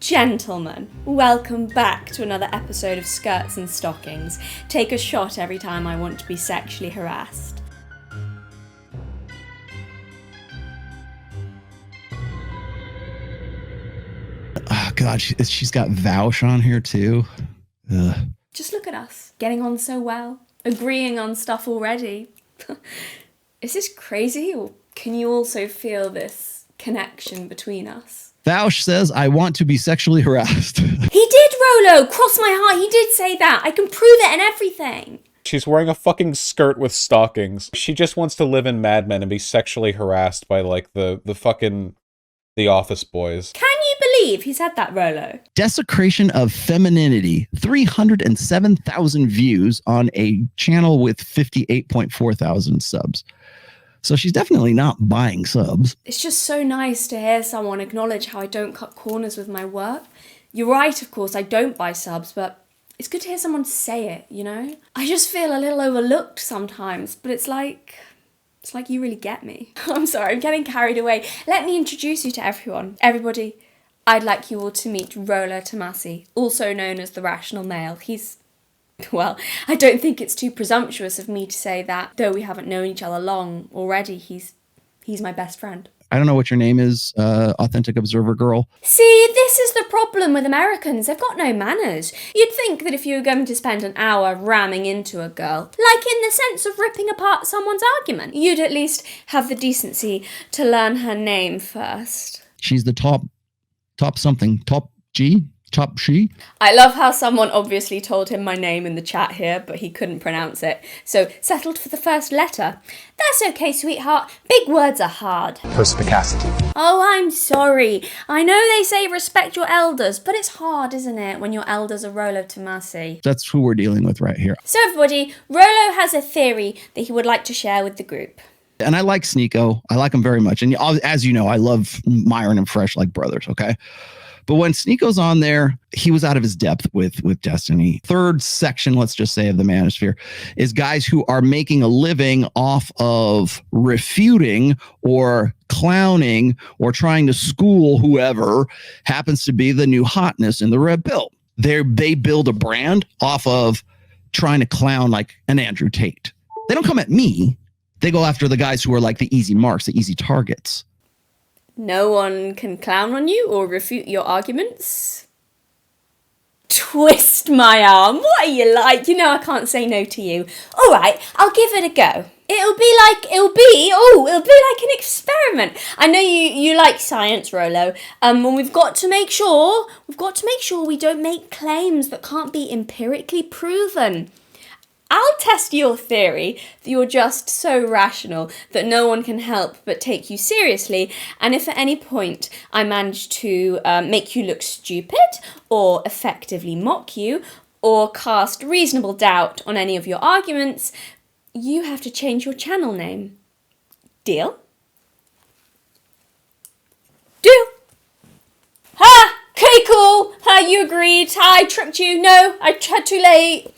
Gentlemen, welcome back to another episode of Skirts and Stockings. Take a shot every time I want to be sexually harassed. Oh God, she's got Vouch on here too. Ugh. Just look at us, getting on so well, agreeing on stuff already. Is this crazy, or can you also feel this connection between us? Vouch says, I want to be sexually harassed. He did, Rollo! Cross my heart, he did say that! I can prove it and everything! She's wearing a fucking skirt with stockings. She just wants to live in Mad Men and be sexually harassed by, like, the fucking... the office boys. Can you believe he said that, Rollo? Desecration of femininity. 307,000 views on a channel with 58.4 thousand subs. So she's definitely not buying subs. It's just so nice to hear someone acknowledge how I don't cut corners with my work. You're right, of course, I don't buy subs, but it's good to hear someone say it, you know? I just feel a little overlooked sometimes, but it's like you really get me. I'm sorry, I'm getting carried away. Let me introduce you to everyone. Everybody, I'd like you all to meet Rollo Tomassi, also known as the Irrational Male. Well, I don't think it's too presumptuous of me to say that, though we haven't known each other long already, he's my best friend. I don't know what your name is, Authentic Observer Girl. See, this is the problem with Americans. They've got no manners. You'd think that if you were going to spend an hour ramming into a girl, like in the sense of ripping apart someone's argument, you'd at least have the decency to learn her name first. She's the top something, top G? Top she? I love how someone obviously told him my name in the chat here, but he couldn't pronounce it. So, settled for the first letter. That's okay, sweetheart. Big words are hard. Perspicacity. Oh, I'm sorry. I know they say respect your elders, but it's hard, isn't it, when your elders are Rollo Tomassi? That's who we're dealing with right here. So, everybody, Rollo has a theory that he would like to share with the group. And I like Sneeko. I like him very much. And as you know, I love Myron and Fresh like brothers, okay? But when Sneeko's on there, he was out of his depth with Destiny. Third section, let's just say, of the Manosphere is guys who are making a living off of refuting or clowning or trying to school whoever happens to be the new hotness in the red pill. They build a brand off of trying to clown like an Andrew Tate. They don't come at me. They go after the guys who are like the easy marks, the easy targets. No one can clown on you or refute your arguments? Twist my arm. What are you like? You know I can't say no to you. All right, I'll give it a go. It'll be like an experiment. I know you like science, Rollo. And we've got to make sure we don't make claims that can't be empirically proven. I'll test your theory that you're just so rational that no one can help but take you seriously, and if at any point I manage to make you look stupid, or effectively mock you, or cast reasonable doubt on any of your arguments, you have to change your channel name. Deal? Deal! Ha! Okay, cool! Ha, you agreed. I tricked you. No, I tried too late.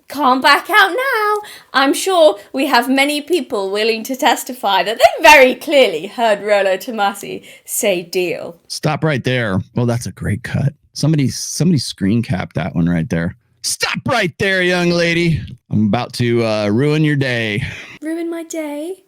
Can't back out now. I'm sure we have many people willing to testify that they very clearly heard Rollo Tomassi say deal. Stop right there. Well, that's a great cut. Somebody screen capped that one right there. Stop right there, young lady. I'm about to ruin your day. Ruin my day?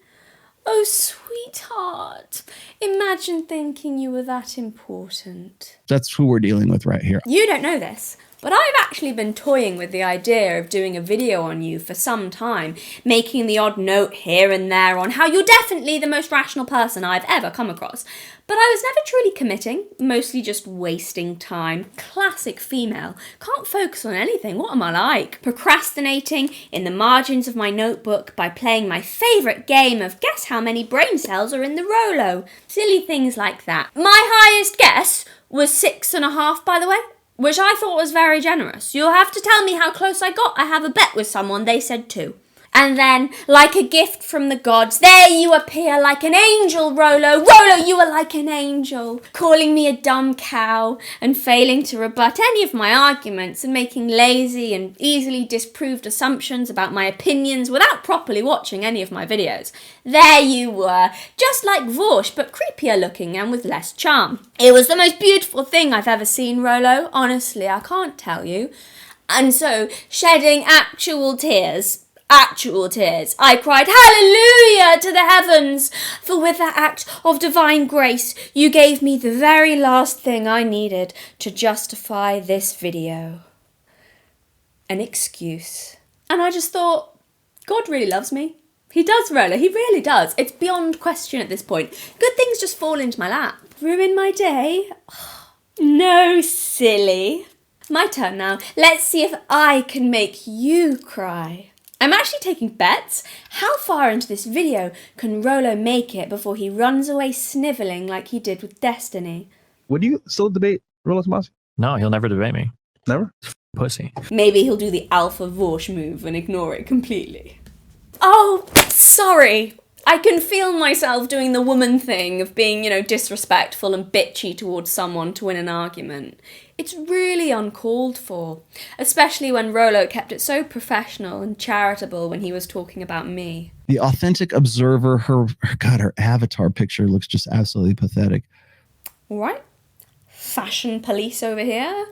Oh, sweetheart. Imagine thinking you were that important. That's who we're dealing with right here. You don't know this, but I've actually been toying with the idea of doing a video on you for some time, making the odd note here and there on how you're definitely the most rational person I've ever come across. But I was never truly committing, mostly just wasting time. Classic female. Can't focus on anything. What am I like? Procrastinating in the margins of my notebook by playing my favourite game of guess how many brain cells are in the Rollo. Silly things like that. My highest guess was 6.5, by the way, which I thought was very generous. You'll have to tell me how close I got. I have a bet with someone. They said 2. And then, like a gift from the gods, there you appear like an angel, Rollo. Rollo, you are like an angel, calling me a dumb cow and failing to rebut any of my arguments and making lazy and easily disproved assumptions about my opinions without properly watching any of my videos. There you were, just like Vorsh, but creepier looking and with less charm. It was the most beautiful thing I've ever seen, Rollo. Honestly, I can't tell you. And so, shedding actual tears, I cried, "Hallelujah to the heavens! For with that act of divine grace, you gave me the very last thing I needed to justify this video. An excuse." And I just thought, God really loves me. He does, Rollo. He really does. It's beyond question at this point. Good things just fall into my lap. Ruin my day? No, silly. My turn now. Let's see if I can make you cry. I'm actually taking bets. How far into this video can Rollo make it before he runs away snivelling like he did with Destiny? Would you still debate Rollo Tomassi? No, he'll never debate me. Never? Pussy. Maybe he'll do the Alpha Vorsh move and ignore it completely. Oh, sorry. I can feel myself doing the woman thing of being, disrespectful and bitchy towards someone to win an argument. It's really uncalled for, especially when Rollo kept it so professional and charitable when he was talking about me. The authentic observer, her avatar picture looks just absolutely pathetic. All right. Fashion police over here.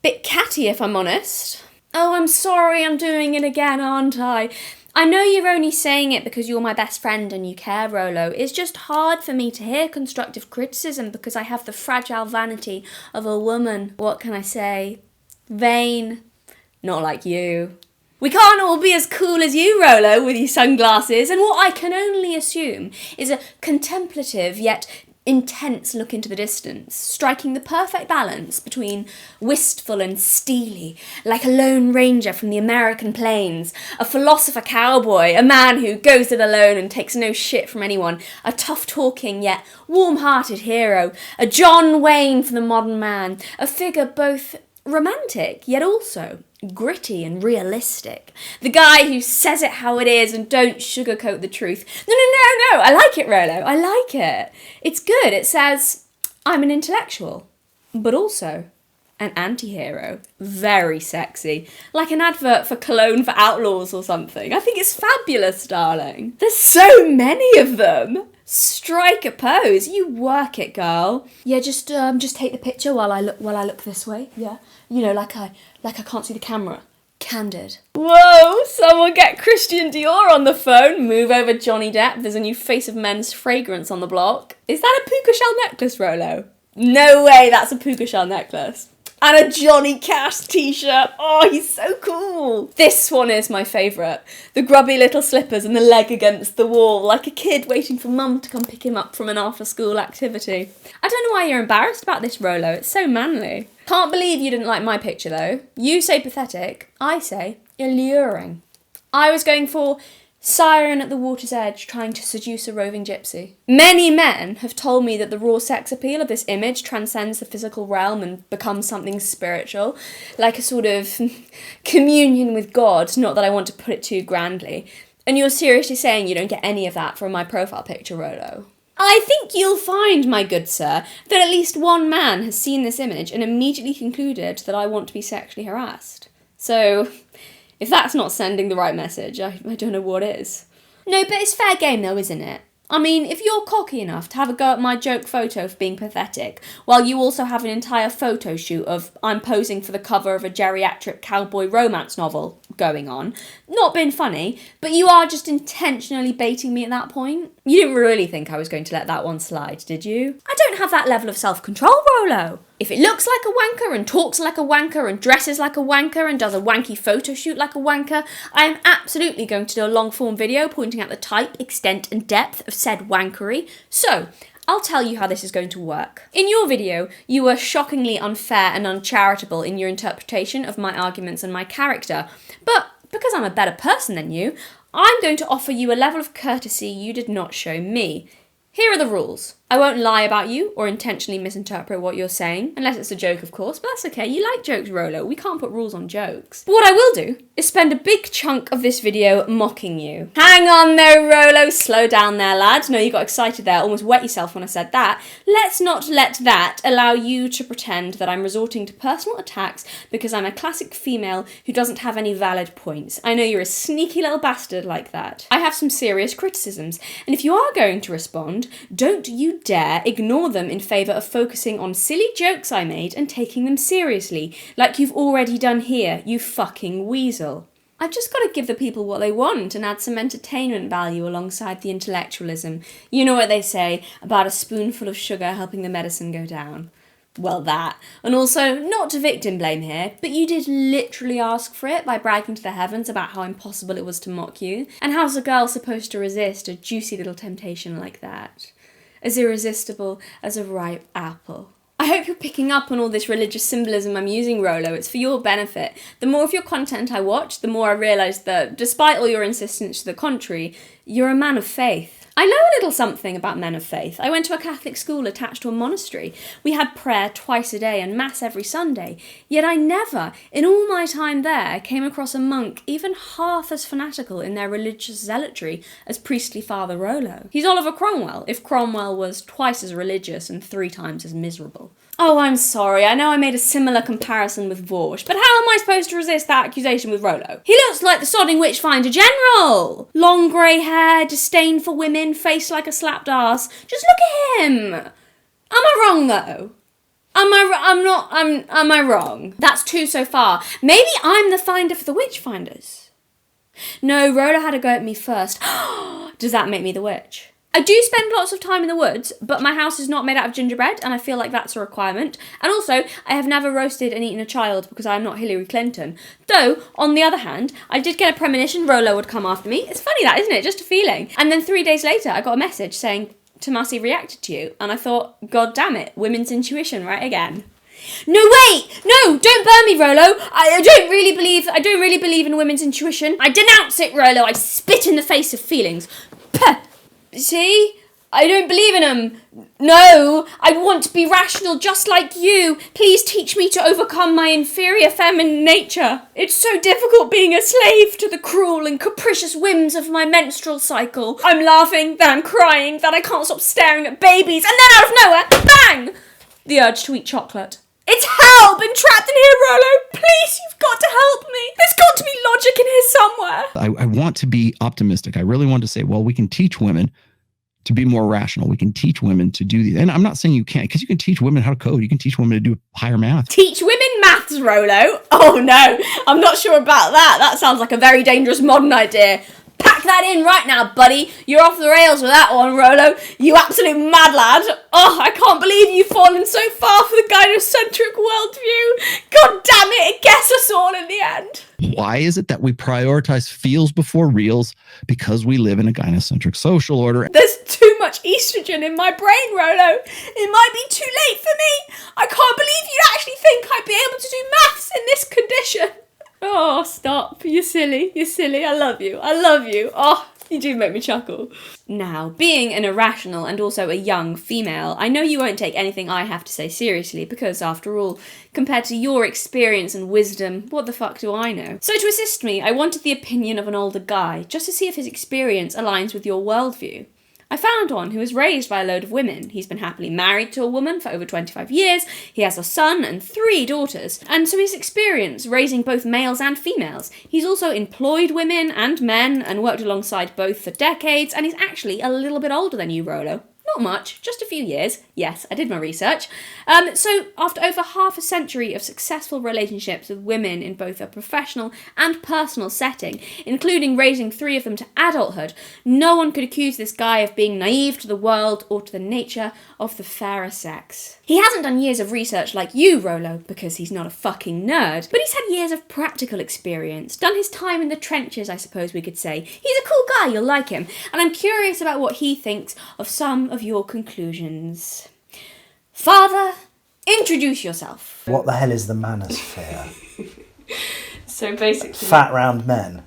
Bit catty, if I'm honest. Oh, I'm sorry, I'm doing it again, aren't I? I know you're only saying it because you're my best friend and you care, Rollo. It's just hard for me to hear constructive criticism because I have the fragile vanity of a woman. What can I say? Vain. Not like you. We can't all be as cool as you, Rollo, with your sunglasses, and what I can only assume is a contemplative yet intense look into the distance, striking the perfect balance between wistful and steely, like a lone ranger from the American plains, a philosopher cowboy, a man who goes it alone and takes no shit from anyone, a tough-talking yet warm-hearted hero, a John Wayne for the modern man, a figure both romantic yet also gritty and realistic. The guy who says it how it is and don't sugarcoat the truth. No. I like it, Rollo. I like it. It's good. It says, I'm an intellectual, but also an anti-hero. Very sexy. Like an advert for cologne for outlaws or something. I think it's fabulous, darling. There's so many of them. Strike a pose. You work it, girl. Yeah, just take the picture while I look this way. Yeah. Like I can't see the camera. Candid. Whoa, someone get Christian Dior on the phone. Move over Johnny Depp. There's a new Face of Men's fragrance on the block. Is that a puka shell necklace, Rollo? No way, that's a puka shell necklace. And a Johnny Cash t-shirt. Oh, he's so cool. This one is my favourite. The grubby little slippers and the leg against the wall, like a kid waiting for mum to come pick him up from an after-school activity. I don't know why you're embarrassed about this, Rollo. It's so manly. Can't believe you didn't like my picture, though. You say pathetic. I say alluring. I was going for siren at the water's edge trying to seduce a roving gypsy. Many men have told me that the raw sex appeal of this image transcends the physical realm and becomes something spiritual, like a sort of communion with God, not that I want to put it too grandly. And you're seriously saying you don't get any of that from my profile picture, Rollo? I think you'll find, my good sir, that at least one man has seen this image and immediately concluded that I want to be sexually harassed. So, if that's not sending the right message, I don't know what is. No, but it's fair game though, isn't it? I mean, if you're cocky enough to have a go at my joke photo for being pathetic, while you also have an entire photo shoot of I'm posing for the cover of a geriatric cowboy romance novel going on, not being funny, but you are just intentionally baiting me at that point. You didn't really think I was going to let that one slide, did you? I don't have that level of self-control, Rollo. If it looks like a wanker and talks like a wanker and dresses like a wanker and does a wanky photo shoot like a wanker, I am absolutely going to do a long-form video pointing out the type, extent and depth of said wankery. So, I'll tell you how this is going to work. In your video, you were shockingly unfair and uncharitable in your interpretation of my arguments and my character. But because I'm a better person than you, I'm going to offer you a level of courtesy you did not show me. Here are the rules. I won't lie about you or intentionally misinterpret what you're saying, unless it's a joke, of course, but that's okay. You like jokes, Rollo. We can't put rules on jokes. But what I will do is spend a big chunk of this video mocking you. Hang on there, Rollo. Slow down there, lad. No, you got excited there. Almost wet yourself when I said that. Let's not let that allow you to pretend that I'm resorting to personal attacks because I'm a classic female who doesn't have any valid points. I know you're a sneaky little bastard like that. I have some serious criticisms, and if you are going to respond, don't you dare ignore them in favour of focusing on silly jokes I made and taking them seriously, like you've already done here, you fucking weasel. I've just got to give the people what they want and add some entertainment value alongside the intellectualism. You know what they say about a spoonful of sugar helping the medicine go down. Well, that. And also, not to victim blame here, but you did literally ask for it by bragging to the heavens about how impossible it was to mock you. And how's a girl supposed to resist a juicy little temptation like that? As irresistible as a ripe apple. I hope you're picking up on all this religious symbolism I'm using, Rollo. It's for your benefit. The more of your content I watch, the more I realise that, despite all your insistence to the contrary, you're a man of faith. I know a little something about men of faith. I went to a Catholic school attached to a monastery. We had prayer twice a day and mass every Sunday. Yet I never, in all my time there, came across a monk even half as fanatical in their religious zealotry as priestly Father Rollo. He's Oliver Cromwell, if Cromwell was twice as religious and 3 times as miserable. Oh, I'm sorry. I know I made a similar comparison with Vorsh, but how am I supposed to resist that accusation with Rollo? He looks like the sodding witchfinder general! Long grey hair, disdain for women, face like a slapped arse. Just look at him! Am I wrong, though? Am I wrong? That's 2 so far. Maybe I'm the finder for the witchfinders. No, Rollo had a go at me first. Does that make me the witch? I do spend lots of time in the woods, but my house is not made out of gingerbread, and I feel like that's a requirement. And also, I have never roasted and eaten a child because I am not Hillary Clinton. Though, on the other hand, I did get a premonition Rollo would come after me. It's funny that, isn't it? Just a feeling. And then 3 days later, I got a message saying, Tomassi reacted to you. And I thought, God damn it, women's intuition right again. No, wait! No, don't burn me, Rollo. I don't really believe in women's intuition. I denounce it, Rollo. I spit in the face of feelings. Puh. See? I don't believe in them. No, I want to be rational just like you. Please teach me to overcome my inferior feminine nature. It's so difficult being a slave to the cruel and capricious whims of my menstrual cycle. I'm laughing, then I'm crying, then I can't stop staring at babies, and then out of nowhere, bang! The urge to eat chocolate. It's hell! Been trapped in here, Rollo! Please, you've got to help me! There's got to be logic in here somewhere! I want to be optimistic. I really want to say, well, we can teach women to be more rational. We can teach women to do these. And I'm not saying you can't, because you can teach women how to code. You can teach women to do higher math. Teach women maths, Rollo? Oh no, I'm not sure about that. That sounds like a very dangerous modern idea. Pack that in right now, buddy. You're off the rails with that one, Rollo. You absolute mad lad. Oh, I can't believe you've fallen so far for the gynocentric worldview. God damn it, it gets us all in the end. Why is it that we prioritize feels before reals? Because we live in a gynocentric social order. There's too much estrogen in my brain, Rollo. It might be too late for me. I can't believe you actually think I'd be able to do maths in this condition. Oh, stop. You're silly. You're silly. I love you. I love you. Oh, you do make me chuckle. Now, being an irrational and also a young female, I know you won't take anything I have to say seriously because, after all, compared to your experience and wisdom, what the fuck do I know? So to assist me, I wanted the opinion of an older guy, just to see if his experience aligns with your worldview. I found one who was raised by a load of women. He's been happily married to a woman for over 25 years, he has a son and 3 daughters, and so his experience raising both males and females. He's also employed women and men and worked alongside both for decades, and he's actually a little bit older than you, Rollo. Not much, just a few years. Yes, I did my research. So after over half a century of successful relationships with women in both a professional and personal setting, including raising 3 of them to adulthood, no one could accuse this guy of being naive to the world or to the nature of the fairer sex. He hasn't done years of research like you, Rollo, because he's not a fucking nerd, but he's had years of practical experience, done his time in the trenches, I suppose we could say. He's a cool guy, you'll like him, and I'm curious about what he thinks of some of your conclusions. Father, introduce yourself. What the hell is the Manosphere? So basically... Fat round men.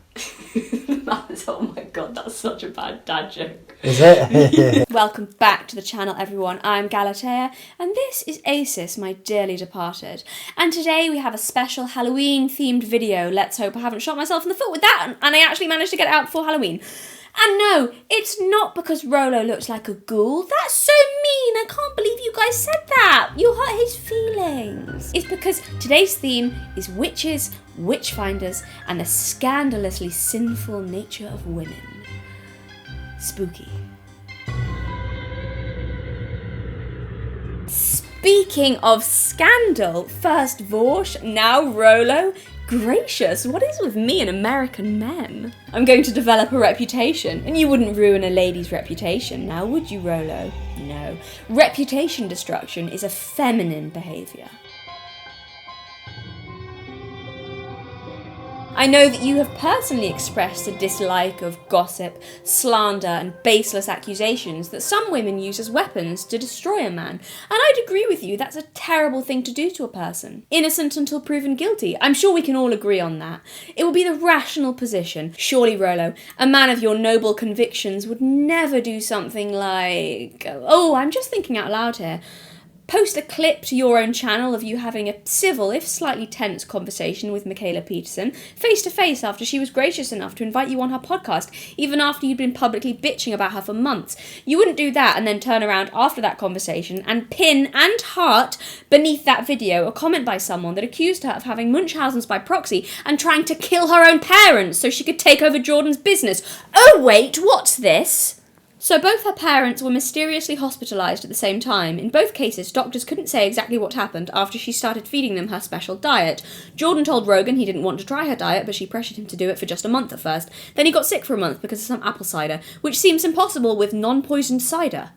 Oh my god, that's such a bad dad joke. Is it? Welcome back to the channel, everyone. I'm Galatea, and this is Acis, my dearly departed. And today we have a special Halloween-themed video. Let's hope I haven't shot myself in the foot with that, and I actually managed to get it out before Halloween. And no, it's not because Rollo looks like a ghoul. That's so mean. I can't believe you guys said that. You hurt his feelings. It's because today's theme is witches, witchfinders, and the scandalously sinful nature of women. Spooky. Speaking of scandal, first Vorsh, now Rollo. Gracious, what is with me and American men? I'm going to develop a reputation, and you wouldn't ruin a lady's reputation now, would you, Rollo? No. Reputation destruction is a feminine behaviour. I know that you have personally expressed a dislike of gossip, slander, and baseless accusations that some women use as weapons to destroy a man, and I'd agree with you, that's a terrible thing to do to a person. Innocent until proven guilty. I'm sure we can all agree on that. It would be the rational position. Surely, Rollo, a man of your noble convictions would never do something like... Oh, I'm just thinking out loud here. Post a clip to your own channel of you having a civil, if slightly tense, conversation with Mikhaila Peterson, face to face after she was gracious enough to invite you on her podcast, even after you'd been publicly bitching about her for months. You wouldn't do that and then turn around after that conversation and pin and heart beneath that video a comment by someone that accused her of having Munchausen's by proxy and trying to kill her own parents so she could take over Jordan's business. Oh wait, what's this? So both her parents were mysteriously hospitalised at the same time. In both cases, doctors couldn't say exactly what happened after she started feeding them her special diet. Jordan told Rogan he didn't want to try her diet, but she pressured him to do it for just a month at first. Then he got sick for a month because of some apple cider, which seems impossible with non-poisoned cider.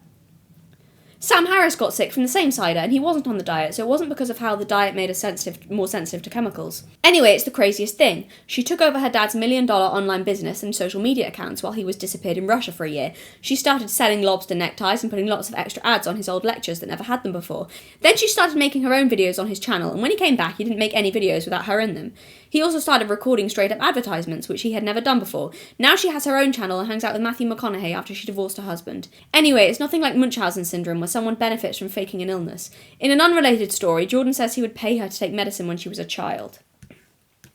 Sam Harris got sick from the same cider, and he wasn't on the diet, so it wasn't because of how the diet made us more sensitive to chemicals. Anyway, it's the craziest thing. She took over her dad's $1 million online business and social media accounts while he was disappeared in Russia for a year. She started selling lobster neckties and putting lots of extra ads on his old lectures that never had them before. Then she started making her own videos on his channel, and when he came back, he didn't make any videos without her in them. He also started recording straight-up advertisements, which he had never done before. Now she has her own channel and hangs out with Matthew McConaughey after she divorced her husband. Anyway, it's nothing like Munchausen syndrome, where someone benefits from faking an illness. In an unrelated story, Jordan says he would pay her to take medicine when she was a child.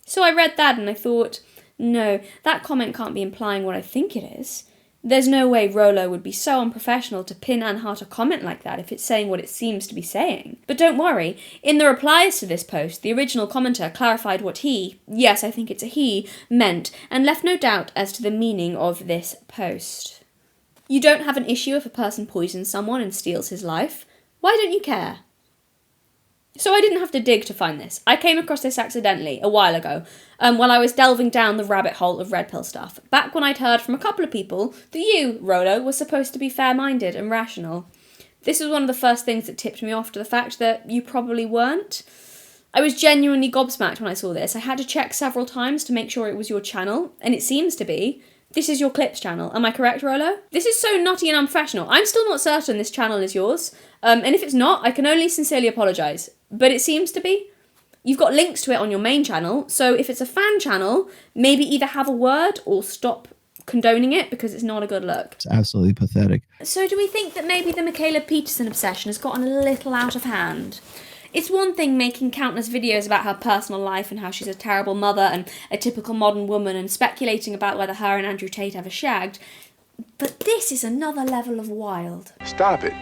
So I read that and I thought, no, that comment can't be implying what I think it is. There's no way Rollo would be so unprofessional to pin and heart a comment like that if it's saying what it seems to be saying. But don't worry, in the replies to this post, the original commenter clarified what he, yes, I think it's a he, meant, and left no doubt as to the meaning of this post. You don't have an issue if a person poisons someone and steals his life. Why don't you care? So I didn't have to dig to find this. I came across this accidentally a while ago, while I was delving down the rabbit hole of red pill stuff, back when I'd heard from a couple of people that you, Rollo, were supposed to be fair-minded and rational. This was one of the first things that tipped me off to the fact that you probably weren't. I was genuinely gobsmacked when I saw this. I had to check several times to make sure it was your channel, and it seems to be. This is your clips channel, am I correct, Rollo? This is so nutty and unprofessional. I'm still not certain this channel is yours, and if it's not, I can only sincerely apologise. But it seems to be. You've got links to it on your main channel, so if it's a fan channel, maybe either have a word or stop condoning it because it's not a good look. It's absolutely pathetic. So do we think that maybe the Mikhaila Peterson obsession has gotten a little out of hand? It's one thing making countless videos about her personal life and how she's a terrible mother and a typical modern woman and speculating about whether her and Andrew Tate ever shagged, but this is another level of wild. Stop it.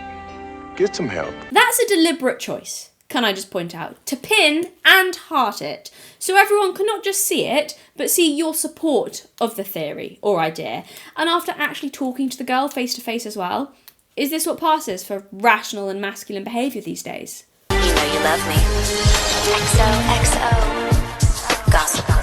Get some help. That's a deliberate choice, can I just point out, to pin and heart it, so everyone can not just see it, but see your support of the theory or idea, and after actually talking to the girl face to face as well. Is this what passes for rational and masculine behaviour these days? You know you love me. XOXO. Gossip Girl.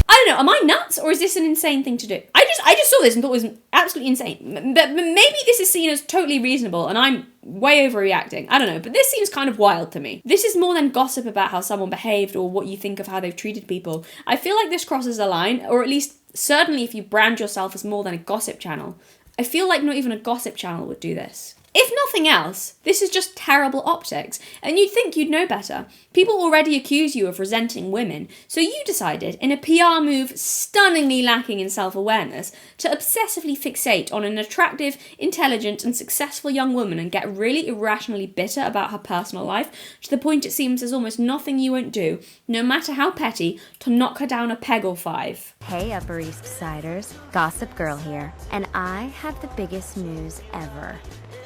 I don't know, am I nuts or is this an insane thing to do? I just saw this and thought it was absolutely insane. But maybe this is seen as totally reasonable and I'm way overreacting. I don't know, but this seems kind of wild to me. This is more than gossip about how someone behaved or what you think of how they've treated people. I feel like this crosses a line, or at least certainly if you brand yourself as more than a gossip channel. I feel like not even a gossip channel would do this. If nothing else, this is just terrible optics, and you'd think you'd know better. People already accuse you of resenting women, so you decided, in a PR move stunningly lacking in self-awareness, to obsessively fixate on an attractive, intelligent, and successful young woman and get really irrationally bitter about her personal life, to the point it seems there's almost nothing you won't do, no matter how petty, to knock her down a peg or five. Hey, Upper East Siders, Gossip Girl here, and I have the biggest news ever.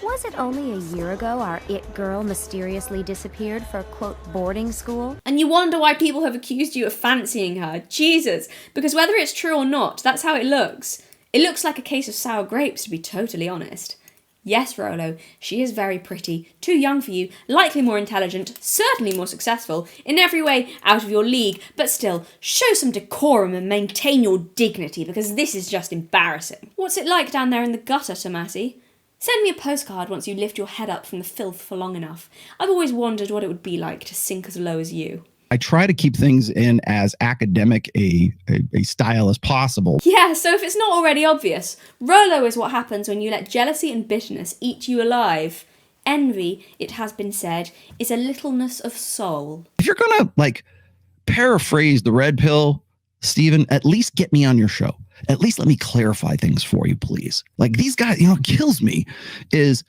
Was it only a year ago our it girl mysteriously disappeared for, quote, boarding school? And you wonder why people have accused you of fancying her. Jesus. Because whether it's true or not, that's how it looks. It looks like a case of sour grapes, to be totally honest. Yes, Rollo, she is very pretty, too young for you, likely more intelligent, certainly more successful, in every way out of your league, but still, show some decorum and maintain your dignity, because this is just embarrassing. What's it like down there in the gutter, Tomassi? Send me a postcard once you lift your head up from the filth for long enough. I've always wondered what it would be like to sink as low as you. I try to keep things in as academic a style as possible. Yeah, so if it's not already obvious, Rollo is what happens when you let jealousy and bitterness eat you alive. Envy, it has been said, is a littleness of soul. If you're gonna paraphrase the red pill, Stephen, at least get me on your show. At least let me clarify things for you, please. These guys, what kills me is,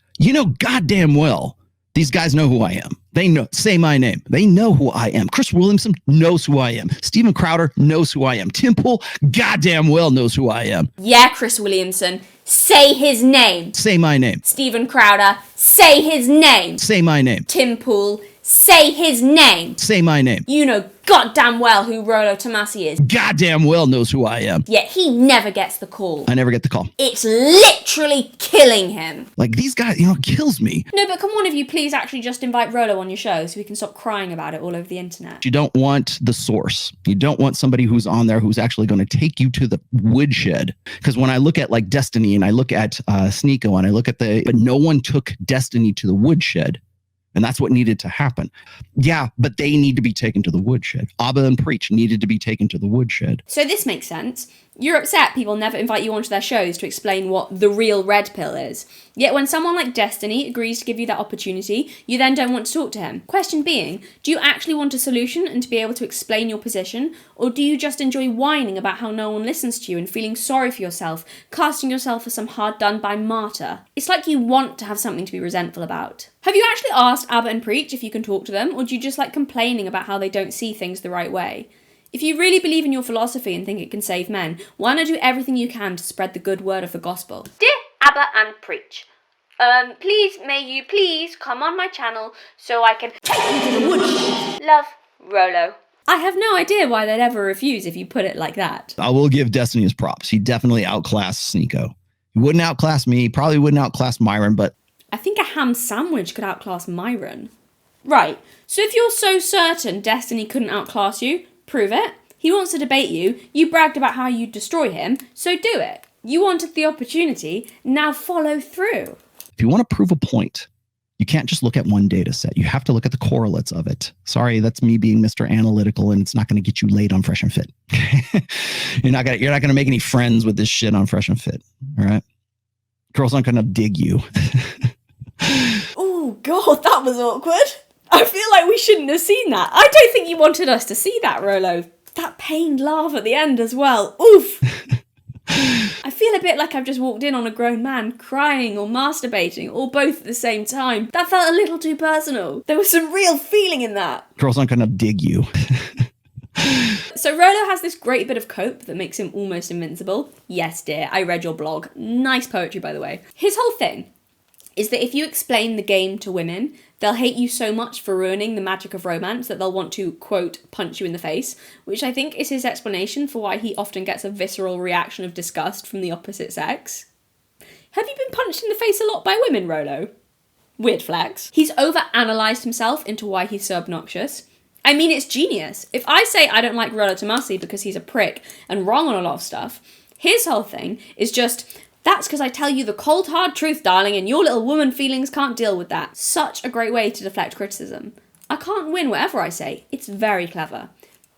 goddamn well, these guys know who I am. They know, say my name. They know who I am. Chris Williamson knows who I am. Steven Crowder knows who I am. Tim Pool goddamn well knows who I am. Yeah, Chris Williamson, say his name. Say my name. Steven Crowder, say his name. Say my name. Tim Pool, say his name. Say my name. You know goddamn well who Rollo Tomassi is. Goddamn well knows who I am. Yet he never gets the call. I never get the call. It's literally killing him. These guys, kills me. No, but come on, if you please actually just invite Rollo on your show so we can stop crying about it all over the internet. You don't want the source. You don't want somebody who's on there who's actually going to take you to the woodshed. Because when I look at Destiny and I look at Sneeko and I look at but no one took Destiny to the woodshed. And that's what needed to happen. Yeah, but they need to be taken to the woodshed. Abba and Preach needed to be taken to the woodshed. So this makes sense. You're upset people never invite you onto their shows to explain what the real red pill is. Yet when someone like Destiny agrees to give you that opportunity, you then don't want to talk to him. Question being, do you actually want a solution and to be able to explain your position? Or do you just enjoy whining about how no one listens to you and feeling sorry for yourself, casting yourself as some hard-done-by martyr? It's like you want to have something to be resentful about. Have you actually asked Abba and Preach if you can talk to them, or do you just like complaining about how they don't see things the right way? If you really believe in your philosophy and think it can save men, why not do everything you can to spread the good word of the gospel? Dear Abba and Preach, may you please come on my channel so I can take you to the woodshed. Love, Rollo. I have no idea why they'd ever refuse if you put it like that. I will give Destiny his props. He definitely outclassed Sneeko. He wouldn't outclass me, probably wouldn't outclass Myron, but I think a ham sandwich could outclass Myron. Right, so if you're so certain Destiny couldn't outclass you, prove it. He wants to debate you. You bragged about how you'd destroy him, so do it. You wanted the opportunity, now follow through. If you want to prove a point, you can't just look at one data set. You have to look at the correlates of it. Sorry, that's me being Mr. Analytical, and it's not going to get you laid on Fresh and Fit. You're not going to make any friends with this shit on Fresh and Fit. All right? Girls aren't going to dig you. Oh, God, that was awkward. I feel like we shouldn't have seen that. I don't think you wanted us to see that, Rollo. That pained laugh at the end as well. Oof. I feel a bit like I've just walked in on a grown man crying or masturbating or both at the same time. That felt a little too personal. There was some real feeling in that. Girls aren't going to dig you. So Rollo has this great bit of cope that makes him almost invincible. Yes, dear, I read your blog. Nice poetry, by the way. His whole thing is that if you explain the game to women, they'll hate you so much for ruining the magic of romance that they'll want to, quote, punch you in the face, which I think is his explanation for why he often gets a visceral reaction of disgust from the opposite sex. Have you been punched in the face a lot by women, Rollo? Weird flex. He's over-analysed himself into why he's so obnoxious. I mean, it's genius. If I say I don't like Rollo Tomassi because he's a prick and wrong on a lot of stuff, his whole thing is just, that's because I tell you the cold, hard truth, darling, and your little woman feelings can't deal with that. Such a great way to deflect criticism. I can't win whatever I say. It's very clever.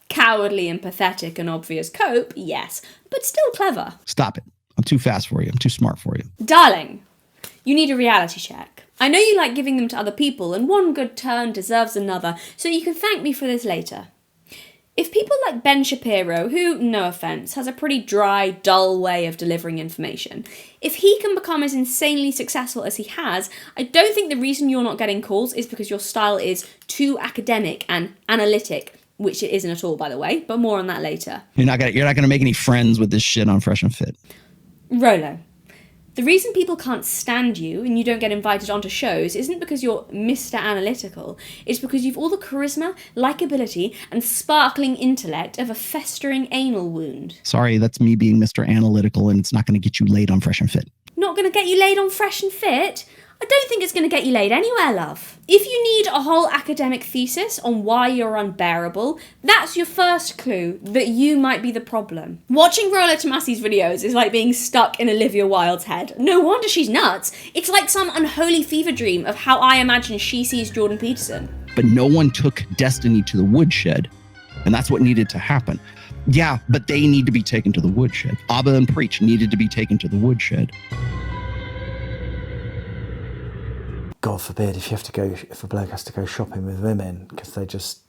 Cowardly and pathetic and obvious cope, yes, but still clever. Stop it. I'm too fast for you. I'm too smart for you. Darling, you need a reality check. I know you like giving them to other people, and one good turn deserves another, so you can thank me for this later. If people like Ben Shapiro, who, no offence, has a pretty dry, dull way of delivering information, if he can become as insanely successful as he has, I don't think the reason you're not getting calls is because your style is too academic and analytic, which it isn't at all, by the way, but more on that later. You're not gonna make any friends with this shit on Fresh and Fit. Rollo. The reason people can't stand you and you don't get invited onto shows isn't because you're Mr. Analytical, it's because you've all the charisma, likability, and sparkling intellect of a festering anal wound. Sorry, that's me being Mr. Analytical, and it's not going to get you laid on Fresh and Fit. Not going to get you laid on Fresh and Fit? I don't think it's going to get you laid anywhere, love. If you need a whole academic thesis on why you're unbearable, that's your first clue that you might be the problem. Watching Rollo Tomassi's videos is like being stuck in Olivia Wilde's head. No wonder she's nuts. It's like some unholy fever dream of how I imagine she sees Jordan Peterson. But no one took Destiny to the woodshed, and that's what needed to happen. Yeah, but they need to be taken to the woodshed. Abba and Preach needed to be taken to the woodshed. God forbid if a bloke has to go shopping with women because they just,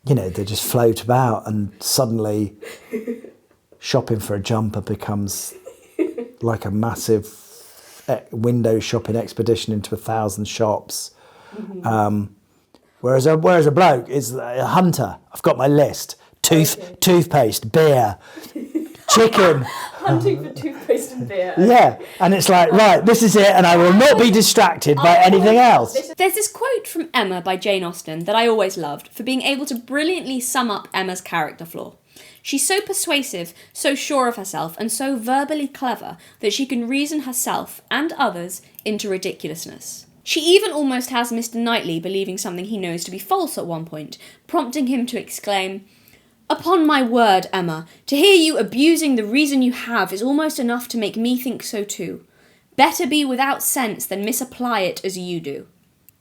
they just float about, and suddenly shopping for a jumper becomes like a massive window shopping expedition into 1,000 shops. Mm-hmm. Whereas a bloke is a hunter. I've got my list: toothpaste, beer, chicken. Hunting for toothpaste and beer. Yeah, and it's like, right, this is it, and I will not be distracted by anything else. There's this quote from Emma by Jane Austen that I always loved for being able to brilliantly sum up Emma's character flaw. She's so persuasive, so sure of herself, and so verbally clever that she can reason herself and others into ridiculousness. She even almost has Mr. Knightley believing something he knows to be false at one point, prompting him to exclaim, "Upon my word, Emma, to hear you abusing the reason you have is almost enough to make me think so too. Better be without sense than misapply it as you do."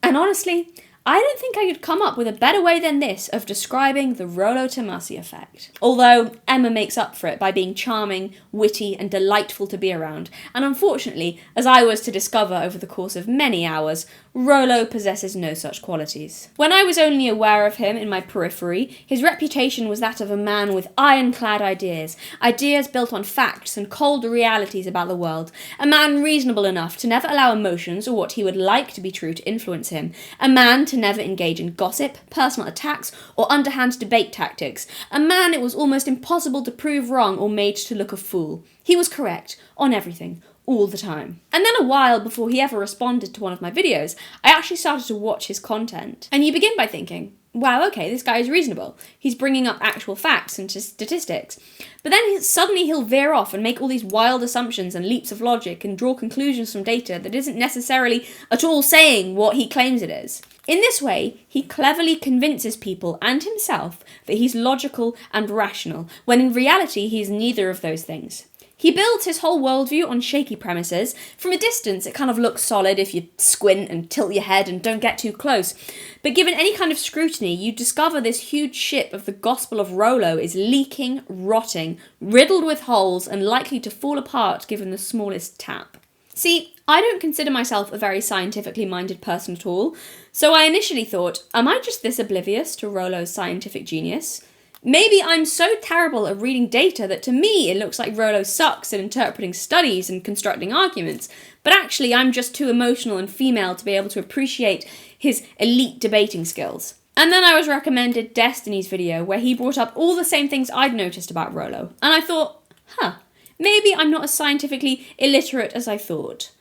And honestly, I don't think I could come up with a better way than this of describing the Rollo Tomassi effect. Although Emma makes up for it by being charming, witty, and delightful to be around, and unfortunately, as I was to discover over the course of many hours, Rollo possesses no such qualities. When I was only aware of him in my periphery, his reputation was that of a man with ironclad ideas built on facts and cold realities about the world, a man reasonable enough to never allow emotions or what he would like to be true to influence him, a man to never engage in gossip, personal attacks, or underhand debate tactics, a man it was almost impossible to prove wrong or made to look a fool. He was correct on everything, all the time. And then a while before he ever responded to one of my videos, I actually started to watch his content. And you begin by thinking, wow, okay, this guy is reasonable. He's bringing up actual facts and statistics. But then suddenly he'll veer off and make all these wild assumptions and leaps of logic and draw conclusions from data that isn't necessarily at all saying what he claims it is. In this way, he cleverly convinces people and himself that he's logical and rational, when in reality he's neither of those things. He builds his whole worldview on shaky premises. From a distance, it kind of looks solid if you squint and tilt your head and don't get too close. But given any kind of scrutiny, you discover this huge ship of the Gospel of Rollo is leaking, rotting, riddled with holes, and likely to fall apart given the smallest tap. See, I don't consider myself a very scientifically minded person at all, so I initially thought, am I just this oblivious to Rollo's scientific genius? Maybe I'm so terrible at reading data that to me it looks like Rollo sucks at interpreting studies and constructing arguments, but actually I'm just too emotional and female to be able to appreciate his elite debating skills. And then I was recommended Destiny's video where he brought up all the same things I'd noticed about Rollo, and I thought, maybe I'm not as scientifically illiterate as I thought.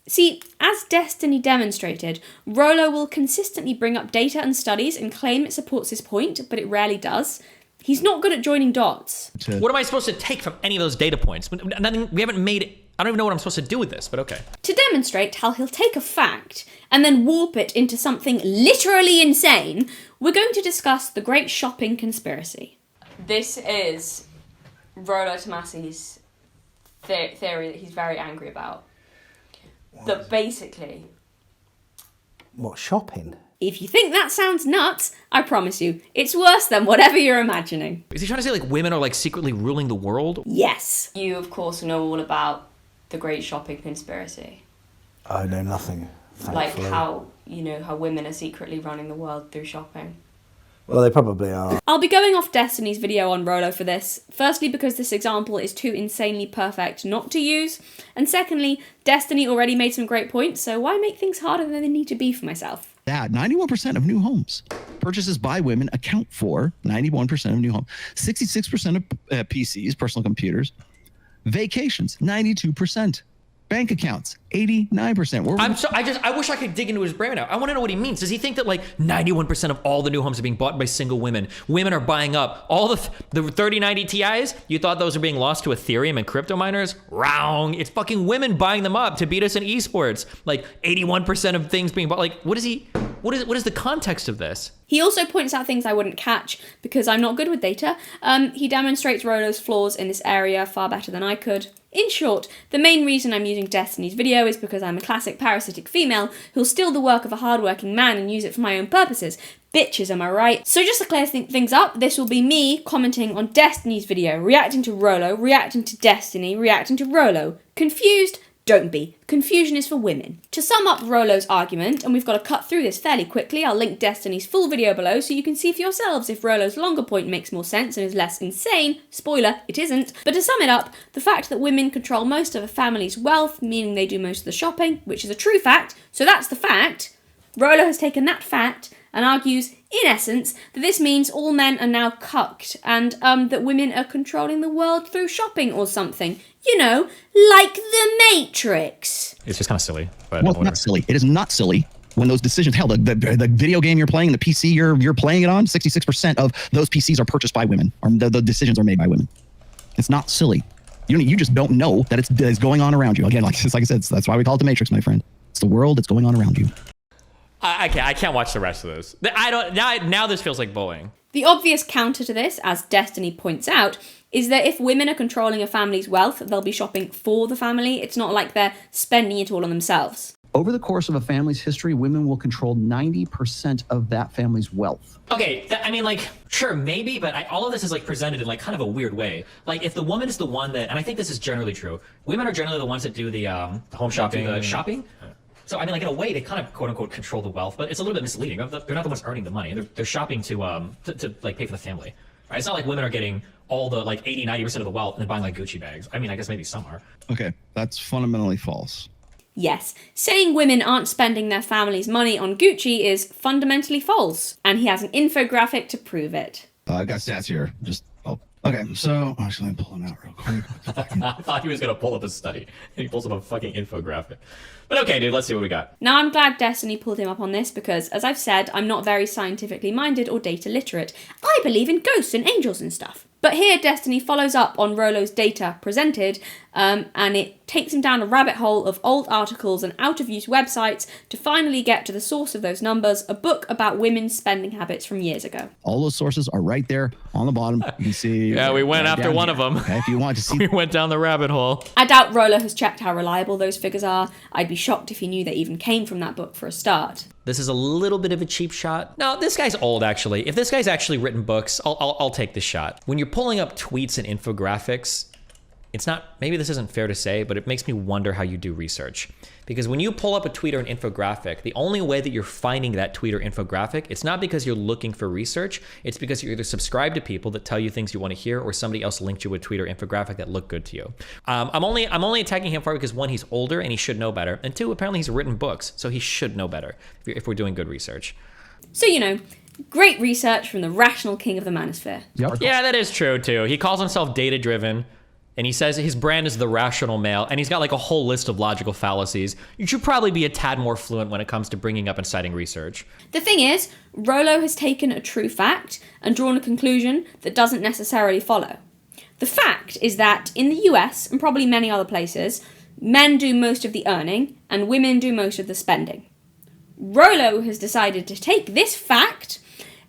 See, as Destiny demonstrated, Rollo will consistently bring up data and studies and claim it supports his point, but it rarely does. He's not good at joining dots. What am I supposed to take from any of those data points? Nothing. We haven't made it. I don't even know what I'm supposed to do with this, but okay. To demonstrate how he'll take a fact and then warp it into something literally insane, we're going to discuss the Great Shopping Conspiracy. This is Rollo Tomassi's theory that he's very angry about. That basically... What, shopping? If you think that sounds nuts, I promise you, it's worse than whatever you're imagining. Is he trying to say, like, women are, like, secretly ruling the world? Yes. You, of course, know all about the Great Shopping Conspiracy. I know nothing. Like Thankfully. how women are secretly running the world through shopping. Well, they probably are. I'll be going off Destiny's video on Rollo for this. Firstly, because this example is too insanely perfect not to use. And secondly, Destiny already made some great points, so why make things harder than they need to be for myself? That 91% of new homes purchases by women account for 91% of new homes. 66% of PCs, personal computers. Vacations, 92%. Bank accounts, 89%. I wish I could dig into his brain now. I want to know what he means. Does he think that like 91% of all the new homes are being bought by single women? Women are buying up all the 3090 Ti's? You thought those are being lost to Ethereum and crypto miners? Wrong. It's fucking women buying them up to beat us in esports. Like 81% of things being bought. Like what is the context of this? He also points out things I wouldn't catch because I'm not good with data. He demonstrates Rollo's flaws in this area far better than I could. In short, the main reason I'm using Destiny's video is because I'm a classic parasitic female who'll steal the work of a hardworking man and use it for my own purposes. Bitches, am I right? So just to clear things up, this will be me commenting on Destiny's video, reacting to Rollo, reacting to Destiny, reacting to Rollo. Confused? Don't be. Confusion is for women. To sum up Rollo's argument, and we've got to cut through this fairly quickly, I'll link Destiny's full video below so you can see for yourselves if Rollo's longer point makes more sense and is less insane. Spoiler, it isn't. But to sum it up, the fact that women control most of a family's wealth, meaning they do most of the shopping, which is a true fact, so that's the fact. Rollo has taken that fact and argues, in essence, that this means all men are now cucked and that women are controlling the world through shopping or something. You know, like the Matrix. It's just kind of silly. But Well, it's not silly. It is not silly when those decisions, hell, the video game you're playing, the PC you're playing it on, 66% of those PCs are purchased by women, or the decisions are made by women. It's not silly. You just don't know that it's going on around you. Again, like I said, that's why we call it the Matrix, my friend. It's the world that's going on around you. I can't watch the rest of this. Now this feels like bullying. The obvious counter to this, as Destiny points out, is that if women are controlling a family's wealth, they'll be shopping for the family. It's not like they're spending it all on themselves. Over the course of a family's history, women will control 90% of that family's wealth. Okay, I mean, like, sure, maybe, but all of this is like presented in like kind of a weird way. Like, if the woman is the one that, and I think this is generally true, women are generally the ones that do the home shopping, the shopping. So I mean, like in a way, they kind of quote unquote control the wealth, but it's a little bit misleading. They're not the ones earning the money. They're shopping to like pay for the family. Right? It's not like women are getting all the like 80-90% of the wealth and then buying like Gucci bags. I mean, I guess maybe some are. Okay, that's fundamentally false. Yes, saying women aren't spending their family's money on Gucci is fundamentally false, and he has an infographic to prove it. I got stats here. Okay, so actually, I'm pulling out real quick. I thought he was gonna pull up a study, and he pulls up a fucking infographic. But okay, dude, let's see what we got. Now, I'm glad Destiny pulled him up on this because, as I've said, I'm not very scientifically minded or data literate. I believe in ghosts and angels and stuff. But here, Destiny follows up on Rollo's data presented, and it takes him down a rabbit hole of old articles and out-of-use websites to finally get to the source of those numbers, a book about women's spending habits from years ago. All those sources are right there on the bottom. You can see. Yeah, we went after one of them. Okay, if you want to see. We went down the rabbit hole. I doubt Rollo has checked how reliable those figures are. I'd be shocked if he knew they even came from that book for a start. This is a little bit of a cheap shot. No, this guy's old, actually. If this guy's actually written books, I'll take this shot. When you're pulling up tweets and infographics, it's not, maybe this isn't fair to say, but it makes me wonder how you do research. Because when you pull up a tweet or an infographic, the only way that you're finding that tweet or infographic, it's not because you're looking for research, it's because you're either subscribed to people that tell you things you want to hear, or somebody else linked you a tweet or infographic that looked good to you. I'm only attacking him for it because one, he's older and he should know better, and two, apparently he's written books, so he should know better if we're doing good research. So, great research from the rational king of the Manosphere. Yep. Yeah, that is true too. He calls himself data-driven. And he says his brand is the rational male, and he's got like a whole list of logical fallacies. You should probably be a tad more fluent when it comes to bringing up and citing research. The thing is, Rollo has taken a true fact and drawn a conclusion that doesn't necessarily follow. The fact is that in the US, and probably many other places, men do most of the earning and women do most of the spending. Rollo has decided to take this fact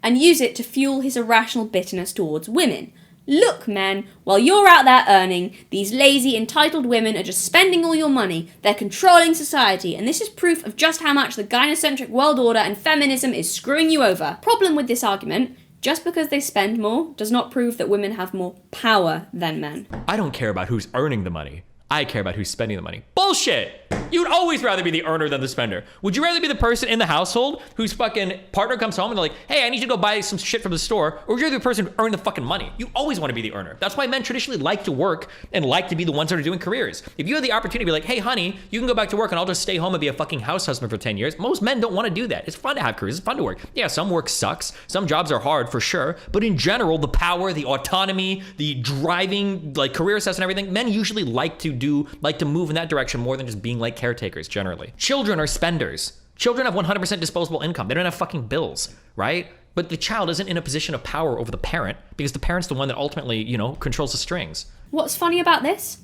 and use it to fuel his irrational bitterness towards women. Look, men, while you're out there earning, these lazy, entitled women are just spending all your money. They're controlling society, and this is proof of just how much the gynocentric world order and feminism is screwing you over. Problem with this argument, just because they spend more does not prove that women have more power than men. I don't care about who's earning the money. I care about who's spending the money. Bullshit! You'd always rather be the earner than the spender. Would you rather be the person in the household whose fucking partner comes home and they're like, hey, I need you to go buy some shit from the store, or would you rather be the person who earned the fucking money? You always want to be the earner. That's why men traditionally like to work and like to be the ones that are doing careers. If you had the opportunity to be like, hey, honey, you can go back to work and I'll just stay home and be a fucking house husband for 10 years, most men don't want to do that. It's fun to have careers. It's fun to work. Yeah, some work sucks. Some jobs are hard for sure. But in general, the power, the autonomy, the driving, like career assess and everything, men usually like to move in that direction more than just being like caretakers generally. Children are spenders. Children have 100% disposable income. They don't have fucking bills, right? But the child isn't in a position of power over the parent because the parent's the one that ultimately, controls the strings. What's funny about this?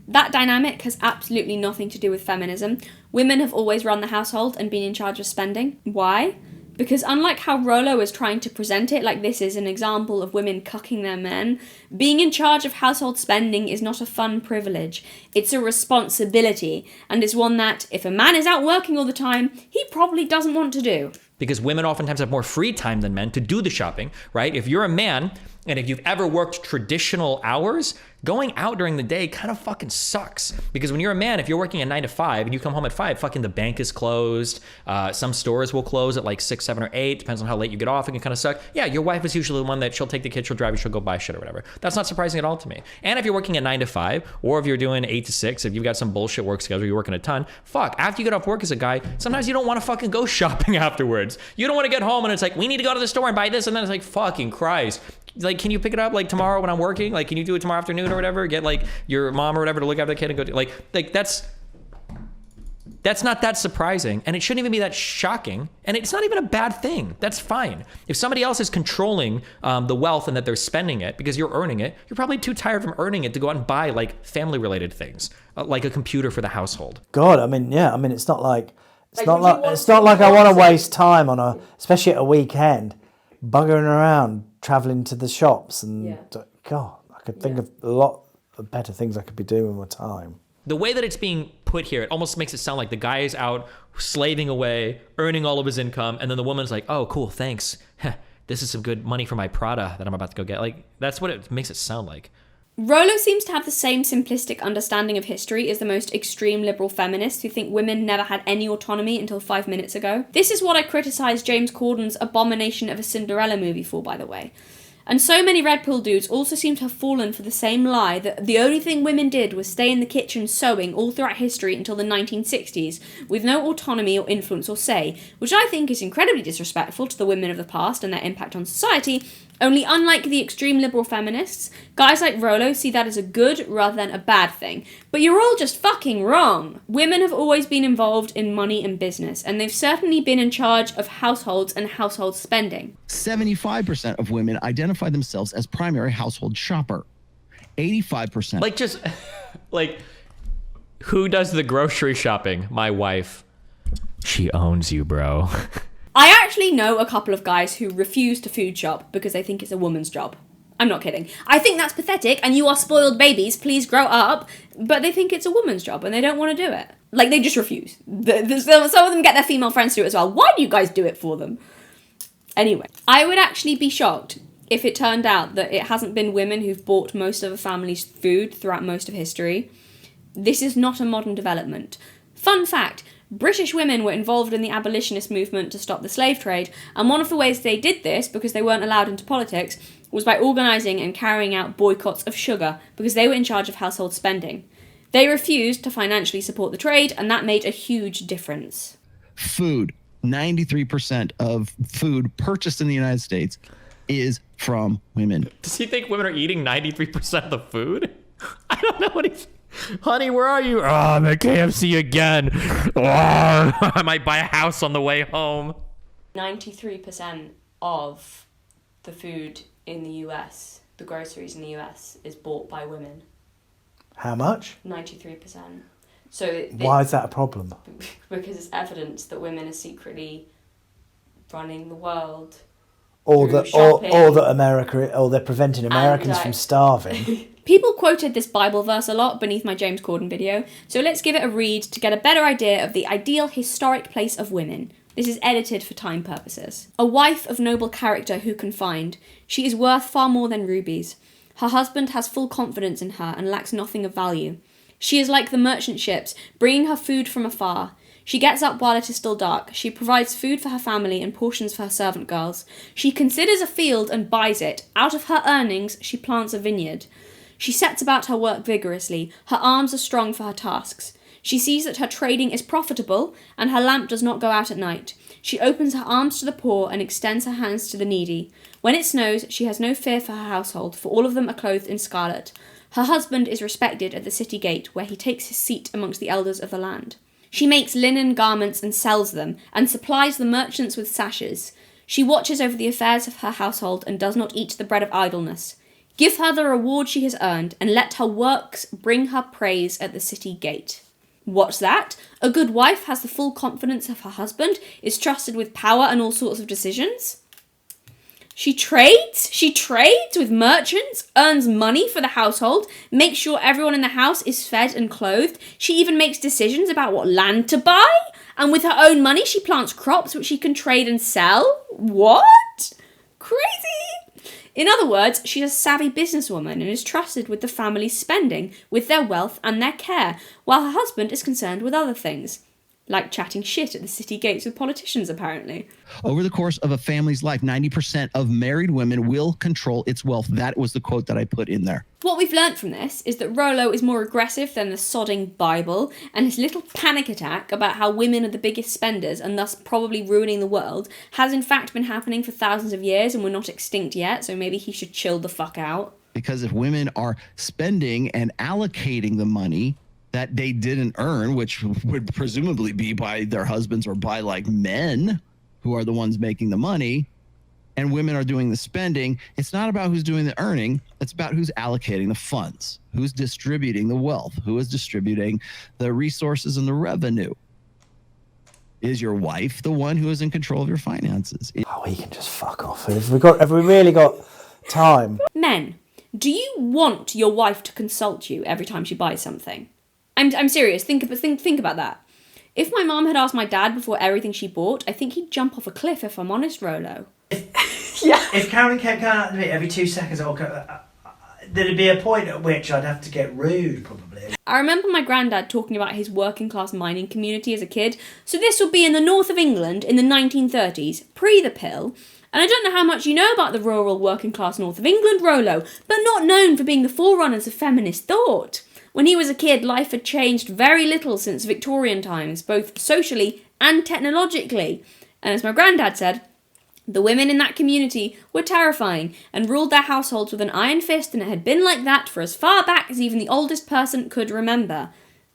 That dynamic has absolutely nothing to do with feminism. Women have always run the household and been in charge of spending. Why? Because unlike how Rollo is trying to present it, like this is an example of women cucking their men, being in charge of household spending is not a fun privilege. It's a responsibility, and is one that, if a man is out working all the time, he probably doesn't want to do. Because women oftentimes have more free time than men to do the shopping, right? If you're a man, and if you've ever worked traditional hours, going out during the day kind of fucking sucks. Because when you're a man, if you're working a 9 to 5 and you come home at 5, fucking the bank is closed. Some stores will close at like 6, 7, or 8. Depends on how late you get off. It can kind of suck. Yeah, your wife is usually the one that she'll take the kid, she'll drive you, she'll go buy shit or whatever. That's not surprising at all to me. And if you're working a 9 to 5, or if you're doing 8 to 6, if you've got some bullshit work schedule, you're working a ton, fuck, after you get off work as a guy, sometimes you don't want to fucking go shopping afterwards. You don't want to get home and it's like, we need to go to the store and buy this. And then it's like, fucking Christ. Like, can you pick it up like tomorrow when I'm working? Like, can you do it tomorrow afternoon or whatever? Get like your mom or whatever to look after the kid and go like that's not that surprising, and it shouldn't even be that shocking, and it's not even a bad thing. That's fine. If somebody else is controlling the wealth and that they're spending it because you're earning it, you're probably too tired from earning it to go out and buy like family related things, like a computer for the household. God, it's not like I want to waste time on especially at a weekend, buggering around, traveling to the shops, and God, I could think of a lot of better things I could be doing with my time. The way that it's being put here, it almost makes it sound like the guy is out slaving away, earning all of his income, and then the woman's like, oh, cool, thanks. This is some good money for my Prada that I'm about to go get. Like, that's what it makes it sound like. Rollo seems to have the same simplistic understanding of history as the most extreme liberal feminists who think women never had any autonomy until 5 minutes ago. This is what I criticised James Corden's abomination of a Cinderella movie for, by the way. And so many Red Pill dudes also seem to have fallen for the same lie that the only thing women did was stay in the kitchen sewing all throughout history until the 1960s, with no autonomy or influence or say, which I think is incredibly disrespectful to the women of the past and their impact on society. Only unlike the extreme liberal feminists, guys like Rollo see that as a good rather than a bad thing. But you're all just fucking wrong. Women have always been involved in money and business, and they've certainly been in charge of households and household spending. 75% of women identify themselves as primary household shopper. 85%. Who does the grocery shopping? My wife. She owns you, bro. I actually know a couple of guys who refuse to food shop because they think it's a woman's job. I'm not kidding. I think that's pathetic, and you are spoiled babies, please grow up, but they think it's a woman's job and they don't want to do it. Like, they just refuse. Some of them get their female friends to do it as well. Why do you guys do it for them? Anyway, I would actually be shocked if it turned out that it hasn't been women who've bought most of a family's food throughout most of history. This is not a modern development. Fun fact, British women were involved in the abolitionist movement to stop the slave trade, and one of the ways they did this, because they weren't allowed into politics, was by organising and carrying out boycotts of sugar, because they were in charge of household spending. They refused to financially support the trade, and that made a huge difference. Food. 93% of food purchased in the United States is from women. Does he think women are eating 93% of the food? I don't know what he's... Honey, where are you? Oh, I'm at KFC again. Oh, I might buy a house on the way home. 93% of the food in the US, the groceries in the US, is bought by women. How much? 93%. So why is that a problem? Because it's evidence that women are secretly running the world. Or that they're preventing Americans from starving. People quoted this Bible verse a lot beneath my James Corden video, so let's give it a read to get a better idea of the ideal historic place of women. This is edited for time purposes. A wife of noble character who can find. She is worth far more than rubies. Her husband has full confidence in her and lacks nothing of value. She is like the merchant ships, bringing her food from afar. She gets up while it is still dark. She provides food for her family and portions for her servant girls. She considers a field and buys it. Out of her earnings, she plants a vineyard. She sets about her work vigorously. Her arms are strong for her tasks. She sees that her trading is profitable, and her lamp does not go out at night. She opens her arms to the poor and extends her hands to the needy. When it snows, she has no fear for her household, for all of them are clothed in scarlet. Her husband is respected at the city gate, where he takes his seat amongst the elders of the land. She makes linen garments and sells them, and supplies the merchants with sashes. She watches over the affairs of her household and does not eat the bread of idleness. Give her the reward she has earned, and let her works bring her praise at the city gate. What's that? A good wife has the full confidence of her husband, is trusted with power and all sorts of decisions. She trades with merchants, earns money for the household, makes sure everyone in the house is fed and clothed. She even makes decisions about what land to buy, and with her own money she plants crops which she can trade and sell. What? Crazy! In other words, she's a savvy businesswoman and is trusted with the family's spending, with their wealth and their care, while her husband is concerned with other things. Like chatting shit at the city gates with politicians, apparently. Over the course of a family's life, 90% of married women will control its wealth. That was the quote that I put in there. What we've learnt from this is that Rollo is more aggressive than the sodding Bible, and his little panic attack about how women are the biggest spenders and thus probably ruining the world has in fact been happening for thousands of years and we're not extinct yet, so maybe he should chill the fuck out. Because if women are spending and allocating the money that they didn't earn, which would presumably be by their husbands or by like men who are the ones making the money, and women are doing the spending, it's not about who's doing the earning, it's about who's allocating the funds, who's distributing the wealth, who is distributing the resources and the revenue. Is your wife the one who is in control of your finances? Oh, he can just fuck off. Have we really got time? Men, do you want your wife to consult you every time she buys something? I'm serious. Think about that. If my mom had asked my dad before everything she bought, I think he'd jump off a cliff, if I'm honest, Rollo. Yeah. If Karen kept going out to me every 2 seconds, there'd be a point at which I'd have to get rude, probably. I remember my granddad talking about his working class mining community as a kid. So this would be in the north of England in the 1930s, pre the pill. And I don't know how much you know about the rural working class north of England, Rollo, but not known for being the forerunners of feminist thought. When he was a kid, life had changed very little since Victorian times, both socially and technologically. And as my granddad said, the women in that community were terrifying and ruled their households with an iron fist, and it had been like that for as far back as even the oldest person could remember.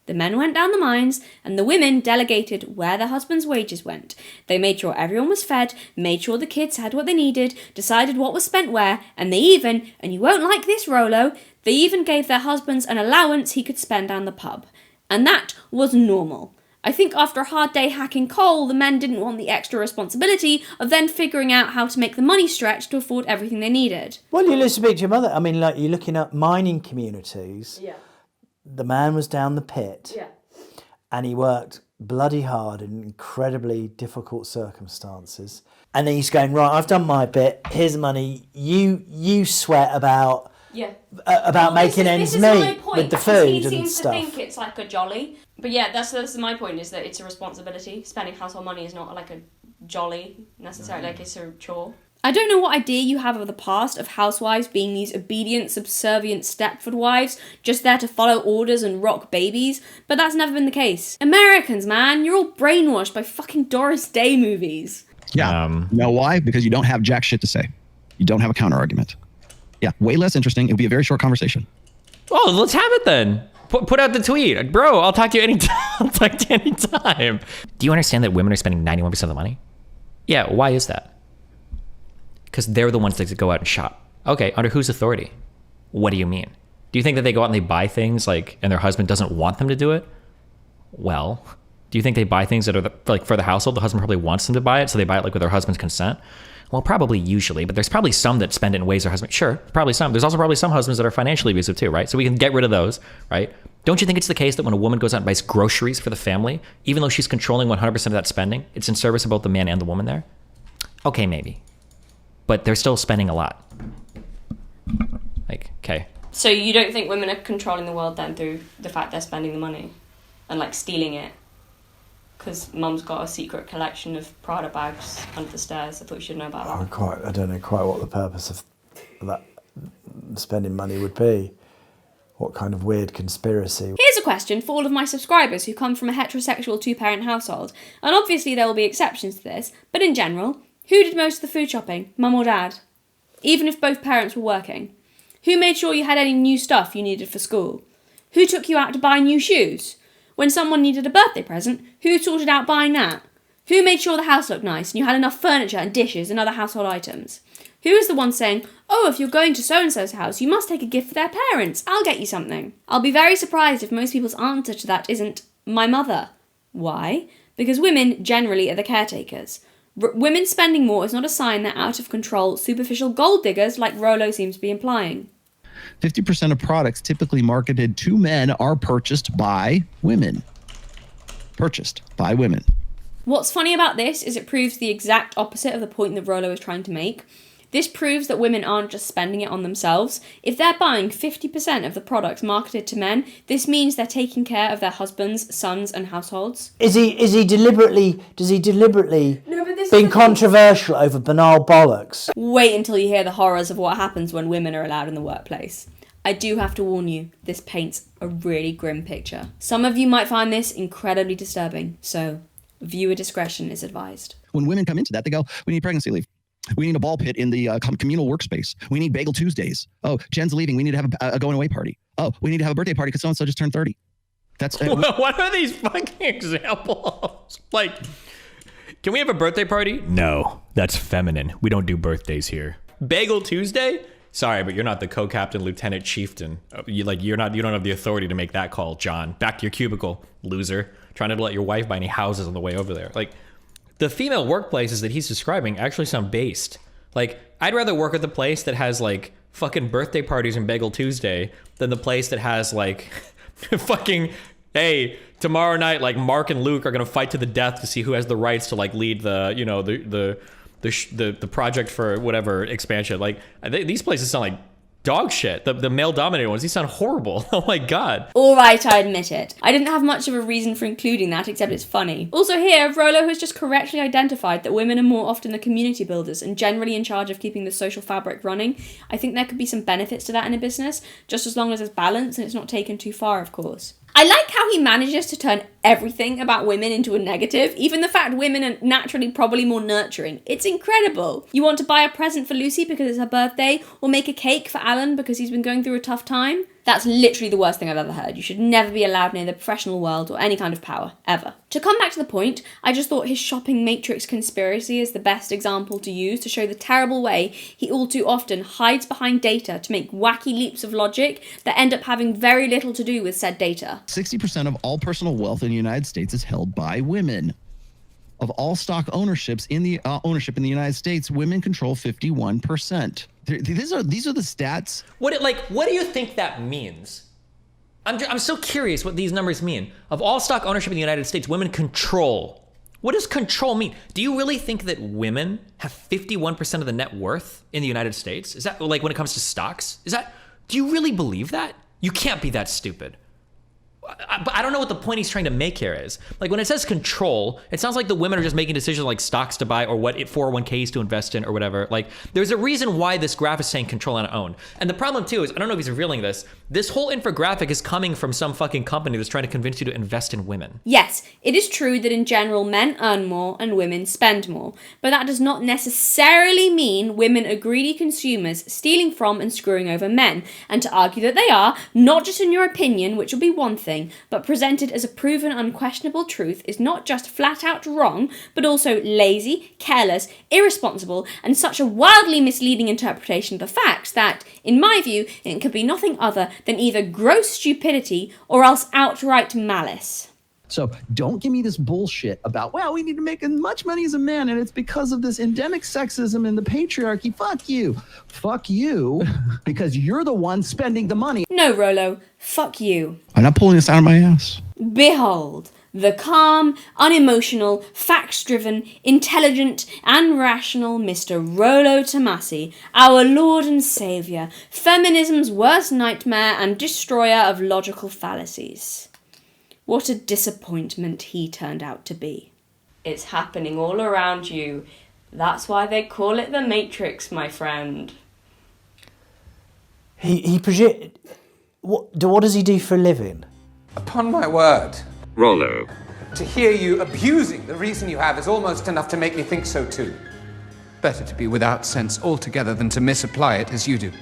The men went down the mines, and the women delegated where their husbands' wages went. They made sure everyone was fed, made sure the kids had what they needed, decided what was spent where, and they even, and you won't like this, Rollo, they even gave their husbands an allowance he could spend down the pub. And that was normal. I think after a hard day hacking coal, the men didn't want the extra responsibility of then figuring out how to make the money stretch to afford everything they needed. Well, you listen to speak to your mother. I mean, like, you're looking at mining communities. Yeah. The man was down the pit. Yeah. And he worked bloody hard in incredibly difficult circumstances. And then he's going, right, I've done my bit. Here's the money. You sweat about making ends meet with the food and stuff. He seems to think it's like a jolly. But yeah, that's my point, is that it's a responsibility. Spending household money is not like a jolly necessarily, like it's a chore. I don't know what idea you have of the past of housewives being these obedient, subservient Stepford wives, just there to follow orders and rock babies, but that's never been the case. Americans, man, you're all brainwashed by fucking Doris Day movies. Yeah. You know why? Because you don't have jack shit to say. You don't have a counter argument. Yeah, way less interesting. It would be a very short conversation. Oh, let's have it then. Put out the tweet. Bro, I'll talk to you anytime. I'll talk to you anytime. Do you understand that women are spending 91% of the money? Yeah, why is that? Because they're the ones that go out and shop. Okay, under whose authority? What do you mean? Do you think that they go out and they buy things and their husband doesn't want them to do it? Well, do you think they buy things that are for the household? The husband probably wants them to buy it, so they buy it with their husband's consent? Well, probably usually, but there's probably some that spend it in ways their husband, sure, probably some. There's also probably some husbands that are financially abusive too, right? So we can get rid of those, right? Don't you think it's the case that when a woman goes out and buys groceries for the family, even though she's controlling 100% of that spending, it's in service of both the man and the woman there? Okay, maybe. But they're still spending a lot. Okay. So you don't think women are controlling the world then through the fact they're spending the money and like stealing it? Because mum's got a secret collection of Prada bags under the stairs. I thought you should know about that. I don't know quite what the purpose of that spending money would be. What kind of weird conspiracy? Here's a question for all of my subscribers who come from a heterosexual two-parent household. And obviously there will be exceptions to this, but in general, who did most of the food shopping, mum or dad? Even if both parents were working. Who made sure you had any new stuff you needed for school? Who took you out to buy new shoes? When someone needed a birthday present, who sorted out buying that? Who made sure the house looked nice and you had enough furniture and dishes and other household items? Who is the one saying, oh, if you're going to so-and-so's house, you must take a gift for their parents. I'll get you something. I'll be very surprised if most people's answer to that isn't, my mother. Why? Because women generally are the caretakers. Women spending more is not a sign they're out of control, superficial gold diggers like Rollo seems to be implying. 50% of products typically marketed to men are purchased by women. Purchased by women. What's funny about this is it proves the exact opposite of the point that Rollo is trying to make. This proves that women aren't just spending it on themselves. If they're buying 50% of the products marketed to men, this means they're taking care of their husbands, sons, and households. Does he deliberately being controversial over banal bollocks? Wait until you hear the horrors of what happens when women are allowed in the workplace. I do have to warn you, this paints a really grim picture. Some of you might find this incredibly disturbing, so viewer discretion is advised. When women come into that, they go, we need pregnancy leave. We need a ball pit in the communal workspace. We need Bagel Tuesdays. Oh, Jen's leaving. We need to have a going away party. Oh, we need to have a birthday party because so-and-so just turned 30. That's what are these fucking examples? Like, can we have a birthday party? No, that's feminine. We don't do birthdays here. Bagel Tuesday? Sorry, but you're not the co-captain, lieutenant, chieftain. You don't have the authority to make that call, John. Back to your cubicle, loser. Trying to let your wife buy any houses on the way over there. Like, the female workplaces that he's describing actually sound based. Like, I'd rather work at the place that has, like, fucking birthday parties and Bagel Tuesday than the place that has, like, fucking, hey, tomorrow night, like, Mark and Luke are gonna fight to the death to see who has the rights to, like, lead the, you know, the project for whatever expansion. Like, these places sound like dog shit. The male-dominated ones, these sound horrible. Oh my god. Alright, I admit it. I didn't have much of a reason for including that, except it's funny. Also here, Rollo has just correctly identified that women are more often the community builders and generally in charge of keeping the social fabric running. I think there could be some benefits to that in a business, just as long as there's balance and it's not taken too far, of course. I like how he manages to turn everything about women into a negative, even the fact women are naturally probably more nurturing. It's incredible. You want to buy a present for Lucy because it's her birthday, or make a cake for Alan because he's been going through a tough time? That's literally the worst thing I've ever heard. You should never be allowed near the professional world or any kind of power, ever. To come back to the point, I just thought his shopping matrix conspiracy is the best example to use to show the terrible way he all too often hides behind data to make wacky leaps of logic that end up having very little to do with said data. 60% of all personal wealth in the United States is held by women. Of all stock ownership in the United States, women control 51%. These are the stats. What do you think that means? I'm so curious what these numbers mean. Of all stock ownership in the United States, women control. What does control mean? Do you really think that women have 51% of the net worth in the United States? Is that, like, when it comes to stocks? Do you really believe that? You can't be that stupid. But I don't know what the point he's trying to make here is. Like, when it says control, it sounds like the women are just making decisions like stocks to buy or what 401ks to invest in or whatever. Like, there's a reason why this graph is saying control and own. And the problem too is, I don't know if he's revealing this whole infographic is coming from some fucking company that's trying to convince you to invest in women. Yes, it is true that in general men earn more and women spend more, but that does not necessarily mean women are greedy consumers stealing from and screwing over men. And to argue that they are, not just in your opinion, which will be one thing, but presented as a proven unquestionable truth, is not just flat out wrong, but also lazy, careless, irresponsible, and such a wildly misleading interpretation of the facts that, in my view, it could be nothing other than either gross stupidity or else outright malice. So don't give me this bullshit about, well, we need to make as much money as a man, and it's because of this endemic sexism and the patriarchy. Fuck you. Fuck you, because you're the one spending the money. No, Rollo, fuck you. I'm not pulling this out of my ass. Behold, The calm, unemotional, facts-driven, intelligent, and rational Mr. Rollo Tomassi, our Lord and Saviour, feminism's worst nightmare and destroyer of logical fallacies. What a disappointment he turned out to be. It's happening all around you. That's why they call it the Matrix, my friend. What does he do for a living? Upon my word. Rollo. To hear you abusing the reason you have is almost enough to make me think so too. Better to be without sense altogether than to misapply it as you do.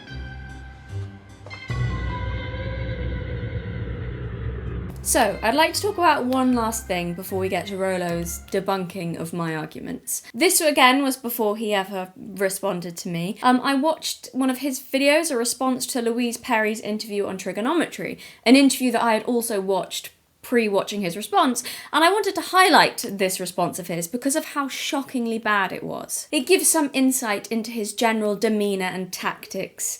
So, I'd like to talk about one last thing before we get to Rollo's debunking of my arguments. This, again, was before he ever responded to me. I watched one of his videos, a response to Louise Perry's interview on Triggernometry, an interview that I had also watched pre-watching his response, and I wanted to highlight this response of his because of how shockingly bad it was. It gives some insight into his general demeanour and tactics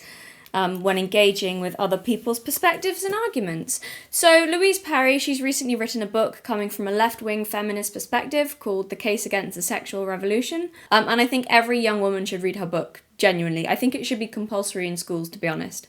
when engaging with other people's perspectives and arguments. So Louise Perry, she's recently written a book coming from a left-wing feminist perspective called The Case Against the Sexual Revolution, and I think every young woman should read her book, genuinely. I think it should be compulsory in schools, to be honest.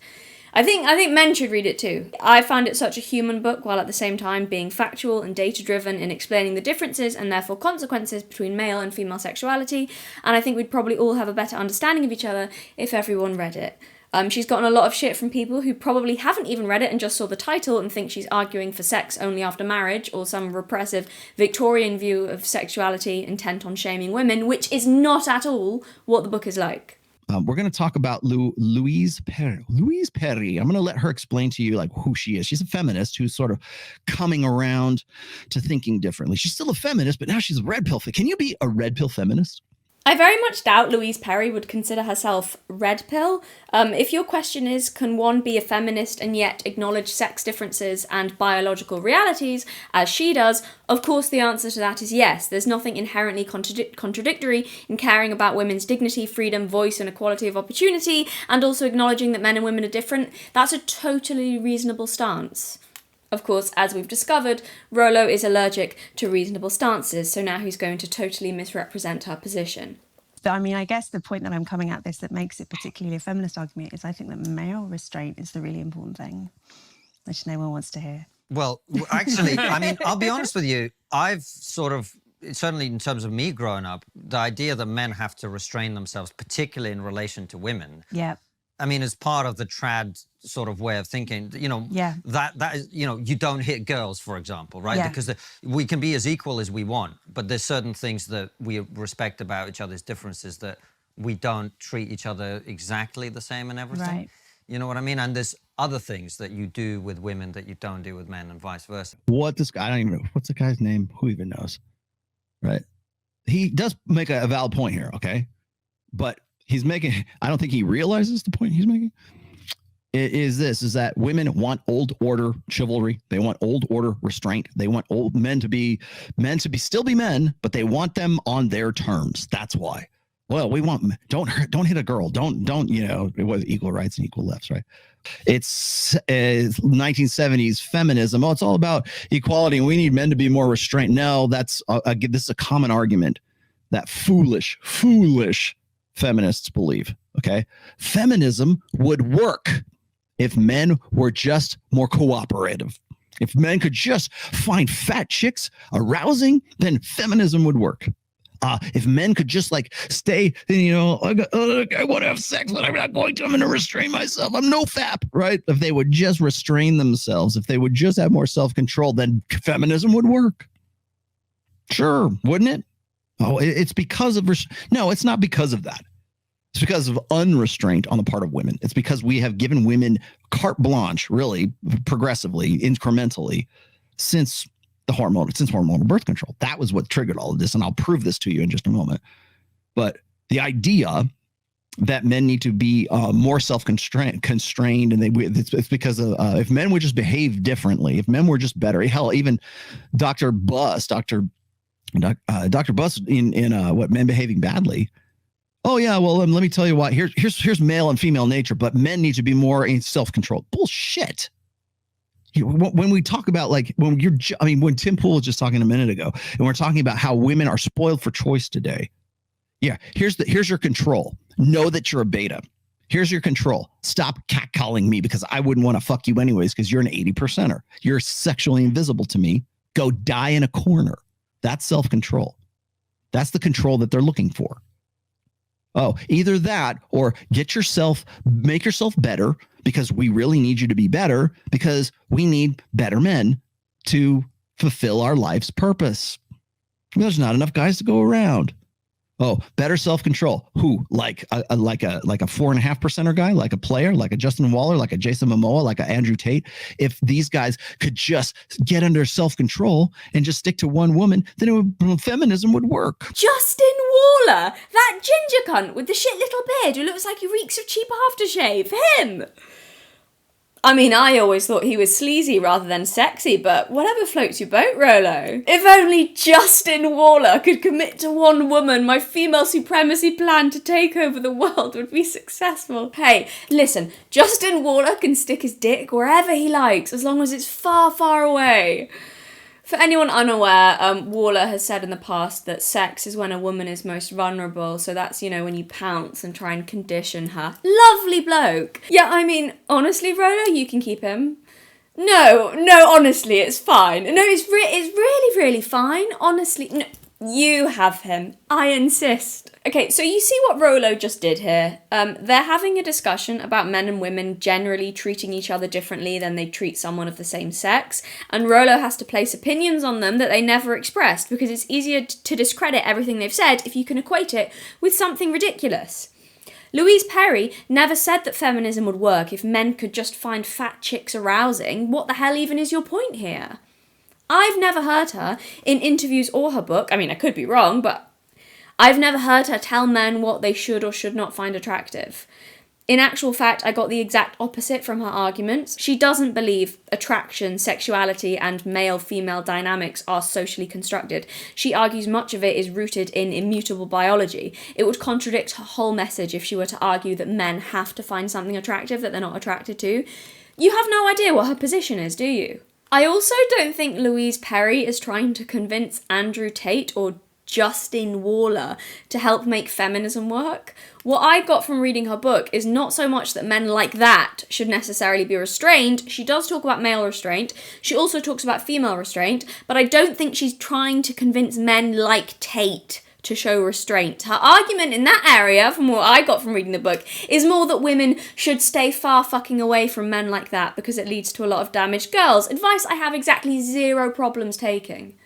I think men should read it too. I found it such a human book while at the same time being factual and data-driven in explaining the differences and therefore consequences between male and female sexuality, and I think we'd probably all have a better understanding of each other if everyone read it. She's gotten a lot of shit from people who probably haven't even read it and just saw the title and think she's arguing for sex only after marriage or some repressive Victorian view of sexuality intent on shaming women, which is not at all what the book is like. We're going to talk about Louise Perry. Louise Perry. I'm going to let her explain to you like who she is. She's a feminist who's sort of coming around to thinking differently. She's still a feminist, but now she's a red pill. Can you be a red pill feminist? I very much doubt Louise Perry would consider herself red pill. If your question is, can one be a feminist and yet acknowledge sex differences and biological realities, as she does, of course the answer to that is yes. There's nothing inherently contradictory in caring about women's dignity, freedom, voice, and equality of opportunity, and also acknowledging that men and women are different. That's a totally reasonable stance. Of course, as we've discovered, Rollo is allergic to reasonable stances, so now he's going to totally misrepresent her position. I mean, I guess the point that I'm coming at this that makes it particularly a feminist argument is I think that male restraint is the really important thing, which no one wants to hear. Well, actually, I mean, I'll be honest with you. I've sort of, certainly in terms of me growing up, the idea that men have to restrain themselves, particularly in relation to women. Yeah. I mean, as part of the trad sort of way of thinking, you know, that is, you know, you don't hit girls, for example, right? Yeah. Because we can be as equal as we want, but there's certain things that we respect about each other's differences that we don't treat each other exactly the same and everything. Right. You know what I mean? And there's other things that you do with women that you don't do with men and vice versa. What this guy, I don't even know. What's the guy's name? Who even knows? Right. He does make a valid point here, okay? But he's making, I don't think he realizes the point he's making. Is that women want old order chivalry. They want old order restraint. They want old men to be still be men, but they want them on their terms. That's why. Well, we want, don't hit a girl. Don't, you know, it was equal rights and equal lefts, right? It's 1970s feminism. Oh, it's all about equality and we need men to be more restrained. No, this is a common argument that foolish feminists believe. Okay. Feminism would work if men were just more cooperative. If men could just find fat chicks arousing, then feminism would work. If men could just like stay, you know, I want to have sex, but I'm not going to. I'm going to restrain myself. I'm no fap, right? If they would just restrain themselves, if they would just have more self-control, then feminism would work. Sure, wouldn't it? Oh, it's because of no, it's not because of that. It's because of unrestraint on the part of women. It's because we have given women carte blanche, really, progressively, incrementally, since hormonal birth control. That was what triggered all of this, and I'll prove this to you in just a moment. But the idea that men need to be more self-constrained, and it's because of if men would just behave differently, if men were just better. Hell, even Dr. Buss in what Men Behaving Badly. Oh yeah, well let me tell you why. Here's male and female nature, but men need to be more self-controlled. Bullshit. when we talk about like when Tim Pool was just talking a minute ago, and we're talking about how women are spoiled for choice today. Yeah, here's your control. Know that you're a beta. Here's your control. Stop catcalling me because I wouldn't want to fuck you anyways because you're an 80%er. You're sexually invisible to me. Go die in a corner. That's self-control. That's the control that they're looking for. Oh, either that or make yourself better because we really need you to be better because we need better men to fulfill our life's purpose. There's not enough guys to go around. Oh, better self-control. Who? Like a 4.5%er guy, like a player, like a Justin Waller, like a Jason Momoa, like a Andrew Tate. If these guys could just get under self-control and just stick to one woman, then feminism would work. Justin Waller, that ginger cunt with the shit little beard who looks like he reeks of cheap aftershave. Him. I mean, I always thought he was sleazy rather than sexy, but whatever floats your boat, Rollo. If only Justin Waller could commit to one woman, my female supremacy plan to take over the world would be successful. Hey, listen, Justin Waller can stick his dick wherever he likes, as long as it's far, far away. For anyone unaware, Waller has said in the past that sex is when a woman is most vulnerable, so that's, when you pounce and try and condition her. Lovely bloke. Yeah, I mean, honestly, Rollo, you can keep him. No, honestly, it's fine. No, it's really, really fine. Honestly, no, you have him. I insist. Okay, so you see what Rollo just did here. They're having a discussion about men and women generally treating each other differently than they treat someone of the same sex, and Rollo has to place opinions on them that they never expressed because it's easier to discredit everything they've said if you can equate it with something ridiculous. Louise Perry never said that feminism would work if men could just find fat chicks arousing. What the hell even is your point here? I've never heard her in interviews or her book. I mean, I could be wrong, but I've never heard her tell men what they should or should not find attractive. In actual fact, I got the exact opposite from her arguments. She doesn't believe attraction, sexuality, and male-female dynamics are socially constructed. She argues much of it is rooted in immutable biology. It would contradict her whole message if she were to argue that men have to find something attractive that they're not attracted to. You have no idea what her position is, do you? I also don't think Louise Perry is trying to convince Andrew Tate or Justin Waller to help make feminism work. What I got from reading her book is not so much that men like that should necessarily be restrained. She does talk about male restraint. She also talks about female restraint, but I don't think she's trying to convince men like Tate to show restraint. Her argument in that area, from what I got from reading the book, is more that women should stay far fucking away from men like that because it leads to a lot of damaged girls. Advice I have exactly zero problems taking.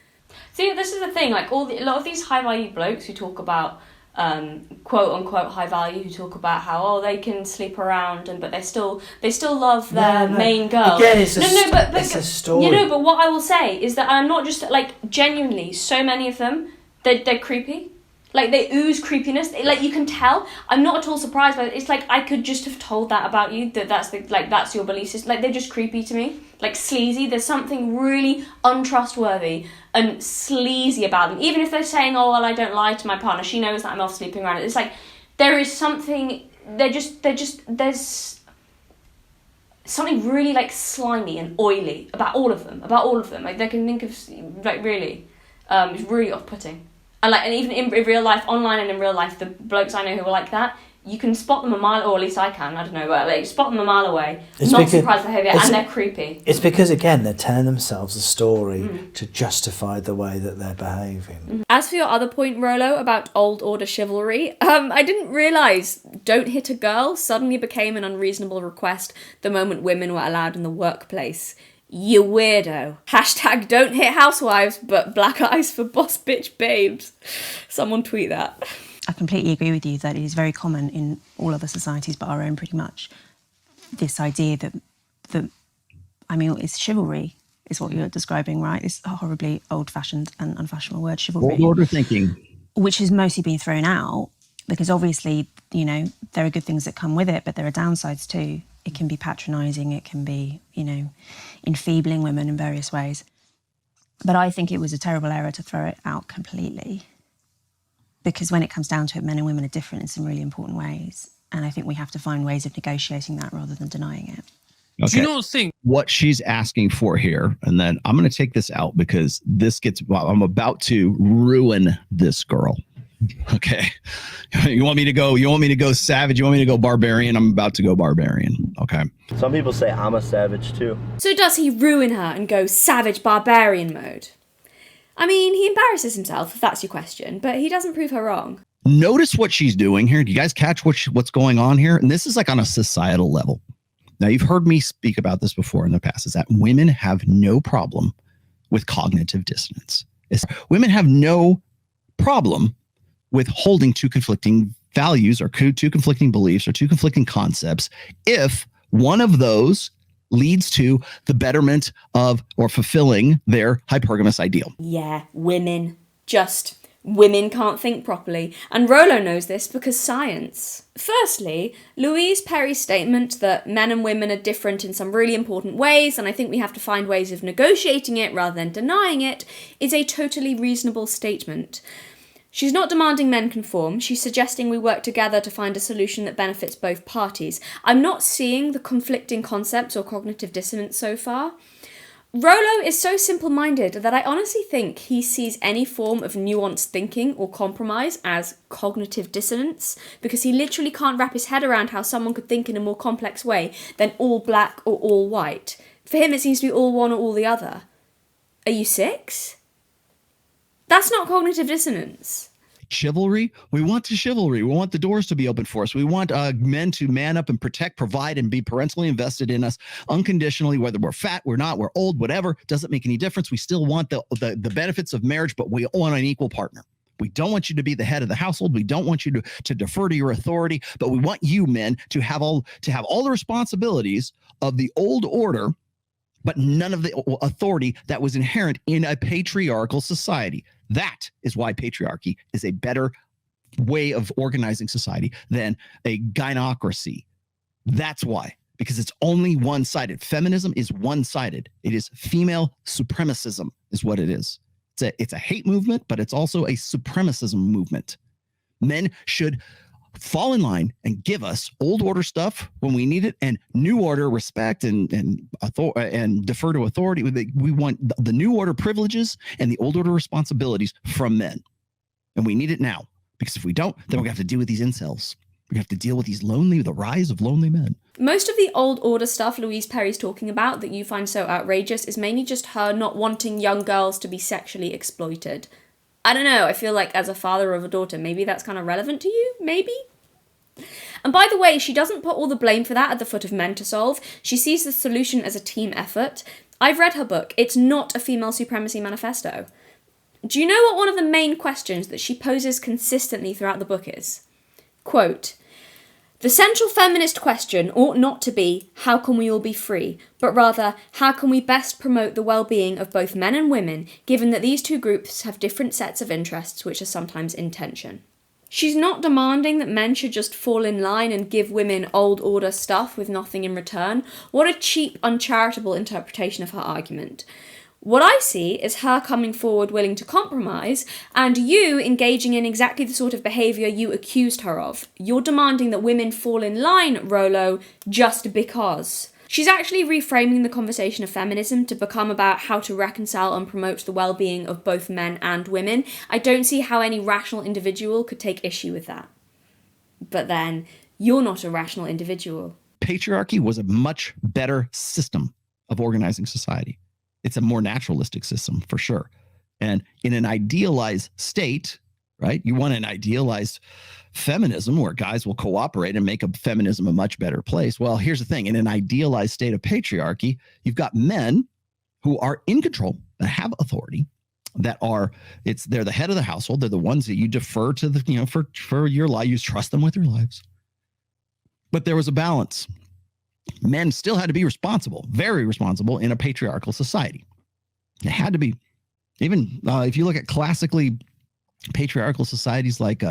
See, this is the thing, like a lot of these high-value blokes who talk about quote-unquote high-value, who talk about how, they can sleep around, but they still love their main girl. Again, it's a story. But what I will say is that I'm not just, genuinely, so many of them, they're creepy. Like, they ooze creepiness. You can tell. I'm not at all surprised by it. It's like I could just have told that about you, that's your belief system. They're just creepy to me. Sleazy. There's something really untrustworthy and sleazy about them. Even if they're saying, I don't lie to my partner. She knows that I'm off sleeping around. It's there is something, there's something really, slimy and oily about all of them. They can think of, really, it's really off-putting. And even in real life, online and in real life, the blokes I know who are like that, you can spot them a mile, or at least I can, I don't know, but spot them a mile away. Not surprised behaviour, and they're creepy. It's because, again, they're telling themselves a story to justify the way that they're behaving. As for your other point, Rollo, about old order chivalry, I didn't realise don't hit a girl suddenly became an unreasonable request the moment women were allowed in the workplace. You weirdo. # don't hit housewives, but black eyes for boss bitch babes. Someone tweet that. I completely agree with you that it is very common in all other societies but our own pretty much. This idea that it's chivalry is what you're describing, right? It's a horribly old-fashioned and unfashionable word, chivalry. Old order thinking. Which has mostly been thrown out because obviously, there are good things that come with it, but there are downsides too. It can be patronising, it can be, enfeebling women in various ways. But I think it was a terrible error to throw it out completely. Because when it comes down to it, men and women are different in some really important ways. And I think we have to find ways of negotiating that rather than denying it. Okay. You don't think what she's asking for here, and then I'm going to take this out because I'm about to ruin this girl. Okay. You want me to go savage? You want me to go barbarian? I'm about to go barbarian. Okay. Some people say I'm a savage too. So does he ruin her and go savage barbarian mode? I mean, he embarrasses himself, if that's your question, but he doesn't prove her wrong. Notice what she's doing here. Do you guys catch what's going on here? And this is like on a societal level. Now, you've heard me speak about this before in the past, is that women have no problem with cognitive dissonance. Women have no problem with holding two conflicting values or two conflicting beliefs or two conflicting concepts if one of those leads to the betterment of or fulfilling their hypergamous ideal. Yeah, women. Just women can't think properly. And Rollo knows this because science. Firstly, Louise Perry's statement that men and women are different in some really important ways, and I think we have to find ways of negotiating it rather than denying it, is a totally reasonable statement. She's not demanding men conform, she's suggesting we work together to find a solution that benefits both parties. I'm not seeing the conflicting concepts or cognitive dissonance so far. Rollo is so simple-minded that I honestly think he sees any form of nuanced thinking or compromise as cognitive dissonance, because he literally can't wrap his head around how someone could think in a more complex way than all black or all white. For him, it seems to be all one or all the other. Are you 6? That's not cognitive dissonance. Chivalry. We want the chivalry. We want the doors to be open for us. We want men to man up and protect, provide, and be parentally invested in us unconditionally, whether we're fat, we're not, we're old, whatever. Doesn't make any difference. We still want the benefits of marriage, but we want an equal partner. We don't want you to be the head of the household. We don't want you to defer to your authority, but we want you men to have all the responsibilities of the old order, but none of the authority that was inherent in a patriarchal society. That is why patriarchy is a better way of organizing society than a gynocracy. That's why, because it's only one-sided. Feminism is one-sided. It is female supremacism is what it is. It's a hate movement, but it's also a supremacism movement. Men should fall in line and give us old order stuff when we need it, and new order respect and defer to authority. We want the new order privileges and the old order responsibilities from men, and we need it now, because if we don't, then we're gonna have to deal with these incels. We have to deal with the rise of lonely men. Most of the old order stuff Louise Perry's talking about that you find so outrageous is mainly just her not wanting young girls to be sexually exploited. I don't know, I feel like as a father of a daughter, maybe that's kind of relevant to you, maybe? And by the way, she doesn't put all the blame for that at the foot of men to solve. She sees the solution as a team effort. I've read her book. It's not a female supremacy manifesto. Do you know what one of the main questions that she poses consistently throughout the book is? Quote, "The central feminist question ought not to be, how can we all be free, but rather, how can we best promote the well-being of both men and women, given that these two groups have different sets of interests which are sometimes in tension." She's not demanding that men should just fall in line and give women old order stuff with nothing in return. What a cheap, uncharitable interpretation of her argument. What I see is her coming forward willing to compromise, and you engaging in exactly the sort of behaviour you accused her of. You're demanding that women fall in line, Rollo, just because. She's actually reframing the conversation of feminism to become about how to reconcile and promote the well-being of both men and women. I don't see how any rational individual could take issue with that. But then, you're not a rational individual. Patriarchy was a much better system of organizing society. It's a more naturalistic system, for sure. And in an idealized state, right, you want an idealized feminism where guys will cooperate and make feminism a much better place. Well, here's the thing. In an idealized state of patriarchy, you've got men who are in control, that have authority, they're the head of the household. They're the ones that you defer to, for your life. You trust them with your lives. But there was a balance. Men still had to be responsible, very responsible in a patriarchal society. They had to be. Even if you look at classically patriarchal societies like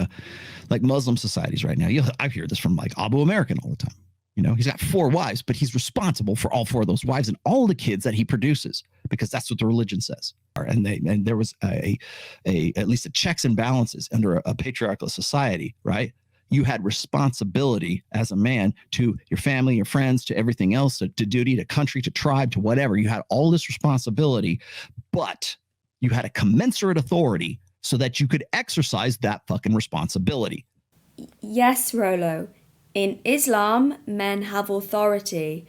Muslim societies right now, I hear this from like Abu American all the time. He's got 4 wives, but he's responsible for all 4 of those wives and all the kids that he produces, because that's what the religion says. And there was at least a checks and balances under a patriarchal society, right? You had responsibility as a man to your family, your friends, to everything else, to duty, to country, to tribe, to whatever. You had all this responsibility, but you had a commensurate authority so that you could exercise that fucking responsibility. Yes, Rollo. In Islam, men have authority.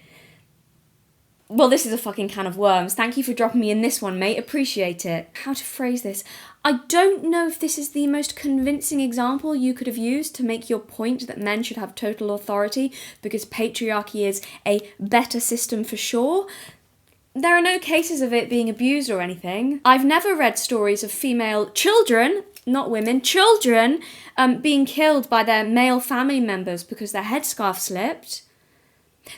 Well, this is a fucking can of worms. Thank you for dropping me in this one, mate. Appreciate it. How to phrase this? I don't know if this is the most convincing example you could have used to make your point that men should have total authority because patriarchy is a better system for sure. There are no cases of it being abused or anything. I've never read stories of female children, not women, children, being killed by their male family members because their headscarf slipped.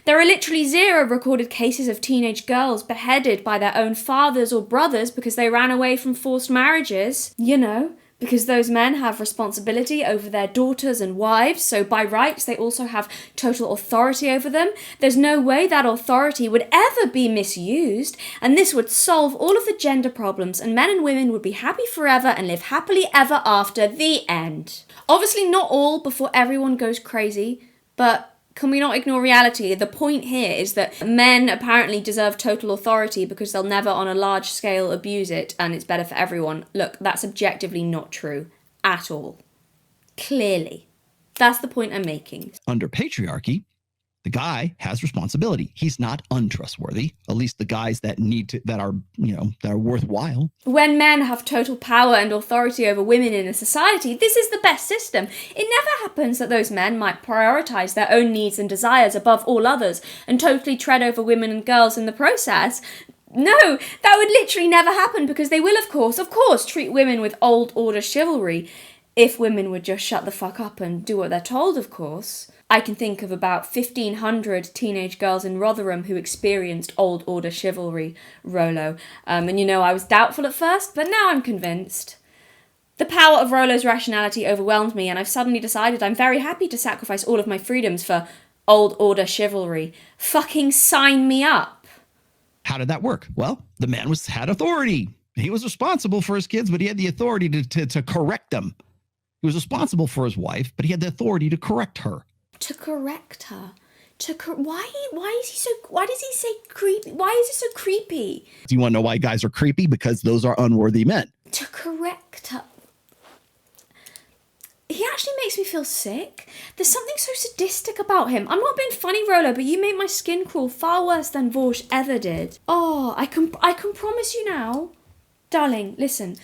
There are literally 0 recorded cases of teenage girls beheaded by their own fathers or brothers because they ran away from forced marriages. You know, because those men have responsibility over their daughters and wives, so by rights they also have total authority over them. There's no way that authority would ever be misused, and this would solve all of the gender problems, and men and women would be happy forever and live happily ever after. The end. Obviously not all before everyone goes crazy, but can we not ignore reality? The point here is that men apparently deserve total authority because they'll never on a large scale abuse it and it's better for everyone. Look, that's objectively not true at all. Clearly. That's the point I'm making. Under patriarchy, the guy has responsibility. He's not untrustworthy. At least the guys that are worthwhile. When men have total power and authority over women in a society, this is the best system. It never happens that those men might prioritize their own needs and desires above all others and totally tread over women and girls in the process. No, that would literally never happen because they will, of course, treat women with old order chivalry. If women would just shut the fuck up and do what they're told, of course. I can think of about 1,500 teenage girls in Rotherham who experienced old order chivalry, Rollo. And you know, I was doubtful at first, but now I'm convinced. The power of Rollo's rationality overwhelmed me, and I've suddenly decided I'm very happy to sacrifice all of my freedoms for old order chivalry. Fucking sign me up. How did that work? Well, the man had authority. He was responsible for his kids, but he had the authority to correct them. He was responsible for his wife, but he had the authority to correct her. To correct her. Why does he say creepy? Why is it so creepy? Do you want to know why guys are creepy? Because those are unworthy men. To correct her. He actually makes me feel sick. There's something so sadistic about him. I'm not being funny, Rollo, but you make my skin crawl far worse than Vorsh ever did. Oh, I can promise you now. Darling, listen.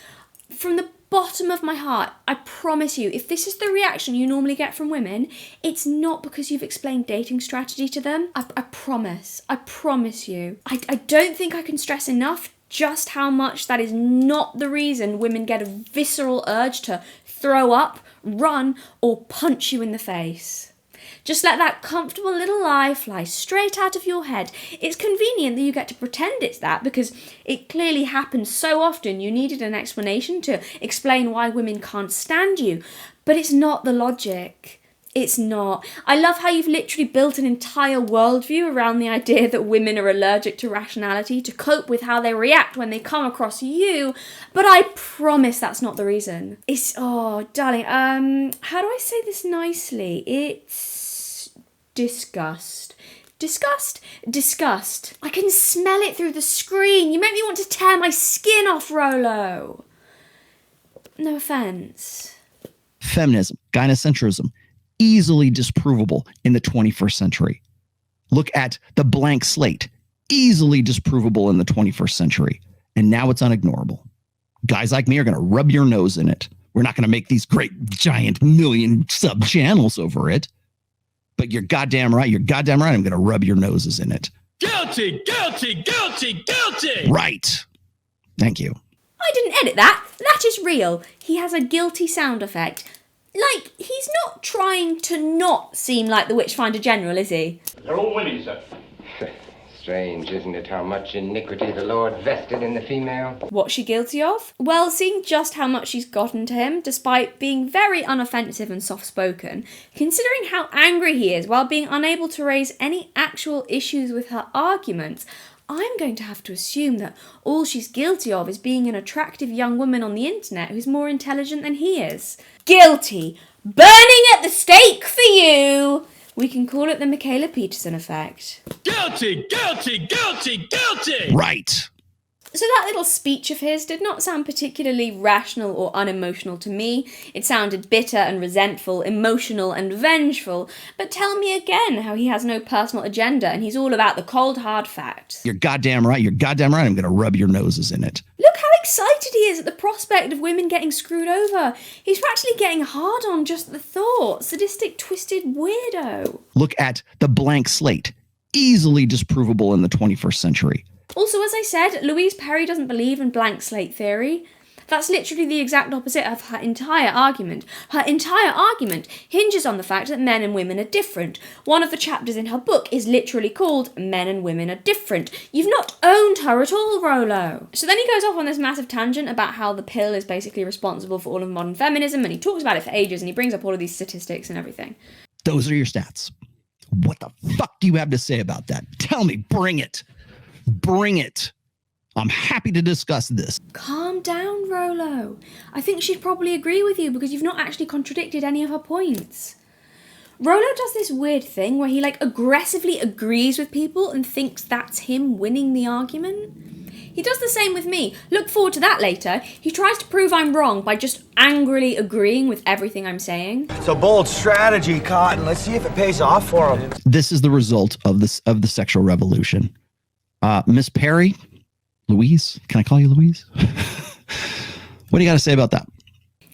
From the bottom of my heart, I promise you, if this is the reaction you normally get from women, it's not because you've explained dating strategy to them. I promise you. I don't think I can stress enough just how much that is not the reason women get a visceral urge to throw up, run, or punch you in the face. Just let that comfortable little lie fly straight out of your head. It's convenient that you get to pretend it's that because it clearly happens so often you needed an explanation to explain why women can't stand you. But it's not the logic. It's not. I love how you've literally built an entire worldview around the idea that women are allergic to rationality to cope with how they react when they come across you, but I promise that's not the reason. Oh, darling, how do I say this nicely? It's disgust. Disgust. I can smell it through the screen. You make me want to tear my skin off, Rollo. No offense. Feminism, gynocentrism, easily disprovable in the 21st century. Look at the blank slate, easily disprovable in the 21st century. And now it's unignorable. Guys like me are going to rub your nose in it. We're not going to make these great giant million sub channels over it. But you're goddamn right. I'm going to rub your noses in it. Guilty. Right. Thank you. I didn't edit that. That is real. He has a guilty sound effect. Like, he's not trying to not seem like the Witchfinder General, is he? They're all women, sir. Strange, isn't it, how much iniquity the Lord vested in the female? What's she guilty of? Well, seeing just how much she's gotten to him, despite being very unoffensive and soft-spoken, considering how angry he is while being unable to raise any actual issues with her arguments, I'm going to have to assume that all she's guilty of is being an attractive young woman on the internet who's more intelligent than he is. Guilty! Burning at the stake for you! We can call it the Mikhaila Peterson effect. Guilty, guilty, guilty, guilty! Right. So that little speech of his did not sound particularly rational or unemotional to me. It sounded bitter and resentful, emotional and vengeful. But tell me again how he has no personal agenda and he's all about the cold, hard facts. You're goddamn right. You're goddamn right. I'm going to rub your noses in it. Look how excited he is at the prospect of women getting screwed over. He's practically getting hard on just the thought. Sadistic, twisted weirdo. Look at the blank slate. Easily disprovable in the 21st century. Also, as I said, Louise Perry doesn't believe in blank slate theory. That's literally the exact opposite of her entire argument. Her entire argument hinges on the fact that men and women are different. One of the chapters in her book is literally called Men and Women Are Different. You've not owned her at all, Rollo. So then he goes off on this massive tangent about how the pill is basically responsible for all of modern feminism, and he talks about it for ages, and he brings up all of these statistics and everything. Those are your stats. What the fuck do you have to say about that? Tell me, bring it. Bring it. I'm happy to discuss this. Calm down, Rollo. I think she'd probably agree with you because you've not actually contradicted any of her points. Rollo does this weird thing where he aggressively agrees with people and thinks that's him winning the argument. He does the same with me. Look forward to that later. He tries to prove I'm wrong by just angrily agreeing with everything I'm saying. It's a bold strategy, Cotton. Let's see if it pays off for him. This is the result of the sexual revolution. Miss Perry, Louise, can I call you Louise? What do you got to say about that?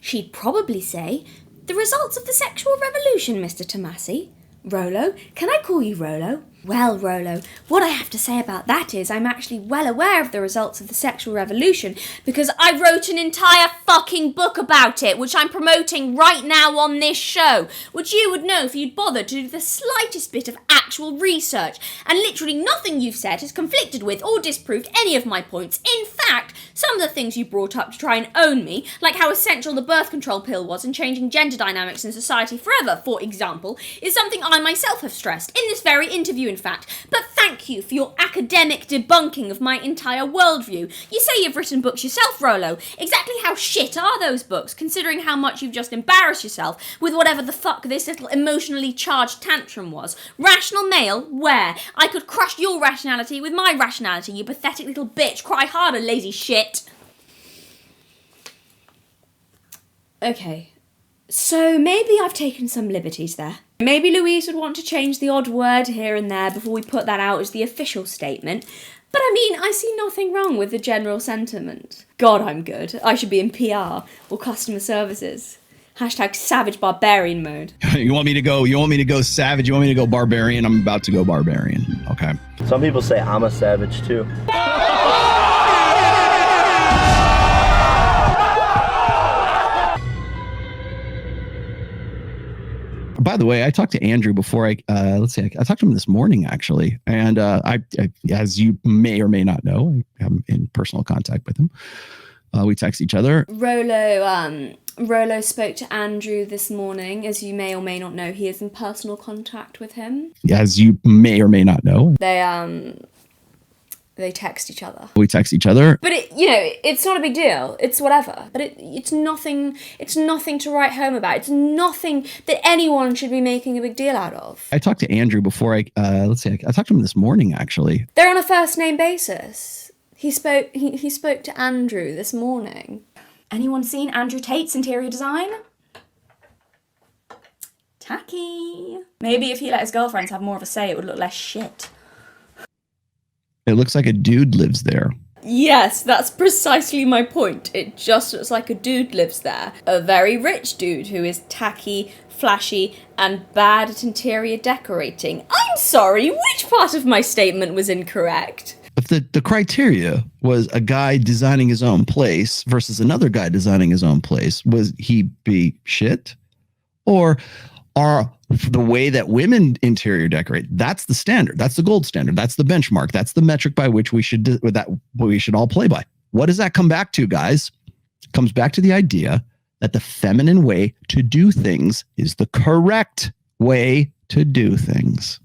She'd probably say, the results of the sexual revolution, Mr. Tomassi. Rollo, can I call you Rollo? Well, Rollo, what I have to say about that is I'm actually well aware of the results of the sexual revolution because I wrote an entire fucking book about it, which I'm promoting right now on this show, which you would know if you'd bothered to do the slightest bit of actual research, and literally nothing you've said has conflicted with or disproved any of my points. In fact, some of the things you brought up to try and own me, like how essential the birth control pill was in changing gender dynamics in society forever, for example, is something I myself have stressed in this very interview, in fact. But thank you for your academic debunking of my entire worldview. You say you've written books yourself, Rollo. Exactly how shit are those books, considering how much you've just embarrassed yourself with whatever the fuck this little emotionally charged tantrum was? Rational male? Where? I could crush your rationality with my rationality, you pathetic little bitch. Cry harder, lazy shit. Okay. So maybe I've taken some liberties there. Maybe Louise would want to change the odd word here and there before we put that out as the official statement. But I mean, I see nothing wrong with the general sentiment. God, I'm good. I should be in PR or customer services. Hashtag savage barbarian mode. You want me to go savage? You want me to go barbarian? I'm about to go barbarian. Okay. Some people say I'm a savage too. By the way, I talked to Andrew before I talked to him this morning actually, and I as you may or may not know, I'm in personal contact with him. We text each other. Rollo spoke to Andrew this morning. As you may or may not know, he is in personal contact with him. As you may or may not know, they text each other. We text each other. But it's not a big deal. It's whatever. But it's nothing to write home about. It's nothing that anyone should be making a big deal out of. I talked to Andrew before I talked to him this morning actually. They're on a first name basis. He spoke to Andrew this morning. Anyone seen Andrew Tate's interior design? Tacky. Maybe if he let his girlfriends have more of a say, it would look less shit. It looks like a dude lives there. Yes, that's precisely my point. It just looks like a dude lives there. A very rich dude who is tacky, flashy, and bad at interior decorating. I'm sorry, which part of my statement was incorrect? If the criteria was a guy designing his own place versus another guy designing his own place, was he be shit? Or are the way that women interior decorate, that's the standard, that's the gold standard, that's the benchmark, that's the metric by which we should all play by. What does that come back to, guys? It comes back to the idea that the feminine way to do things is the correct way to do things.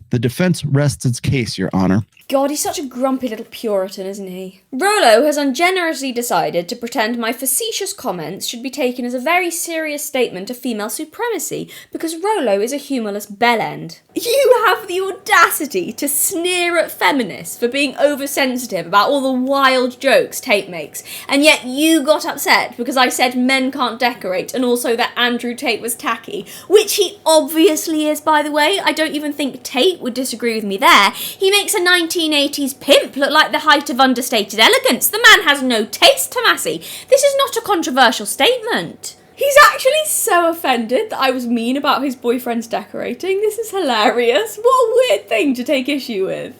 The defense rests its case, Your Honor. God, he's such a grumpy little Puritan, isn't he? Rollo has ungenerously decided to pretend my facetious comments should be taken as a very serious statement of female supremacy, because Rollo is a humourless bellend. You have the audacity to sneer at feminists for being oversensitive about all the wild jokes Tate makes, and yet you got upset because I said men can't decorate and also that Andrew Tate was tacky, which he obviously is, by the way. I don't even think Tate would disagree with me there. He makes a 1980s pimp look like the height of understated elegance. The man has no taste, Tomassi. This is not a controversial statement. He's actually so offended that I was mean about his boyfriend's decorating. This is hilarious. What a weird thing to take issue with.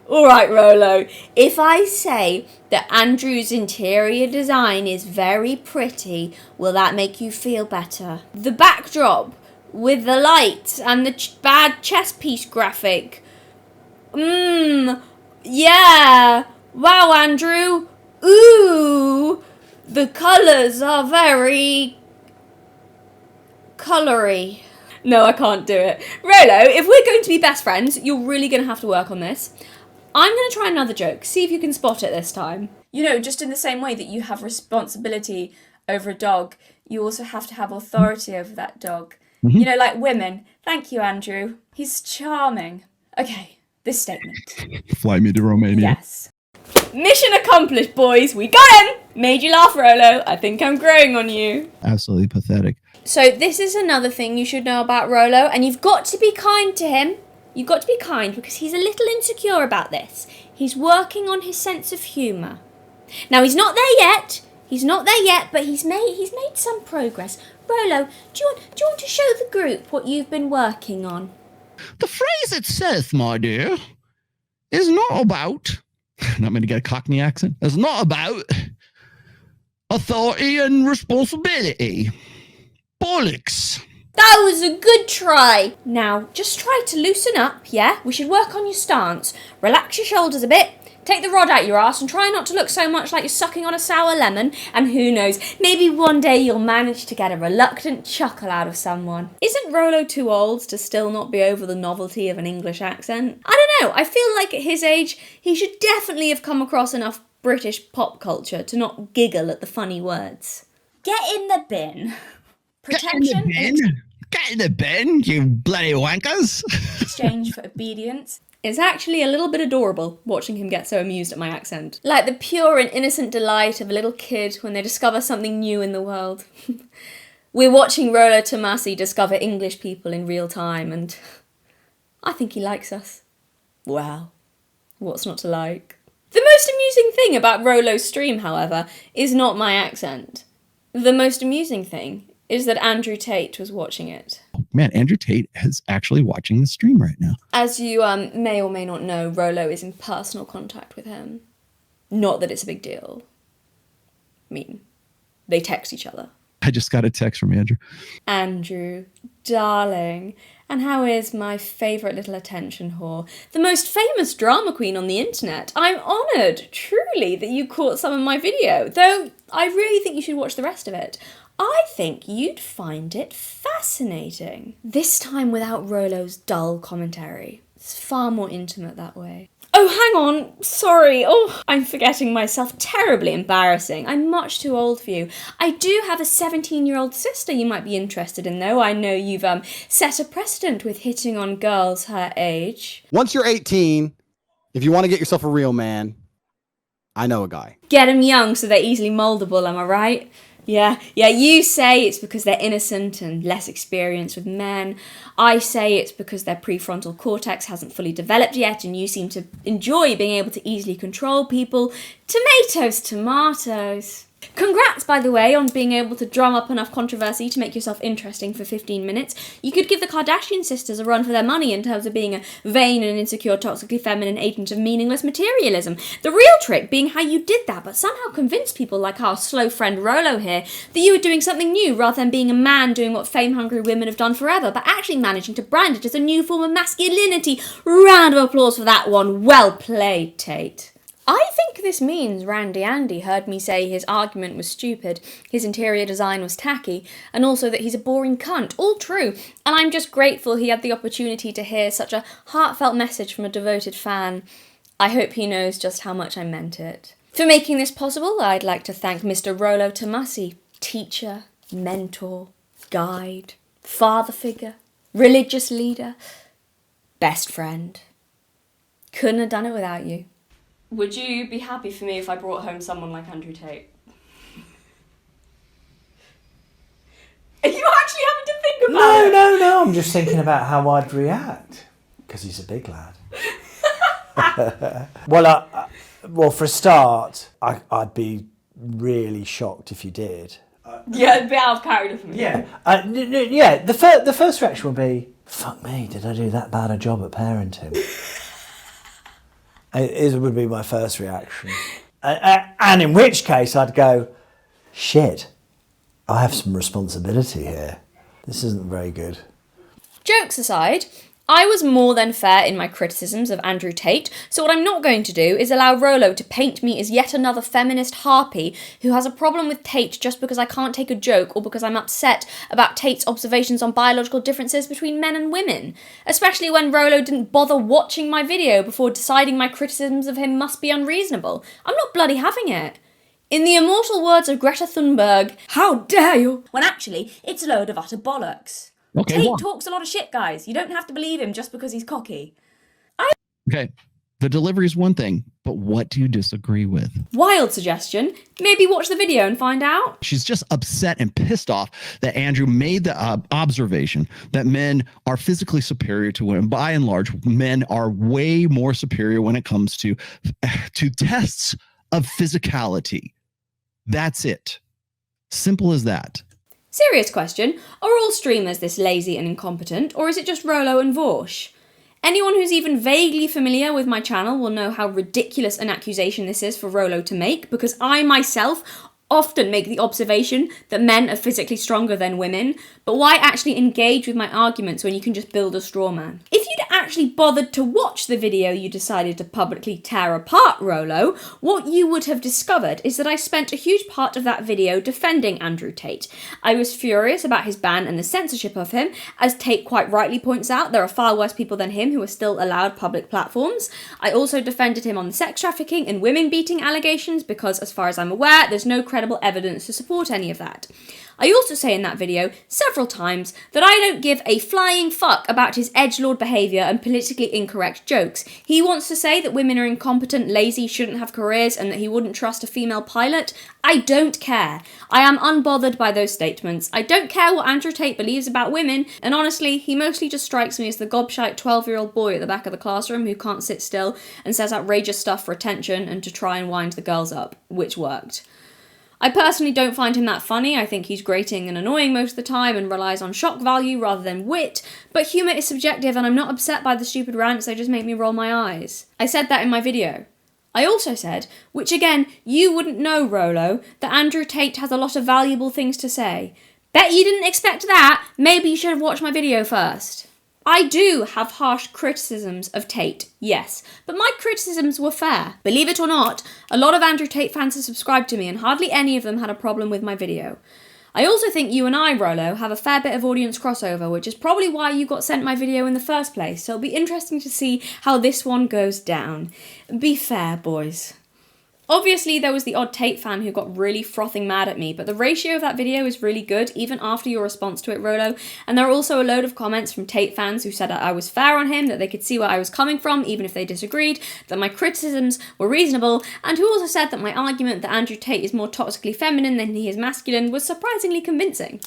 Alright, Rollo, if I say that Andrew's interior design is very pretty, will that make you feel better? The backdrop with the lights and the bad chess piece graphic. Yeah. Wow, Andrew. Ooh. The colours are very coloury. No, I can't do it. Rollo, if we're going to be best friends, you're really going to have to work on this. I'm going to try another joke. See if you can spot it this time. You know, just in the same way that you have responsibility over a dog, you also have to have authority over that dog. Mm-hmm. You know, like women. Thank you, Andrew. He's charming. Okay, this statement. Fly me to Romania. Yes. Mission accomplished, boys. We got him! Made you laugh, Rollo. I think I'm growing on you. Absolutely pathetic. So this is another thing you should know about Rollo, and you've got to be kind to him. You've got to be kind because he's a little insecure about this. He's working on his sense of humour. Now, he's not there yet. But he's made some progress. Rollo, do you want to show the group what you've been working on? The phrase itself, my dear, is not about... Not meant to get a Cockney accent. It's not about authority and responsibility. Bollocks. That was a good try. Now, just try to loosen up, yeah? We should work on your stance. Relax your shoulders a bit. Take the rod out your arse and try not to look so much like you're sucking on a sour lemon. And who knows, maybe one day you'll manage to get a reluctant chuckle out of someone. Isn't Rollo too old to still not be over the novelty of an English accent? I don't know, I feel like at his age, he should definitely have come across enough British pop culture to not giggle at the funny words. Get in the bin. Protection. Get in the bin, you bloody wankers. Exchange for obedience. It's actually a little bit adorable watching him get so amused at my accent. Like the pure and innocent delight of a little kid when they discover something new in the world. We're watching Rollo Tomassi discover English people in real time, and I think he likes us. Wow, what's not to like? The most amusing thing about Rollo's stream, however, is not my accent. The most amusing thing is that Andrew Tate was watching it. Man, Andrew Tate is actually watching the stream right now. As you may or may not know, Rollo is in personal contact with him. Not that it's a big deal. I mean, they text each other. I just got a text from Andrew. Andrew, darling, and how is my favourite little attention whore, the most famous drama queen on the internet? I'm honoured, truly, that you caught some of my video, though I really think you should watch the rest of it. I think you'd find it fascinating. This time without Rollo's dull commentary. It's far more intimate that way. Oh, hang on. Sorry. Oh, I'm forgetting myself. Terribly embarrassing. I'm much too old for you. I do have a 17-year-old sister you might be interested in, though. I know you've set a precedent with hitting on girls her age. Once you're 18, if you want to get yourself a real man, I know a guy. Get them young so they're easily moldable, am I right? Yeah, you say it's because they're innocent and less experienced with men. I say it's because their prefrontal cortex hasn't fully developed yet and you seem to enjoy being able to easily control people. Tomatoes. Congrats, by the way, on being able to drum up enough controversy to make yourself interesting for 15 minutes. You could give the Kardashian sisters a run for their money in terms of being a vain and insecure, toxically feminine agent of meaningless materialism. The real trick being how you did that, but somehow convinced people like our slow friend Rollo here that you were doing something new rather than being a man doing what fame-hungry women have done forever, but actually managing to brand it as a new form of masculinity. Round of applause for that one. Well played, Tate. I think this means Randy Andy heard me say his argument was stupid, his interior design was tacky, and also that he's a boring cunt. All true, and I'm just grateful he had the opportunity to hear such a heartfelt message from a devoted fan. I hope he knows just how much I meant it. For making this possible, I'd like to thank Mr. Rollo Tomassi, teacher, mentor, guide, father figure, religious leader, best friend. Couldn't have done it without you. Would you be happy for me if I brought home someone like Andrew Tate? Are you actually having to think about it? No. I'm just thinking about how I'd react. Because he's a big lad. Well, for a start, I'd be really shocked if you did. Yeah, it'd be out of character for me. Yeah. The first reaction would be, fuck me, did I do that bad a job at parenting? It would be my first reaction. And in which case I'd go, shit, I have some responsibility here. This isn't very good. Jokes aside, I was more than fair in my criticisms of Andrew Tate, so what I'm not going to do is allow Rollo to paint me as yet another feminist harpy who has a problem with Tate just because I can't take a joke or because I'm upset about Tate's observations on biological differences between men and women, especially when Rollo didn't bother watching my video before deciding my criticisms of him must be unreasonable. I'm not bloody having it. In the immortal words of Greta Thunberg, how dare you? When actually, it's a load of utter bollocks. Okay, Tate well. talks a lot of shit, guys. You don't have to believe him just because he's cocky. Okay. The delivery is one thing, but what do you disagree with? Wild suggestion. Maybe watch the video and find out. She's just upset and pissed off that Andrew made the observation that men are physically superior to women. By and large, men are way more superior when it comes to tests of physicality. That's it. Simple as that. Serious question. Are all streamers this lazy and incompetent, or is it just Rollo and Vorsh? Anyone who's even vaguely familiar with my channel will know how ridiculous an accusation this is for Rollo to make, because I myself often make the observation that men are physically stronger than women, but why actually engage with my arguments when you can just build a straw man? If you'd actually bothered to watch the video you decided to publicly tear apart Rollo, what you would have discovered is that I spent a huge part of that video defending Andrew Tate. I was furious about his ban and the censorship of him. As Tate quite rightly points out, there are far worse people than him who are still allowed public platforms. I also defended him on the sex trafficking and women beating allegations because, as far as I'm aware, there's no credible evidence to support any of that. I also say in that video several times that I don't give a flying fuck about his edgelord behaviour and politically incorrect jokes. He wants to say that women are incompetent, lazy, shouldn't have careers, and that he wouldn't trust a female pilot. I don't care. I am unbothered by those statements. I don't care what Andrew Tate believes about women, and honestly, he mostly just strikes me as the gobshite 12-year-old boy at the back of the classroom who can't sit still and says outrageous stuff for attention and to try and wind the girls up, which worked. I personally don't find him that funny. I think he's grating and annoying most of the time and relies on shock value rather than wit, but humour is subjective and I'm not upset by the stupid rants, they just make me roll my eyes. I said that in my video. I also said, which again, you wouldn't know, Rollo, that Andrew Tate has a lot of valuable things to say. Bet you didn't expect that. Maybe you should have watched my video first. I do have harsh criticisms of Tate, yes, but my criticisms were fair. Believe it or not, a lot of Andrew Tate fans have subscribed to me and hardly any of them had a problem with my video. I also think you and I, Rollo, have a fair bit of audience crossover, which is probably why you got sent my video in the first place, so it'll be interesting to see how this one goes down. Be fair, boys. Obviously, there was the odd Tate fan who got really frothing mad at me, but the ratio of that video is really good, even after your response to it, Rollo. And there are also a load of comments from Tate fans who said that I was fair on him, that they could see where I was coming from, even if they disagreed, that my criticisms were reasonable, and who also said that my argument that Andrew Tate is more toxically feminine than he is masculine was surprisingly convincing.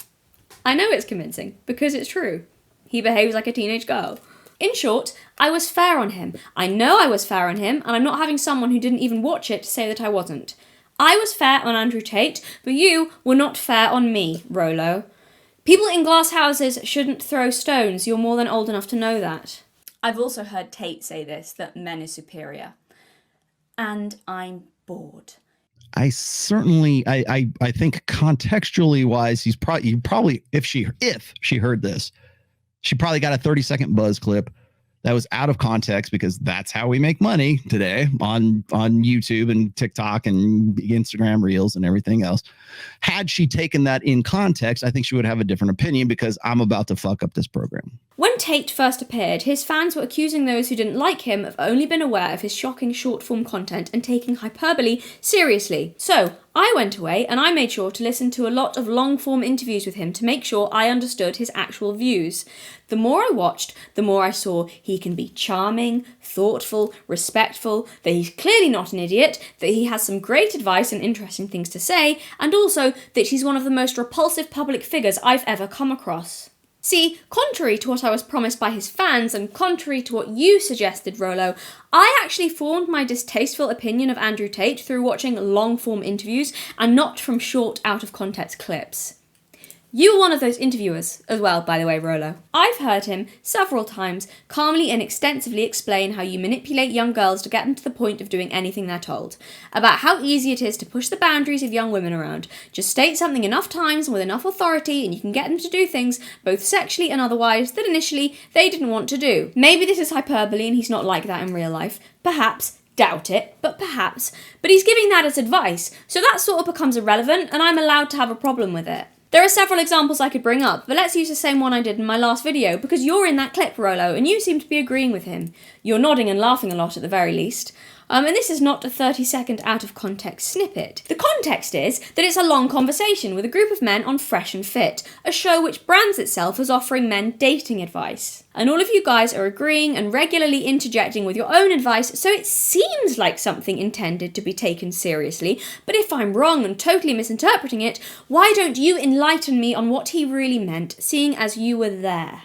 I know it's convincing, because it's true. He behaves like a teenage girl. In short, I was fair on him. I know I was fair on him, and I'm not having someone who didn't even watch it say that I wasn't. I was fair on Andrew Tate, but you were not fair on me, Rollo. People in glass houses shouldn't throw stones. You're more than old enough to know that. I've also heard Tate say this, that men are superior. And I'm bored. I certainly, I think contextually wise, you probably, if she heard this, she probably got a 30-second buzz clip that was out of context, because that's how we make money today on YouTube and TikTok and Instagram Reels and everything else. Had she taken that in context, I think she would have a different opinion, because I'm about to fuck up this program. When Tate first appeared, his fans were accusing those who didn't like him of only being aware of his shocking short-form content and taking hyperbole seriously. So, I went away and I made sure to listen to a lot of long-form interviews with him to make sure I understood his actual views. The more I watched, the more I saw he can be charming, thoughtful, respectful, that he's clearly not an idiot, that he has some great advice and interesting things to say, and also that he's one of the most repulsive public figures I've ever come across. See, contrary to what I was promised by his fans, and contrary to what you suggested, Rollo, I actually formed my distasteful opinion of Andrew Tate through watching long-form interviews and not from short, out-of-context clips. You were one of those interviewers as well, by the way, Rollo. I've heard him several times calmly and extensively explain how you manipulate young girls to get them to the point of doing anything they're told, about how easy it is to push the boundaries of young women around. Just state something enough times and with enough authority and you can get them to do things, both sexually and otherwise, that initially they didn't want to do. Maybe this is hyperbole and he's not like that in real life. Perhaps. Doubt it, but perhaps. But he's giving that as advice, so that sort of becomes irrelevant and I'm allowed to have a problem with it. There are several examples I could bring up, but let's use the same one I did in my last video, because you're in that clip, Rollo, and you seem to be agreeing with him. You're nodding and laughing a lot at the very least. And this is not a 30-second out-of-context snippet. The context is that it's a long conversation with a group of men on Fresh and Fit, a show which brands itself as offering men dating advice. And all of you guys are agreeing and regularly interjecting with your own advice, so it seems like something intended to be taken seriously, but if I'm wrong and totally misinterpreting it, why don't you enlighten me on what he really meant, seeing as you were there?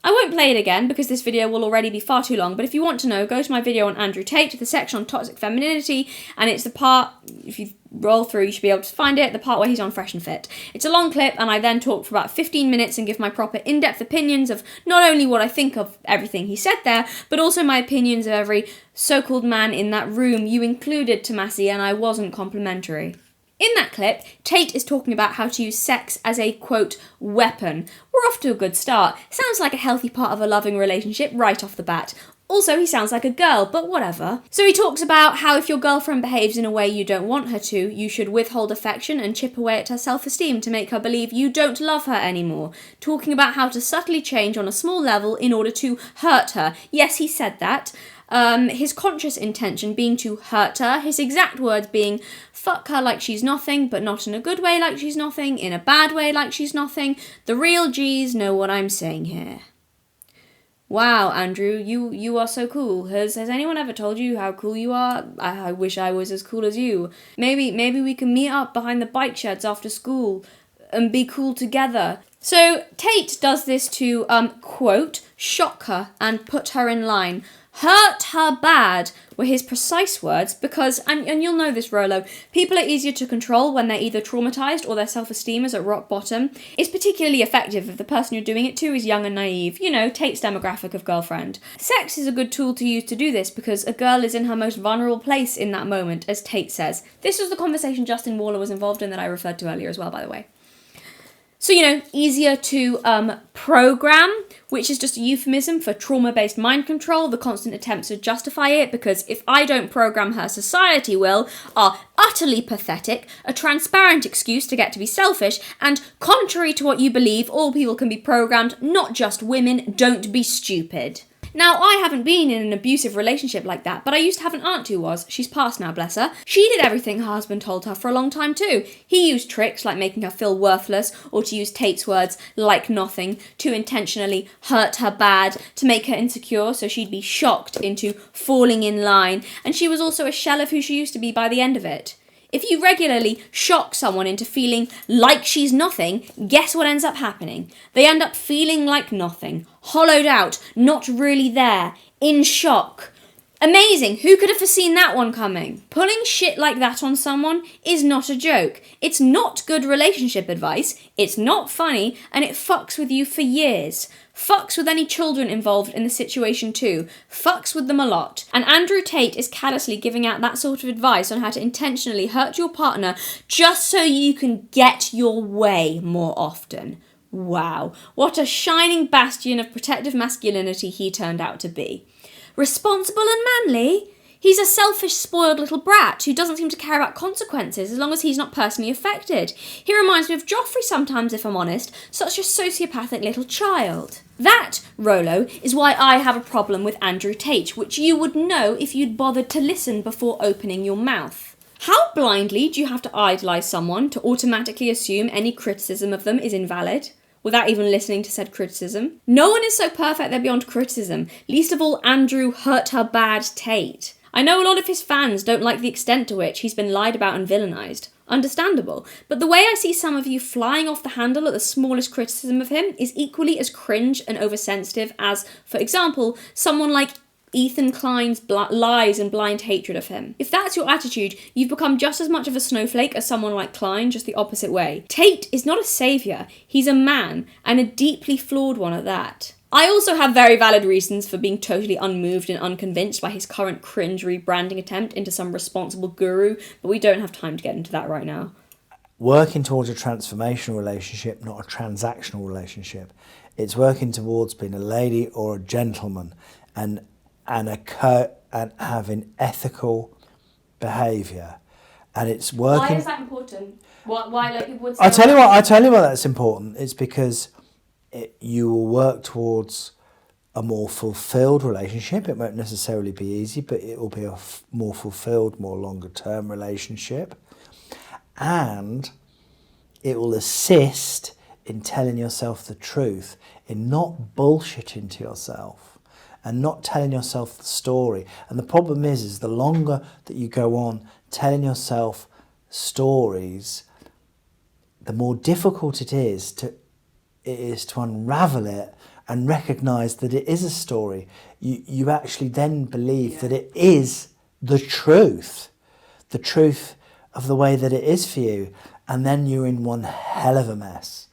I won't play it again because this video will already be far too long, but if you want to know, go to my video on Andrew Tate, the section on toxic femininity, and it's the part, if you roll through you should be able to find it, the part where he's on Fresh and Fit. It's a long clip and I then talk for about 15 minutes and give my proper in-depth opinions of not only what I think of everything he said there, but also my opinions of every so-called man in that room, you included, Tomassi, and I wasn't complimentary. In that clip, Tate is talking about how to use sex as a, quote, weapon. We're off to a good start. Sounds like a healthy part of a loving relationship right off the bat. Also, he sounds like a girl, but whatever. So he talks about how if your girlfriend behaves in a way you don't want her to, you should withhold affection and chip away at her self-esteem to make her believe you don't love her anymore. Talking about how to subtly change on a small level in order to hurt her. Yes, he said that. His conscious intention being to hurt her, his exact words being, fuck her like she's nothing, but not in a good way like she's nothing, in a bad way like she's nothing. The real G's know what I'm saying here. Wow, Andrew, you are so cool. Has anyone ever told you how cool you are? I wish I was as cool as you. Maybe we can meet up behind the bike sheds after school and be cool together. So Tate does this to, quote, shock her and put her in line. Hurt her bad were his precise words because, and you'll know this, Rollo, people are easier to control when they're either traumatized or their self-esteem is at rock bottom. It's particularly effective if the person you're doing it to is young and naive, you know, Tate's demographic of girlfriend. Sex is a good tool to use to do this because a girl is in her most vulnerable place in that moment, as Tate says. This was the conversation Justin Waller was involved in that I referred to earlier as well, by the way. So, you know, easier to program, which is just a euphemism for trauma-based mind control, the constant attempts to justify it, because if I don't program her, society will, are utterly pathetic, a transparent excuse to get to be selfish, and contrary to what you believe, all people can be programmed, not just women, don't be stupid. Now, I haven't been in an abusive relationship like that, but I used to have an aunt who was. She's passed now, bless her. She did everything her husband told her for a long time too. He used tricks like making her feel worthless, or to use Tate's words, like nothing, to intentionally hurt her bad, to make her insecure so she'd be shocked into falling in line, and she was also a shell of who she used to be by the end of it. If you regularly shock someone into feeling like she's nothing, guess what ends up happening? They end up feeling like nothing, hollowed out, not really there, in shock. Amazing, who could have foreseen that one coming? Pulling shit like that on someone is not a joke. It's not good relationship advice, it's not funny, and it fucks with you for years. Fucks with any children involved in the situation too. Fucks with them a lot. And Andrew Tate is callously giving out that sort of advice on how to intentionally hurt your partner just so you can get your way more often. Wow, what a shining bastion of protective masculinity he turned out to be. Responsible and manly? He's a selfish, spoiled little brat who doesn't seem to care about consequences as long as he's not personally affected. He reminds me of Joffrey sometimes, if I'm honest, such a sociopathic little child. That, Rollo, is why I have a problem with Andrew Tate, which you would know if you'd bothered to listen before opening your mouth. How blindly do you have to idolise someone to automatically assume any criticism of them is invalid, without even listening to said criticism? No one is so perfect they're beyond criticism, least of all Andrew hurt her bad Tate. I know a lot of his fans don't like the extent to which he's been lied about and villainised. Understandable. But the way I see some of you flying off the handle at the smallest criticism of him is equally as cringe and oversensitive as, for example, someone like Ethan Klein's lies and blind hatred of him. If that's your attitude, you've become just as much of a snowflake as someone like Klein, just the opposite way. Tate is not a saviour, he's a man, and a deeply flawed one at that. I also have very valid reasons for being totally unmoved and unconvinced by his current cringe rebranding attempt into some responsible guru, but we don't have time to get into that right now. Working towards a transformational relationship, not a transactional relationship. It's working towards being a lady or a gentleman and having ethical behaviour. And it's working... Why is that important? Why like people would say... I tell you why that's important. It's because you will work towards a more fulfilled relationship. It won't necessarily be easy, but it will be a more fulfilled, more longer term relationship. And it will assist in telling yourself the truth, in not bullshitting to yourself and not telling yourself the story. And the problem is the longer that you go on telling yourself stories, the more difficult it is to unravel it and recognise that it is a story. You actually then believe that it is the truth of the way that it is for you, and then you're in one hell of a mess.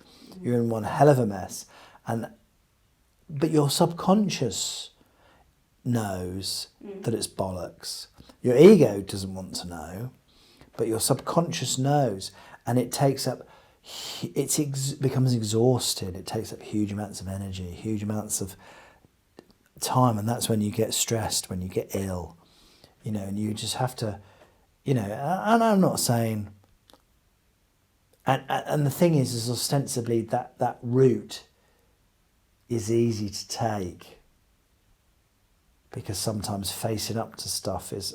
But your subconscious knows that it's bollocks. Your ego doesn't want to know, but your subconscious knows, and it takes up... becomes exhausted. It takes up huge amounts of energy, huge amounts of time, and that's when you get stressed, when you get ill, and you just have to, and I'm not saying, and the thing is ostensibly that route is easy to take, because sometimes facing up to stuff is,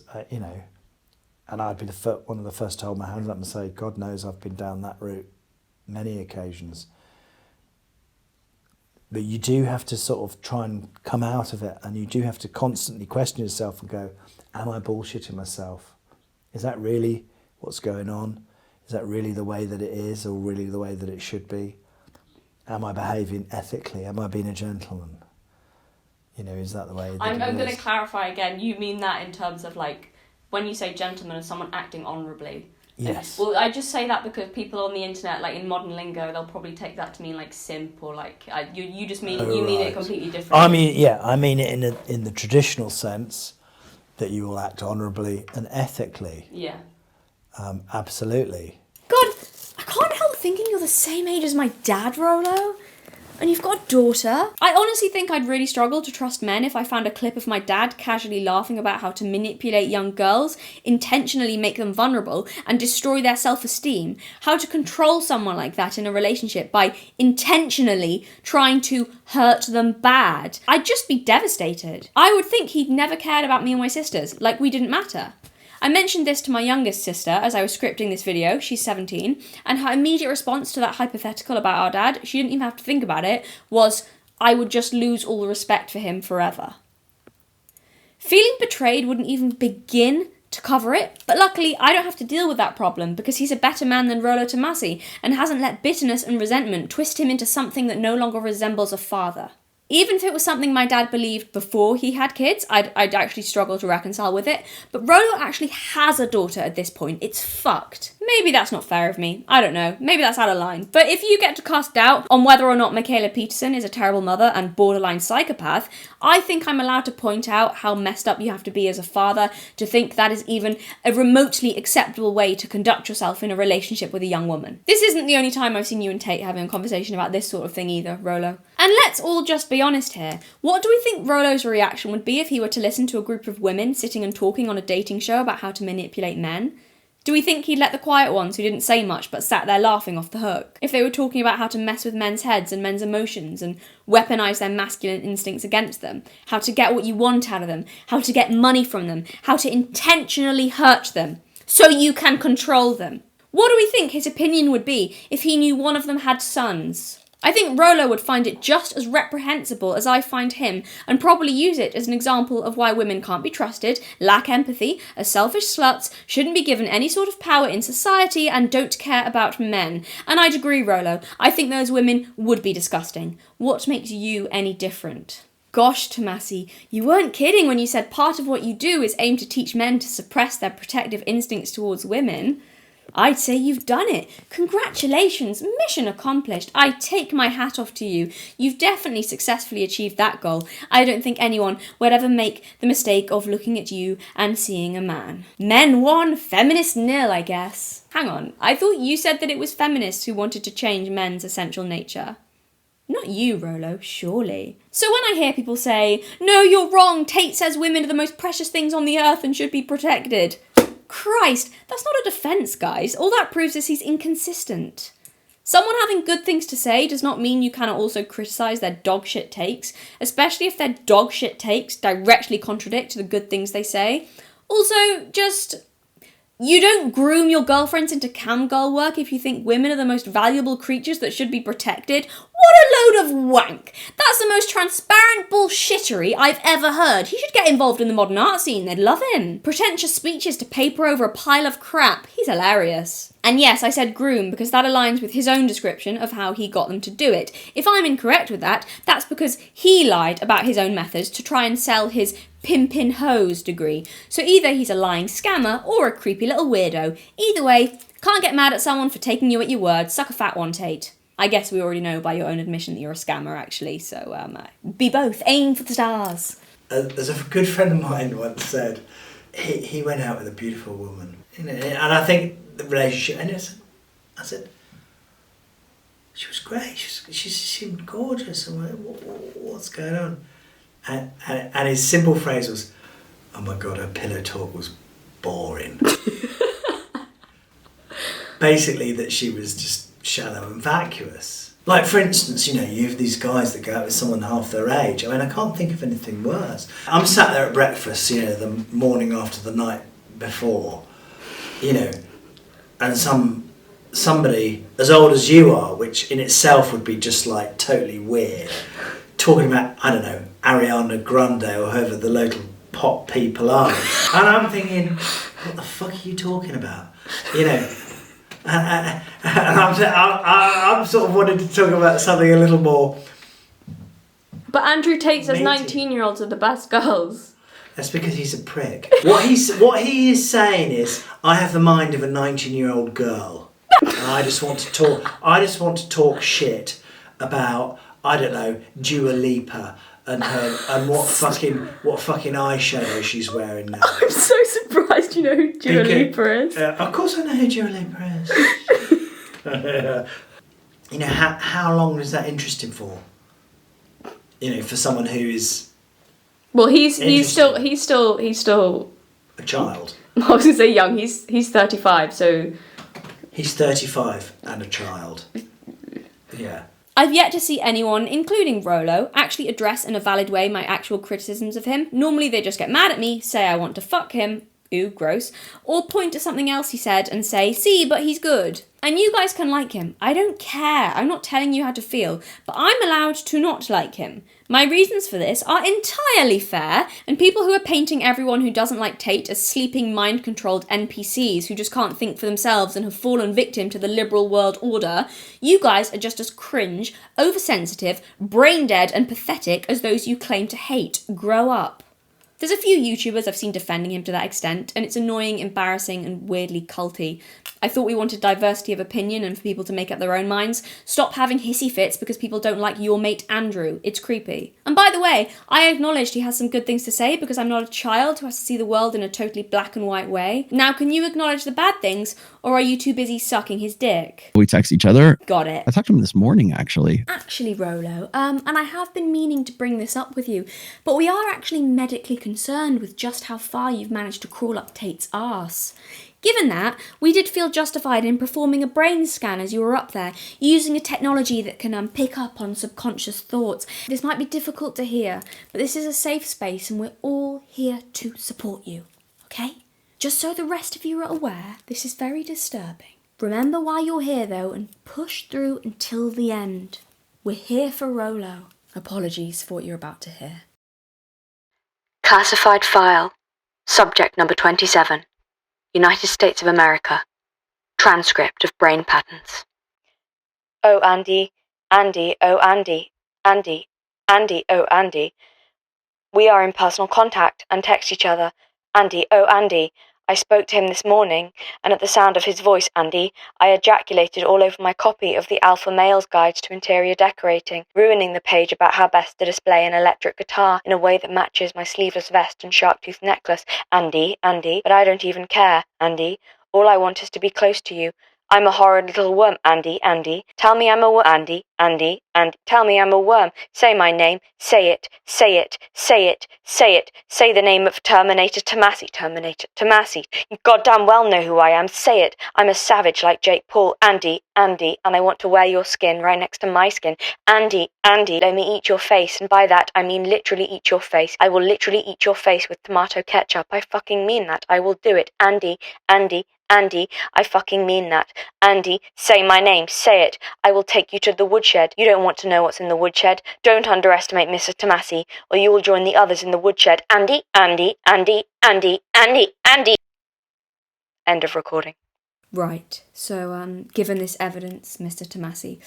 and I'd be one of the first to hold my hands up and say, God knows I've been down that route many occasions. But you do have to sort of try and come out of it, and you do have to constantly question yourself and go, am I bullshitting myself? Is that really what's going on? Is that really the way that it is, or really the way that it should be? Am I behaving ethically? Am I being a gentleman? Is that the way that I'm going to clarify again. You mean that in terms of like, when you say gentleman, as someone acting honourably? Yes. Well, I just say that because people on the internet, like in modern lingo, they'll probably take that to mean like simp, or like you just mean mean it completely different. I mean it in the traditional sense that you will act honourably and ethically. Yeah. Absolutely. God, I can't help thinking you're the same age as my dad, Rollo. And you've got a daughter. I honestly think I'd really struggle to trust men if I found a clip of my dad casually laughing about how to manipulate young girls, intentionally make them vulnerable, and destroy their self-esteem. How to control someone like that in a relationship by intentionally trying to hurt them bad. I'd just be devastated. I would think he'd never cared about me and my sisters, like we didn't matter. I mentioned this to my youngest sister as I was scripting this video, she's 17, and her immediate response to that hypothetical about our dad, she didn't even have to think about it, was, I would just lose all the respect for him forever. Feeling betrayed wouldn't even begin to cover it, but luckily I don't have to deal with that problem because he's a better man than Rollo Tomassi and hasn't let bitterness and resentment twist him into something that no longer resembles a father. Even if it was something my dad believed before he had kids, I'd actually struggle to reconcile with it. But Rollo actually has a daughter at this point. It's fucked. maybe that's not fair of me. I don't know. Maybe that's out of line. But if you get to cast doubt on whether or not Mikhaila Peterson is a terrible mother and borderline psychopath, I think I'm allowed to point out how messed up you have to be as a father to think that is even a remotely acceptable way to conduct yourself in a relationship with a young woman. This isn't the only time I've seen you and Tate having a conversation about this sort of thing either, Rollo. And let's all just be honest here. What do we think Rollo's reaction would be if he were to listen to a group of women sitting and talking on a dating show about how to manipulate men? Do we think he'd let the quiet ones who didn't say much but sat there laughing off the hook? If they were talking about how to mess with men's heads and men's emotions and weaponise their masculine instincts against them, how to get what you want out of them, how to get money from them, how to intentionally hurt them so you can control them. What do we think his opinion would be if he knew one of them had sons? I think Rollo would find it just as reprehensible as I find him, and probably use it as an example of why women can't be trusted, lack empathy, are selfish sluts, shouldn't be given any sort of power in society, and don't care about men. And I'd agree, Rollo. I think those women would be disgusting. What makes you any different? Gosh, Tomassi, you weren't kidding when you said part of what you do is aim to teach men to suppress their protective instincts towards women. I'd say you've done it. Congratulations, mission accomplished. I take my hat off to you. You've definitely successfully achieved that goal. I don't think anyone would ever make the mistake of looking at you and seeing a man. Men won, feminists nil, I guess. Hang on, I thought you said that it was feminists who wanted to change men's essential nature. Not you, Rollo, surely. So when I hear people say, no, you're wrong, Tate says women are the most precious things on the earth and should be protected. Christ, that's not a defence, guys. All that proves is he's inconsistent. Someone having good things to say does not mean you cannot also criticise their dogshit takes, especially if their dogshit takes directly contradict the good things they say. Also, you don't groom your girlfriends into cam girl work if you think women are the most valuable creatures that should be protected. What a load of wank! That's the most transparent bullshittery I've ever heard. He should get involved in the modern art scene, they'd love him. Pretentious speeches to paper over a pile of crap. He's hilarious. And yes, I said groom because that aligns with his own description of how he got them to do it. If I'm incorrect with that, that's because he lied about his own methods to try and sell his pimpin' hose degree. So either he's a lying scammer or a creepy little weirdo. Either way, can't get mad at someone for taking you at your word. Suck a fat one, Tate. I guess we already know by your own admission that you're a scammer, actually. So be both. Aim for the stars. As a good friend of mine once said, he went out with a beautiful woman. And I think the relationship, and I said, she was great. She seemed gorgeous. And what's going on? And his simple phrase was, oh my God, her pillow talk was boring. Basically that she was just shallow and vacuous. Like, for instance, you have these guys that go out with someone half their age. I mean, I can't think of anything worse. I'm sat there at breakfast, the morning after the night before, and somebody as old as you are, which in itself would be just like totally weird, talking about, I don't know, Ariana Grande or whoever the local pop people are. And I'm thinking, what the fuck are you talking about? And I'm sort of wanting to talk about something a little more. But Andrew Tate says 19-year-olds are the best girls. That's because he's a prick. What he is saying is, I have the mind of a 19-year-old girl, and I just want to talk shit about, I don't know, Dua Lipa and what fucking eyeshadow she's wearing now. I'm so surprised you know who Dua Lipa is. Of course I know who Dua Lipa is. How long is that interesting for? For someone who is. Well, he's still a child. I was gonna say young. He's 35, so. He's 35 and a child. Yeah. I've yet to see anyone, including Rollo, actually address in a valid way my actual criticisms of him. Normally they just get mad at me, say I want to fuck him, ooh, gross, or point to something else he said and say, see, but he's good. And you guys can like him. I don't care. I'm not telling you how to feel, but I'm allowed to not like him. My reasons for this are entirely fair, and people who are painting everyone who doesn't like Tate as sleeping, mind-controlled NPCs who just can't think for themselves and have fallen victim to the liberal world order, you guys are just as cringe, oversensitive, brain-dead and pathetic as those you claim to hate. Grow up. There's a few YouTubers I've seen defending him to that extent, and it's annoying, embarrassing, and weirdly culty. I thought we wanted diversity of opinion and for people to make up their own minds. Stop having hissy fits because people don't like your mate Andrew. It's creepy. And by the way, I acknowledged he has some good things to say because I'm not a child who has to see the world in a totally black and white way. Now, can you acknowledge the bad things, or are you too busy sucking his dick? We text each other. Got it. I talked to him this morning, actually. Actually, Rollo, and I have been meaning to bring this up with you, but we are actually medically concerned with just how far you've managed to crawl up Tate's arse. Given that, we did feel justified in performing a brain scan as you were up there, using a technology that can pick up on subconscious thoughts. This might be difficult to hear, but this is a safe space and we're all here to support you, okay? Just so the rest of you are aware, this is very disturbing. Remember why you're here though, and push through until the end. We're here for Rollo. Apologies for what you're about to hear. Classified file. Subject number 27. United States of America. Transcript of brain patterns. Oh, Andy, oh, Andy, oh, Andy. We are in personal contact and text each other. Andy, oh, Andy. I spoke to him this morning, and at the sound of his voice, Andy, I ejaculated all over my copy of the Alpha Male's Guide to Interior Decorating, ruining the page about how best to display an electric guitar in a way that matches my sleeveless vest and shark-tooth necklace. Andy, but I don't even care, Andy. All I want is to be close to you. I'm a horrid little worm, Andy. Tell me I'm a worm, Andy. Tell me I'm a worm. Say my name. Say it. Say the name of Terminator Tomassi. You goddamn well know who I am. Say it. I'm a savage like Jake Paul, Andy, and I want to wear your skin right next to my skin. Andy, let me eat your face, and by that I mean literally eat your face. I will literally eat your face with tomato ketchup. I fucking mean that. I will do it. Andy, I fucking mean that. Andy, say my name, say it. I will take you to the woodshed. You don't want to know what's in the woodshed. Don't underestimate Mr. Tomassi, or you will join the others in the woodshed. Andy. End of recording. Right, so given this evidence, Mr. Tomassi,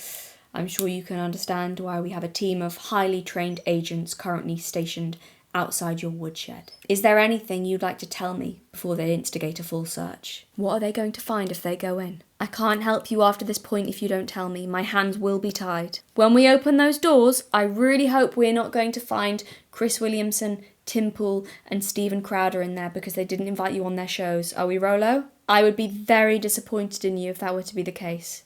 I'm sure you can understand why we have a team of highly trained agents currently stationed outside your woodshed. Is there anything you'd like to tell me before they instigate a full search? What are they going to find if they go in? I can't help you after this point if you don't tell me. My hands will be tied. When we open those doors, I really hope we're not going to find Chris Williamson, Tim Pool, and Stephen Crowder in there because they didn't invite you on their shows. Are we, Rollo? I would be very disappointed in you if that were to be the case.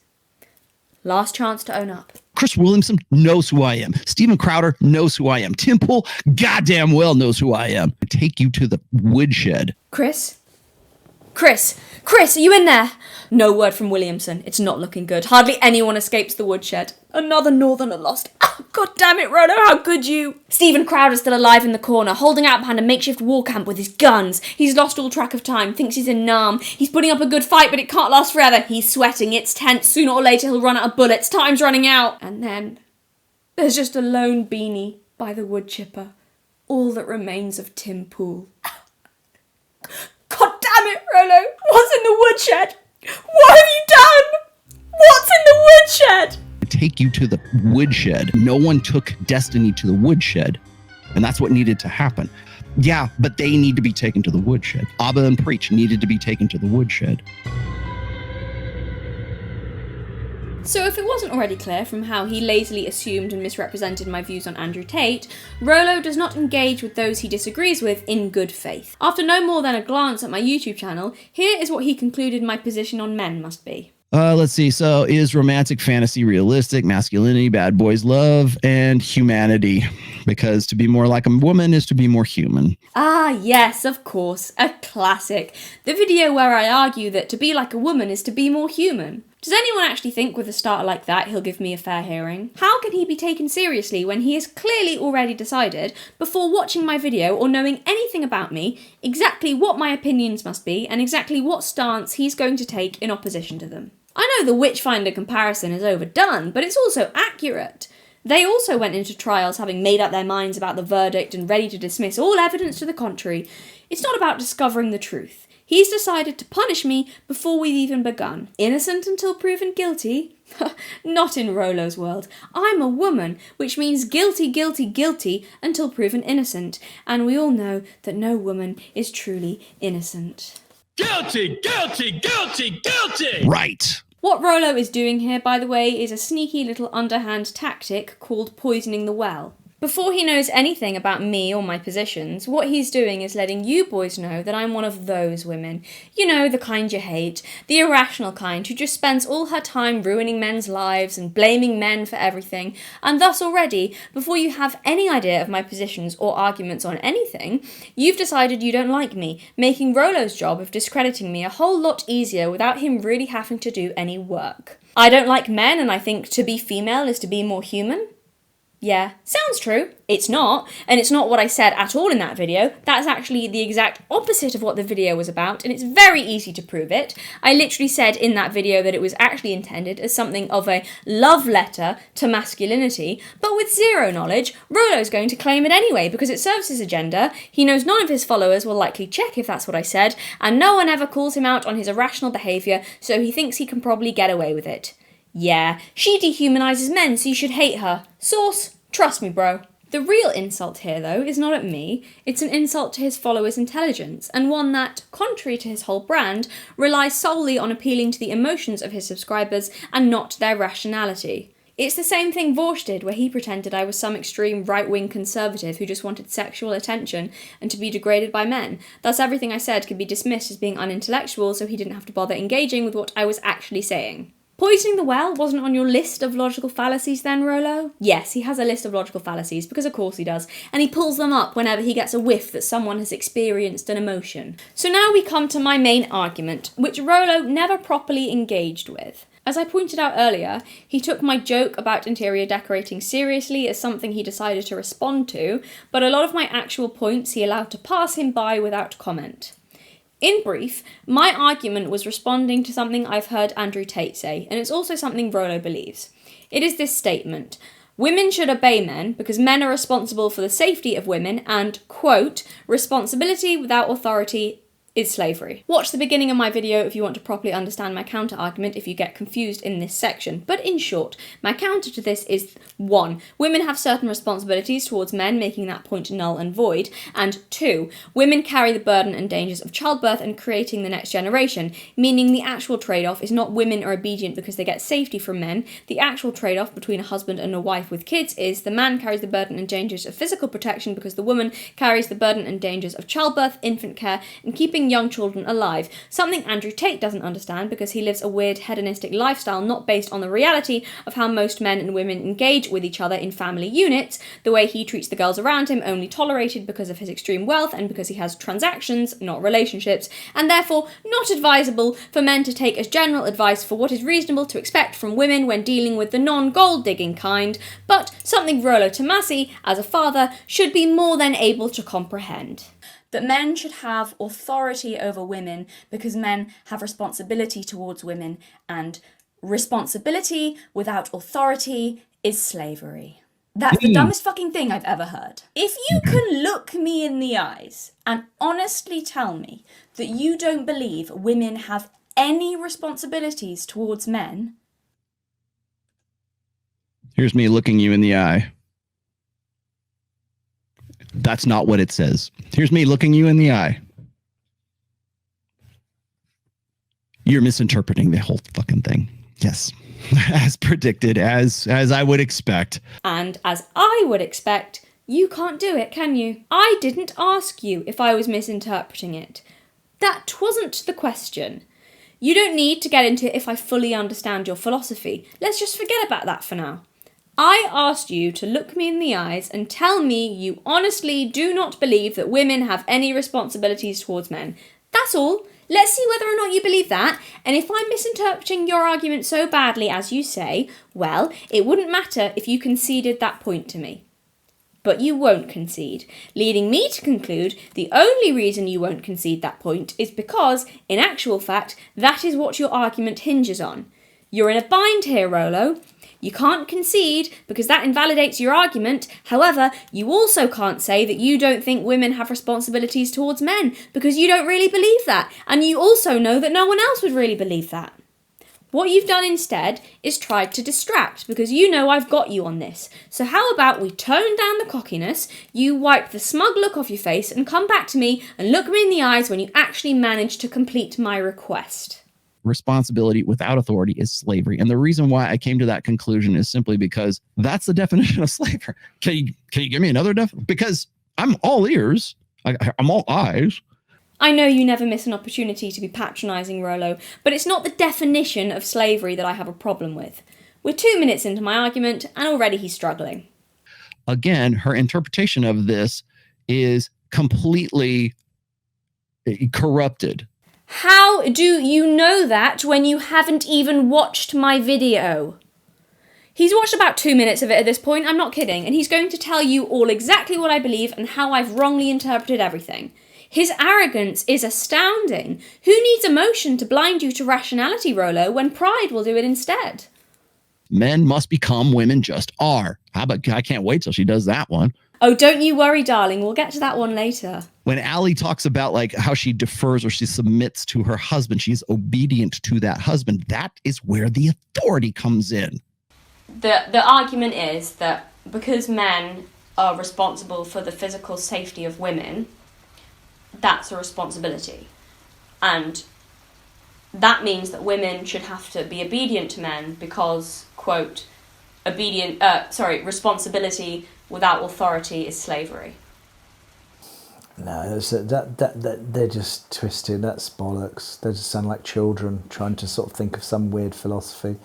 Last chance to own up. Chris Williamson knows who I am. Stephen Crowder knows who I am. Tim Pool goddamn well knows who I am. I take you to the woodshed. Chris, are you in there? No word from Williamson. It's not looking good. Hardly anyone escapes the woodshed. Another northerner lost. Oh, God damn it, Rollo, how could you? Stephen Crowder's still alive in the corner, holding out behind a makeshift war camp with his guns. He's lost all track of time, thinks he's in Nam. He's putting up a good fight, but it can't last forever. He's sweating, it's tense. Sooner or later he'll run out of bullets. Time's running out. And then there's just a lone beanie by the wood chipper. All that remains of Tim Pool. God damn it, Rollo! What's in the woodshed? What have you done? What's in the woodshed? I take you to the woodshed. No one took Destiny to the woodshed, and that's what needed to happen. Yeah, but they need to be taken to the woodshed. Abba and Preach needed to be taken to the woodshed. So if it wasn't already clear from how he lazily assumed and misrepresented my views on Andrew Tate, Rollo does not engage with those he disagrees with in good faith. After no more than a glance at my YouTube channel, here is what he concluded my position on men must be. Let's see. So is romantic fantasy realistic? Masculinity, bad boys love, and humanity. Because to be more like a woman is to be more human. Ah, yes, of course. A classic. The video where I argue that to be like a woman is to be more human. Does anyone actually think with a starter like that he'll give me a fair hearing? How can he be taken seriously when he has clearly already decided, before watching my video or knowing anything about me, exactly what my opinions must be and exactly what stance he's going to take in opposition to them? I know the Witchfinder comparison is overdone, but it's also accurate. They also went into trials having made up their minds about the verdict and ready to dismiss all evidence to the contrary. It's not about discovering the truth. He's decided to punish me before we've even begun. Innocent until proven guilty? Not in Rollo's world. I'm a woman, which means guilty, guilty, guilty until proven innocent. And we all know that no woman is truly innocent. Guilty, guilty, guilty, guilty! Right. What Rollo is doing here, by the way, is a sneaky little underhand tactic called poisoning the well. Before he knows anything about me or my positions, what he's doing is letting you boys know that I'm one of those women. You know, the kind you hate, the irrational kind who just spends all her time ruining men's lives and blaming men for everything, and thus already, before you have any idea of my positions or arguments on anything, you've decided you don't like me, making Rollo's job of discrediting me a whole lot easier without him really having to do any work. I don't like men, and I think to be female is to be more human. Yeah, sounds true. It's not, and it's not what I said at all in that video. That's actually the exact opposite of what the video was about, and it's very easy to prove it. I literally said in that video that it was actually intended as something of a love letter to masculinity, but with zero knowledge, Rollo's going to claim it anyway because it serves his agenda. He knows none of his followers will likely check if that's what I said, and no one ever calls him out on his irrational behaviour, so he thinks he can probably get away with it. Yeah, she dehumanises men, so you should hate her. Source, trust me, bro. The real insult here, though, is not at me. It's an insult to his followers' intelligence, and one that, contrary to his whole brand, relies solely on appealing to the emotions of his subscribers and not their rationality. It's the same thing Vorsh did, where he pretended I was some extreme right-wing conservative who just wanted sexual attention and to be degraded by men. Thus everything I said could be dismissed as being unintellectual, so he didn't have to bother engaging with what I was actually saying. Poisoning the well wasn't on your list of logical fallacies then, Rollo? Yes, he has a list of logical fallacies, because of course he does, and he pulls them up whenever he gets a whiff that someone has experienced an emotion. So now we come to my main argument, which Rollo never properly engaged with. As I pointed out earlier, he took my joke about interior decorating seriously as something he decided to respond to, but a lot of my actual points he allowed to pass him by without comment. In brief, my argument was responding to something I've heard Andrew Tate say, and it's also something Rollo believes. It is this statement: women should obey men because men are responsible for the safety of women and, quote, responsibility without authority is slavery. Watch the beginning of my video if you want to properly understand my counter-argument if you get confused in this section. But in short, my counter to this is 1. Women have certain responsibilities towards men, making that point null and void. And 2. Women carry the burden and dangers of childbirth and creating the next generation, meaning the actual trade-off is not women are obedient because they get safety from men. The actual trade-off between a husband and a wife with kids is the man carries the burden and dangers of physical protection because the woman carries the burden and dangers of childbirth, infant care, and keeping young children alive, something Andrew Tate doesn't understand because he lives a weird hedonistic lifestyle not based on the reality of how most men and women engage with each other in family units. The way he treats the girls around him only tolerated because of his extreme wealth and because he has transactions, not relationships, and therefore not advisable for men to take as general advice for what is reasonable to expect from women when dealing with the non-gold digging kind, but something Rollo Tomassi, as a father, should be more than able to comprehend. That men should have authority over women because men have responsibility towards women, and responsibility without authority is slavery. That's the dumbest fucking thing I've ever heard. If you can look me in the eyes and honestly tell me that you don't believe women have any responsibilities towards men... Here's me looking you in the eye. That's not what it says. Here's me looking you in the eye. You're misinterpreting the whole fucking thing. Yes. As predicted, as I would expect. And as I would expect, you can't do it, can you? I didn't ask you if I was misinterpreting it. That wasn't the question. You don't need to get into if I fully understand your philosophy. Let's just forget about that for now. I asked you to look me in the eyes and tell me you honestly do not believe that women have any responsibilities towards men. That's all. Let's see whether or not you believe that, and if I'm misinterpreting your argument so badly as you say, well, it wouldn't matter if you conceded that point to me. But you won't concede, leading me to conclude the only reason you won't concede that point is because, in actual fact, that is what your argument hinges on. You're in a bind here, Rollo. You can't concede because that invalidates your argument. However, you also can't say that you don't think women have responsibilities towards men because you don't really believe that. And you also know that no one else would really believe that. What you've done instead is tried to distract, because you know I've got you on this. So how about we tone down the cockiness, you wipe the smug look off your face, and come back to me and look me in the eyes when you actually manage to complete my request. Responsibility without authority is slavery. And the reason why I came to that conclusion is simply because that's the definition of slavery. Can you give me another definition? Because I'm all ears. I'm all eyes. I know you never miss an opportunity to be patronising, Rollo, but it's not the definition of slavery that I have a problem with. We're 2 minutes into my argument, and already he's struggling. Again, her interpretation of this is completely corrupted. How do you know that when you haven't even watched my video? He's watched about 2 minutes of it at this point, I'm not kidding, and he's going to tell you all exactly what I believe and how I've wrongly interpreted everything. His arrogance is astounding. Who needs emotion to blind you to rationality, Rollo, when pride will do it instead? Men must become women just are. How about, I can't wait till she does that one. Oh, don't you worry, darling. We'll get to that one later. When Allie talks about like how she defers or she submits to her husband, she's obedient to that husband. That is where the authority comes in. The argument is that because men are responsible for the physical safety of women, that's a responsibility. And that means that women should have to be obedient to men because, quote, responsibility without authority is slavery. No, they're just twisted. That's bollocks. They just sound like children trying to sort of think of some weird philosophy.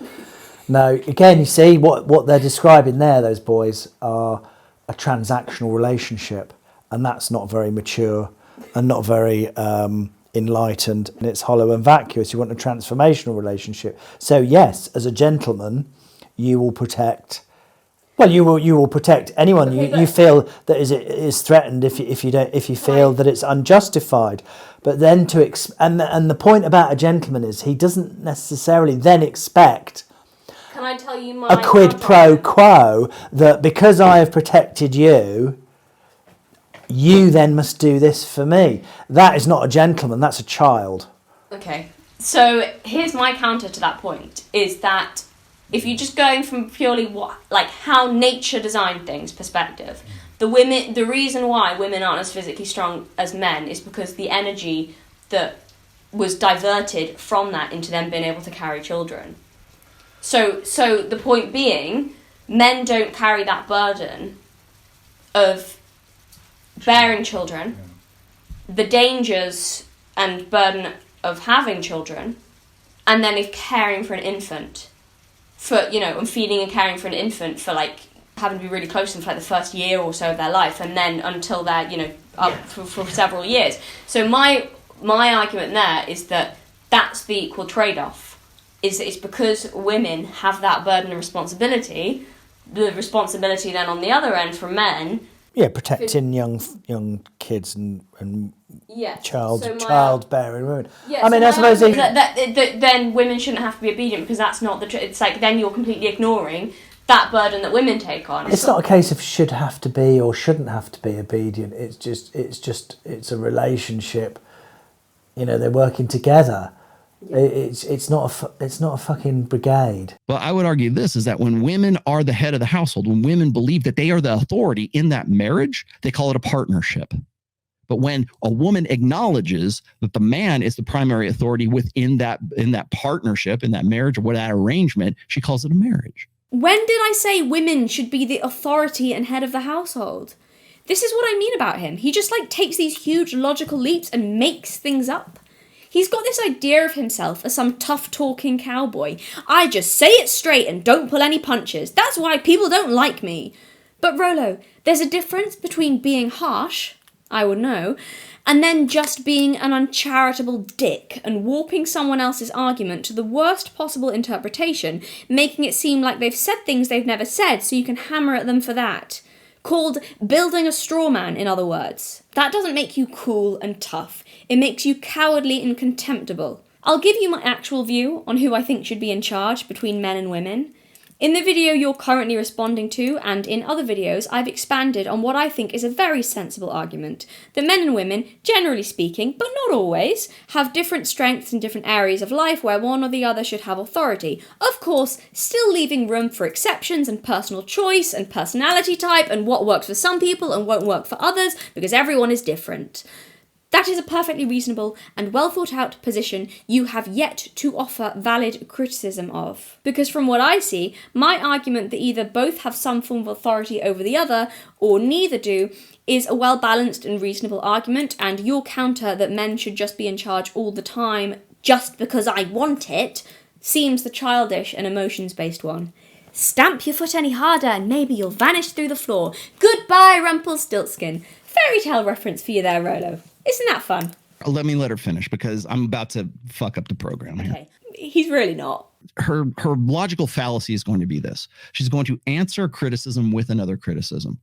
No, again, you see what they're describing there, those boys, are a transactional relationship, and that's not very mature and not very enlightened, and it's hollow and vacuous. You want a transformational relationship. So yes, as a gentleman, you will protect. Well, you will protect anyone you feel that is threatened if you feel that it's unjustified. But then and the point about a gentleman is he doesn't necessarily then expect. Can I tell you a quid pro quo that because I have protected you, you then must do this for me. That is not a gentleman, that's a child. Okay, so here's my counter to that point, is that if you're just going from purely how nature designed things perspective, the reason why women aren't as physically strong as men is because the energy that was diverted from that into them being able to carry children. So the point being, men don't carry that burden of bearing children, the dangers and burden of having children, and then of caring for an infant, and feeding and caring for an infant for having to be really close to them for the first year or so of their life, and then until they're up for several years. So my argument there is that that's the equal trade-off. Is that it's because women have that burden and responsibility, the responsibility then on the other end for men. Yeah, protecting young kids and yes. childbearing women. Yeah, I suppose then women shouldn't have to be obedient because that's not the. It's like then you're completely ignoring that burden that women take on. It's not a case of should have to be or shouldn't have to be obedient. It's a relationship. They're working together. It's not a fucking brigade. Well, I would argue this is that when women are the head of the household, when women believe that they are the authority in that marriage, they call it a partnership. But when a woman acknowledges that the man is the primary authority within that partnership, in that marriage or that arrangement, she calls it a marriage. When did I say women should be the authority and head of the household? This is what I mean about him. He just takes these huge logical leaps and makes things up. He's got this idea of himself as some tough-talking cowboy. I just say it straight and don't pull any punches. That's why people don't like me. But Rollo, there's a difference between being harsh, I would know, and then just being an uncharitable dick and warping someone else's argument to the worst possible interpretation, making it seem like they've said things they've never said so you can hammer at them for that. Called building a straw man, in other words. That doesn't make you cool and tough. It makes you cowardly and contemptible. I'll give you my actual view on who I think should be in charge between men and women. In the video you're currently responding to, and in other videos, I've expanded on what I think is a very sensible argument, that men and women, generally speaking, but not always, have different strengths in different areas of life where one or the other should have authority. Of course, still leaving room for exceptions and personal choice and personality type and what works for some people and won't work for others, because everyone is different. That is a perfectly reasonable and well thought out position you have yet to offer valid criticism of. Because from what I see, my argument that either both have some form of authority over the other, or neither do, is a well balanced and reasonable argument, and your counter that men should just be in charge all the time just because I want it seems the childish and emotions based one. Stamp your foot any harder and maybe you'll vanish through the floor. Goodbye, Rumpelstiltskin. Fairy tale reference for you there, Rollo. Isn't that fun? Let her finish because I'm about to fuck up the program here. Okay, he's really not. Her logical fallacy is going to be this. She's going to answer criticism with another criticism.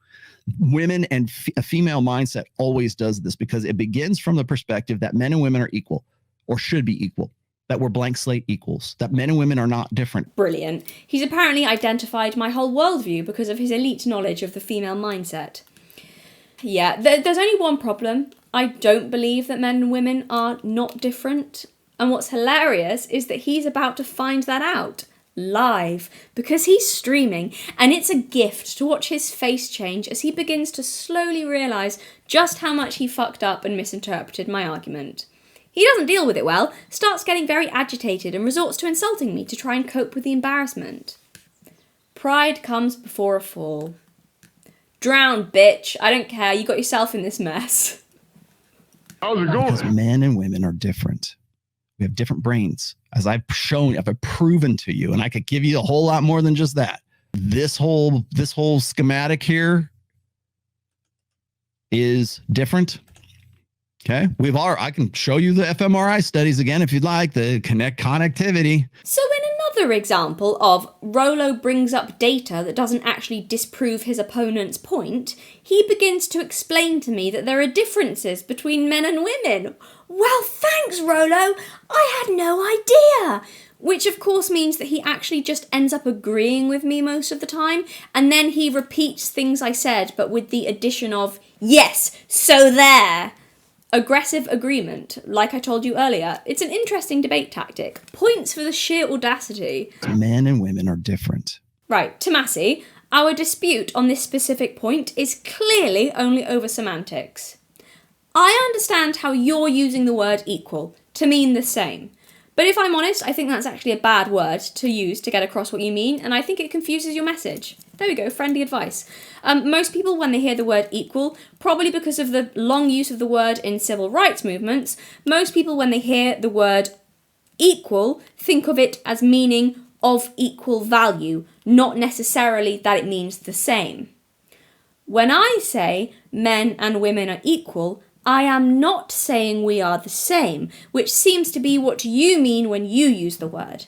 Women and a female mindset always does this because it begins from the perspective that men and women are equal or should be equal, that we're blank slate equals, that men and women are not different. Brilliant. He's apparently identified my whole worldview because of his elite knowledge of the female mindset. Yeah, there's only one problem. I don't believe that men and women are not different. And what's hilarious is that he's about to find that out live because he's streaming, and it's a gift to watch his face change as he begins to slowly realise just how much he fucked up and misinterpreted my argument. He doesn't deal with it well, starts getting very agitated and resorts to insulting me to try and cope with the embarrassment. Pride comes before a fall. Drown, bitch. I don't care. You got yourself in this mess. How's it going? Because men and women are different. We have different brains. As I've shown, I've proven to you, and I could give you a whole lot more than just that. This whole schematic here is different. Okay, I can show you the fMRI studies again if you'd like, the connectivity. So in another example of Rollo brings up data that doesn't actually disprove his opponent's point, he begins to explain to me that there are differences between men and women. Well, thanks, Rollo. I had no idea. Which of course means that he actually just ends up agreeing with me most of the time, and then he repeats things I said, but with the addition of, yes, so there. Aggressive agreement, like I told you earlier. It's an interesting debate tactic. Points for the sheer audacity. Men and women are different. Right, Tomassi, our dispute on this specific point is clearly only over semantics. I understand how you're using the word equal to mean the same. But if I'm honest, I think that's actually a bad word to use to get across what you mean, and I think it confuses your message. There we go, friendly advice. Most people, when they hear the word equal, probably because of the long use of the word in civil rights movements, most people, when they hear the word equal, think of it as meaning of equal value, not necessarily that it means the same. When I say men and women are equal, I am not saying we are the same, which seems to be what you mean when you use the word.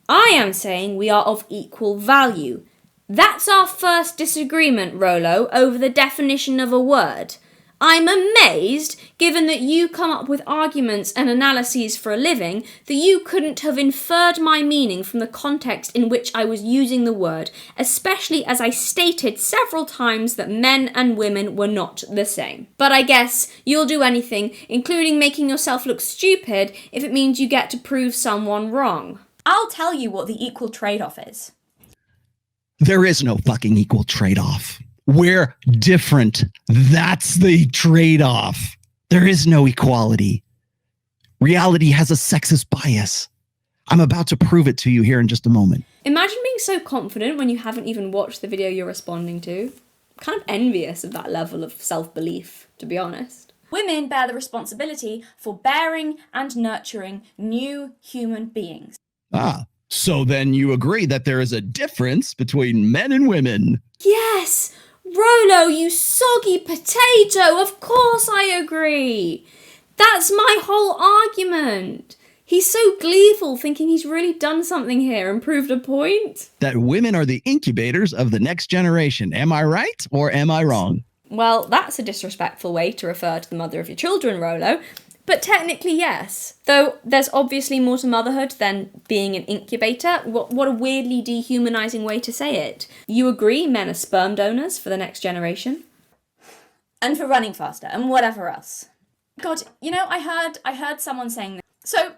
I am saying we are of equal value. That's our first disagreement, Rollo, over the definition of a word. I'm amazed, given that you come up with arguments and analyses for a living, that you couldn't have inferred my meaning from the context in which I was using the word, especially as I stated several times that men and women were not the same. But I guess you'll do anything, including making yourself look stupid, if it means you get to prove someone wrong. I'll tell you what the equal trade-off is. There is no fucking equal trade-off. We're different. That's the trade-off. There is no equality. Reality has a sexist bias. I'm about to prove it to you here in just a moment. Imagine being so confident when you haven't even watched the video you're responding to. I'm kind of envious of that level of self-belief, to be honest. Women bear the responsibility for bearing and nurturing new human beings. So then you agree that there is a difference between men and women. Yes! Rollo, you soggy potato! Of course I agree! That's my whole argument! He's so gleeful, thinking he's really done something here and proved a point. That women are the incubators of the next generation. Am I right or am I wrong? Well, that's a disrespectful way to refer to the mother of your children, Rollo. But technically, yes. Though there's obviously more to motherhood than being an incubator. What a weirdly dehumanizing way to say it. You agree men are sperm donors for the next generation? And for running faster, and whatever else. God, you know, I heard someone saying this. So,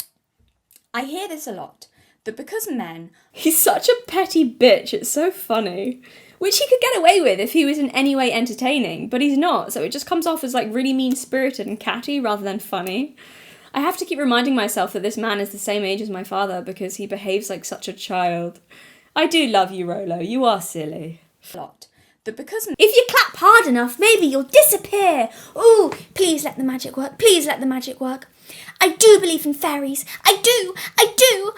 I hear this a lot. That because men... He's such a petty bitch, it's so funny. Which he could get away with if he was in any way entertaining, but he's not, so it just comes off as like really mean-spirited and catty rather than funny. I have to keep reminding myself that this man is the same age as my father because he behaves like such a child. I do love you, Rollo, you are silly. Flot. But because... If you clap hard enough, maybe you'll disappear! Ooh, please let the magic work, please let the magic work. I do believe in fairies, I do!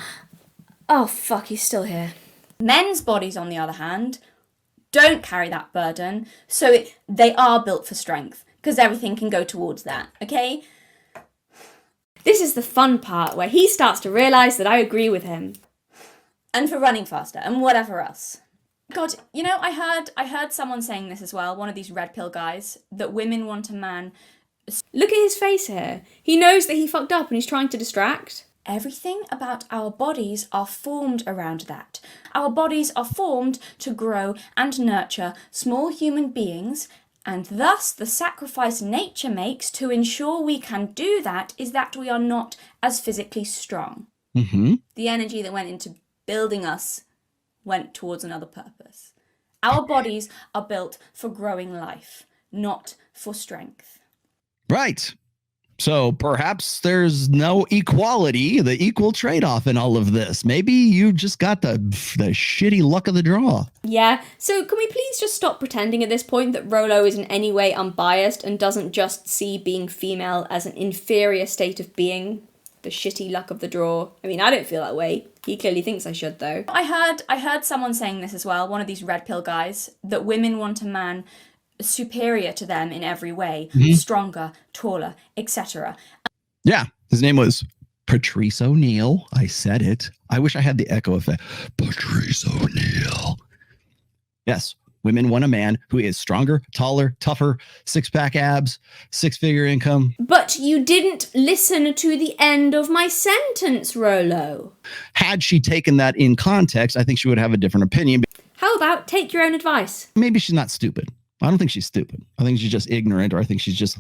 Oh fuck, he's still here. Men's bodies, on the other hand... don't carry that burden, so they are built for strength, because everything can go towards that, okay? This is the fun part, where he starts to realise that I agree with him. And for running faster, and whatever else. God, you know, I heard someone saying this as well, one of these red pill guys, that women want a man... Look at his face here. He knows that he fucked up and he's trying to distract. Everything about our bodies are formed around that. Our bodies are formed to grow and nurture small human beings, and thus the sacrifice nature makes to ensure we can do that is that we are not as physically strong. Mm-hmm. The energy that went into building us went towards another purpose. Our bodies are built for growing life, not for strength. Right. So perhaps there's no equality, the equal trade-off in all of this. Maybe you just got the shitty luck of the draw. Yeah, so can we please just stop pretending at this point that Rollo is in any way unbiased and doesn't just see being female as an inferior state of being? The shitty luck of the draw. I mean, I don't feel that way. He clearly thinks I should, though. I heard someone saying this as well, one of these red pill guys, that women want a man superior to them in every way, stronger, taller, etc. Yeah, his name was Patrice O'Neill. I said it. I wish I had the echo effect. Patrice O'Neill. Yes, women want a man who is stronger, taller, tougher, six-pack abs, six-figure income. But you didn't listen to the end of my sentence, Rollo. Had she taken that in context, I think she would have a different opinion. How about take your own advice? Maybe she's not stupid. I don't think she's stupid. I think she's just ignorant, or I think she's just...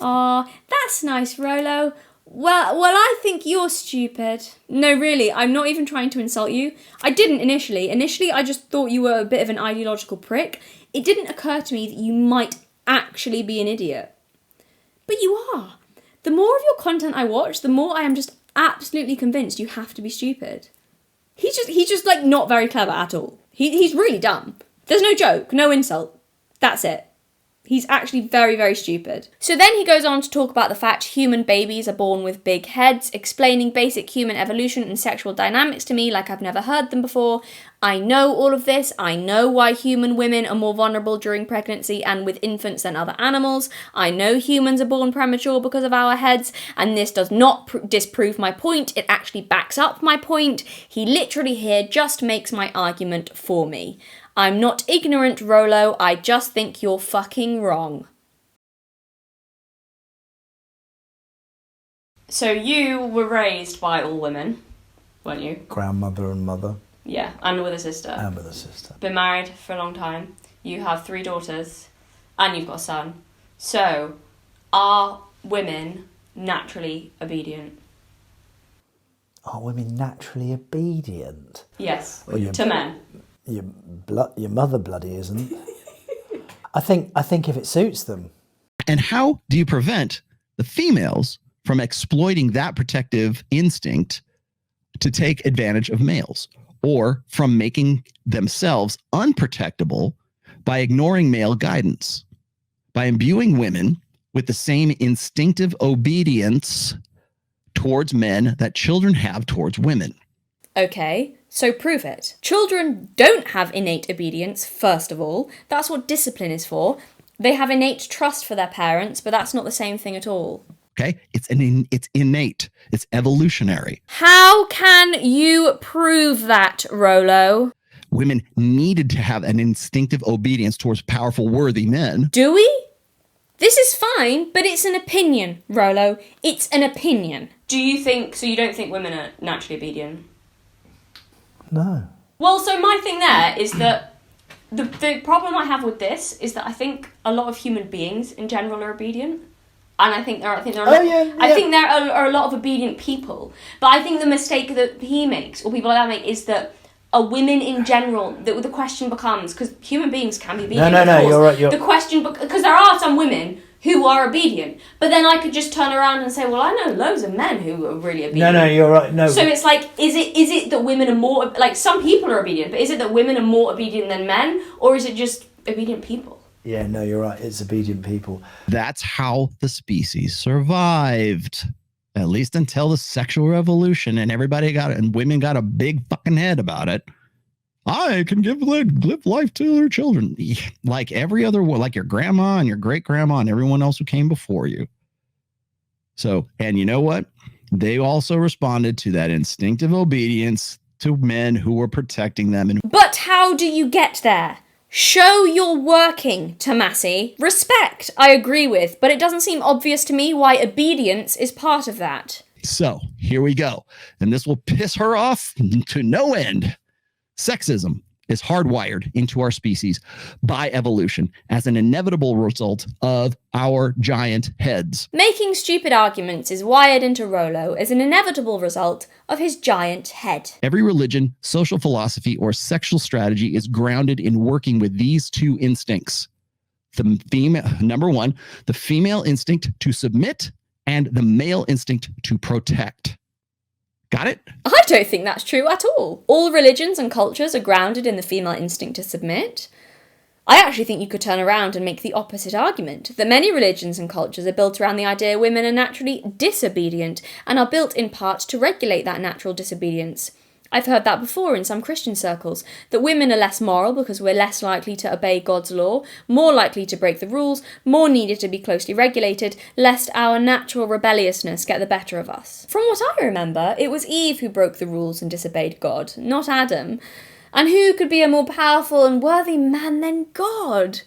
Aw, that's nice, Rollo. Well, I think you're stupid. No, really, I'm not even trying to insult you. I didn't initially. Initially, I just thought you were a bit of an ideological prick. It didn't occur to me that you might actually be an idiot. But you are. The more of your content I watch, the more I am just absolutely convinced you have to be stupid. He's just like not very clever at all. He's really dumb. There's no joke, no insult. That's it. He's actually very, very stupid. So then he goes on to talk about the fact human babies are born with big heads, explaining basic human evolution and sexual dynamics to me like I've never heard them before. I know all of this. I know why human women are more vulnerable during pregnancy and with infants than other animals. I know humans are born premature because of our heads, and this does not disprove my point. It actually backs up my point. He literally here just makes my argument for me. I'm not ignorant, Rollo, I just think you're fucking wrong. So you were raised by all women, weren't you? Grandmother and mother. Yeah, and with a sister. And with a sister. Been married for a long time. You have 3 daughters, and you've got a son. So, are women naturally obedient? Are women naturally obedient? Yes, Well, to men. Your mother bloody isn't. I think if it suits them. And how do you prevent the females from exploiting that protective instinct to take advantage of males, or from making themselves unprotectable by ignoring male guidance, by imbuing women with the same instinctive obedience towards men that children have towards women? Okay, so prove it. Children don't have innate obedience, first of all. That's what discipline is for. They have innate trust for their parents, but that's not the same thing at all. Okay, it's innate. It's evolutionary. How can you prove that, Rollo? Women needed to have an instinctive obedience towards powerful, worthy men. Do we? This is fine, but it's an opinion, Rollo. It's an opinion. Do you think, so you don't think women are naturally obedient? No. Well, so my thing there is that the problem I have with this is that I think a lot of human beings in general are obedient. And I think there are a lot of obedient people. But I think the mistake that he makes, or people like that make, is that women in general, the question becomes, because human beings can be obedient. No, you're right. The question, because there are some women who are obedient, but then I could just turn around and say, well, I know loads of men who are really obedient. No, you're right. No. So it's like, is it that women are more, like, some people are obedient, but is it that women are more obedient than men, or is it just obedient people? Yeah, no, you're right. It's obedient people. That's how the species survived. At least until the sexual revolution, and everybody got it, and women got a big fucking head about it. I can give life to their children. Like every other one, like your grandma and your great grandma and everyone else who came before you. So, and you know what? They also responded to that instinctive obedience to men who were protecting them. But how do you get there? Show you're working, Tomassi. Respect, I agree with, but it doesn't seem obvious to me why obedience is part of that. So, here we go. And this will piss her off to no end. Sexism is hardwired into our species by evolution as an inevitable result of our giant heads. Making stupid arguments is wired into Rollo as an inevitable result of his giant head. Every religion, social philosophy, or sexual strategy is grounded in working with these two instincts. The female, number one, the female instinct to submit and the male instinct to protect. Got it? I don't think that's true at all. All religions and cultures are grounded in the female instinct to submit. I actually think you could turn around and make the opposite argument, that many religions and cultures are built around the idea women are naturally disobedient and are built in part to regulate that natural disobedience. I've heard that before in some Christian circles, that women are less moral because we're less likely to obey God's law, more likely to break the rules, more needed to be closely regulated, lest our natural rebelliousness get the better of us. From what I remember, it was Eve who broke the rules and disobeyed God, not Adam. And who could be a more powerful and worthy man than God?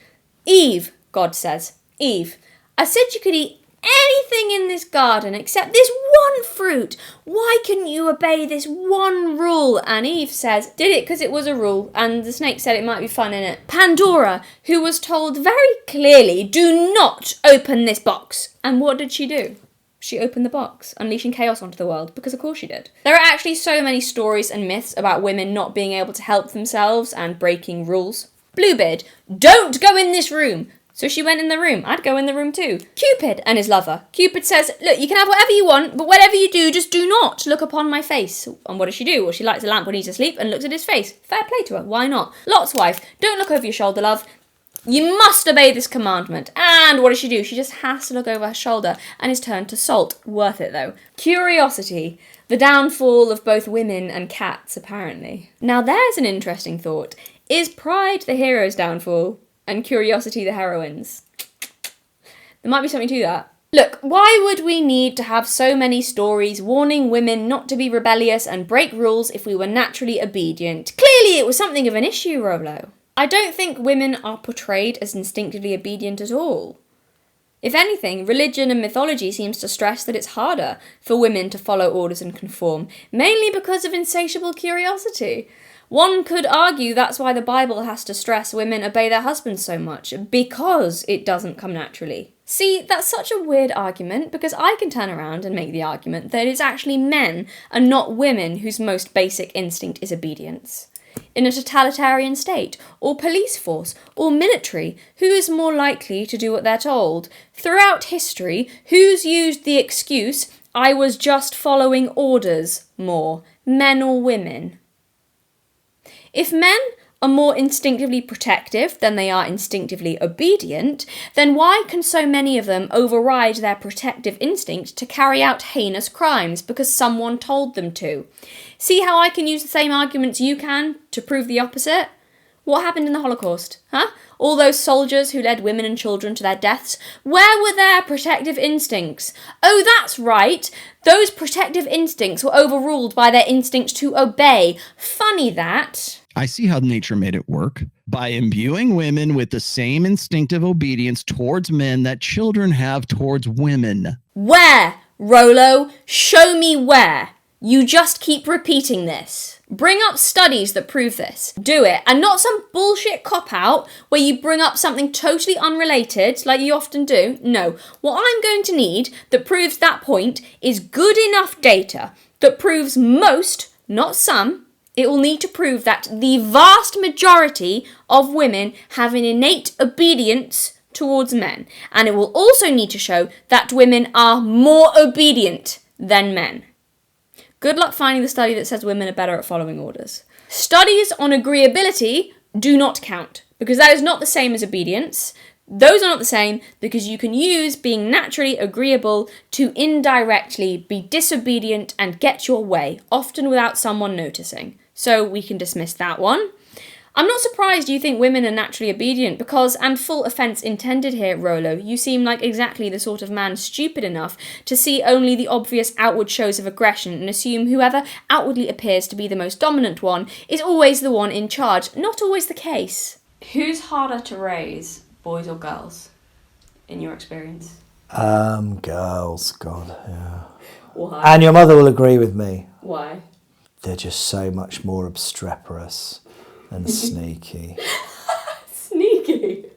Eve, God says. Eve, I said you could eat anything in this garden except this one fruit. Why couldn't you obey this one rule? And Eve says, did it because it was a rule, and the snake said it might be fun in it. Pandora, who was told very clearly, do not open this box. And what did she do? She opened the box, unleashing chaos onto the world, because of course she did. There are actually so many stories and myths about women not being able to help themselves and breaking rules. Bluebeard, don't go in this room. So she went in the room. I'd go in the room too. Cupid and his lover. Cupid says, look, you can have whatever you want, but whatever you do, just do not look upon my face. And what does she do? Well, she lights a lamp when he's asleep and looks at his face. Fair play to her. Why not? Lot's wife. Don't look over your shoulder, love. You must obey this commandment. And what does she do? She just has to look over her shoulder and is turned to salt. Worth it, though. Curiosity. The downfall of both women and cats, apparently. Now, there's an interesting thought. Is pride the hero's downfall? And curiosity the heroines. There might be something to that. Look, why would we need to have so many stories warning women not to be rebellious and break rules if we were naturally obedient? Clearly it was something of an issue, Rollo. I don't think women are portrayed as instinctively obedient at all. If anything, religion and mythology seems to stress that it's harder for women to follow orders and conform, mainly because of insatiable curiosity. One could argue that's why the Bible has to stress women obey their husbands so much, because it doesn't come naturally. See, that's such a weird argument, because I can turn around and make the argument that it's actually men and not women whose most basic instinct is obedience. In a totalitarian state, or police force, or military, who is more likely to do what they're told? Throughout history, who's used the excuse, I was just following orders, more? Men or women? If men are more instinctively protective than they are instinctively obedient, then why can so many of them override their protective instinct to carry out heinous crimes because someone told them to? See how I can use the same arguments you can to prove the opposite? What happened in the Holocaust, huh? All those soldiers who led women and children to their deaths, where were their protective instincts? Oh, that's right, those protective instincts were overruled by their instinct to obey. Funny that. I see how nature made it work. By imbuing women with the same instinctive obedience towards men that children have towards women. Where, Rollo? Show me where. You just keep repeating this. Bring up studies that prove this. Do it. And not some bullshit cop-out where you bring up something totally unrelated, like you often do. No. What I'm going to need that proves that point is good enough data that proves most, not some. It will need to prove that the vast majority of women have an innate obedience towards men. And it will also need to show that women are more obedient than men. Good luck finding the study that says women are better at following orders. Studies on agreeability do not count, because that is not the same as obedience. Those are not the same because you can use being naturally agreeable to indirectly be disobedient and get your way, often without someone noticing. So we can dismiss that one. I'm not surprised you think women are naturally obedient because, and full offence intended here, Rollo, you seem like exactly the sort of man stupid enough to see only the obvious outward shows of aggression and assume whoever outwardly appears to be the most dominant one is always the one in charge. Not always the case. Who's harder to raise, boys or girls, in your experience? Girls, God, yeah. Why? And your mother will agree with me. Why? They're just so much more obstreperous and sneaky. Sneaky?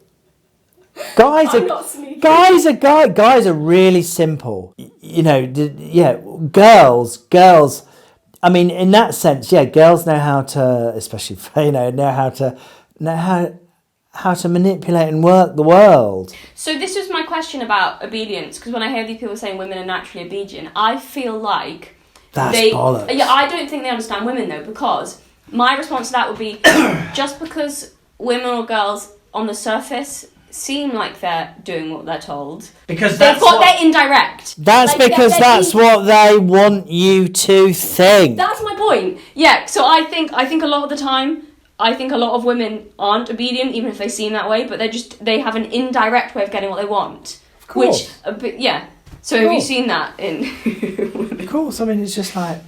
Guys I'm are not sneaky. guys are really simple. You know, girls. I mean, in that sense, yeah, girls know how to, especially know how to manipulate and work the world. So this was my question about obedience, because when I hear these people saying women are naturally obedient, I feel like that's bollocks. Yeah, I don't think they understand women though, because my response to that would be just because women or girls on the surface seem like they're doing what they're told, because they've got their indirect. That's like, because that's what they want you to think. That's my point. Yeah. So I think a lot of the time, I think a lot of women aren't obedient, even if they seem that way, but they have an indirect way of getting what they want. Of course. Yeah. So have you seen that in? Of course. I mean, it's just like,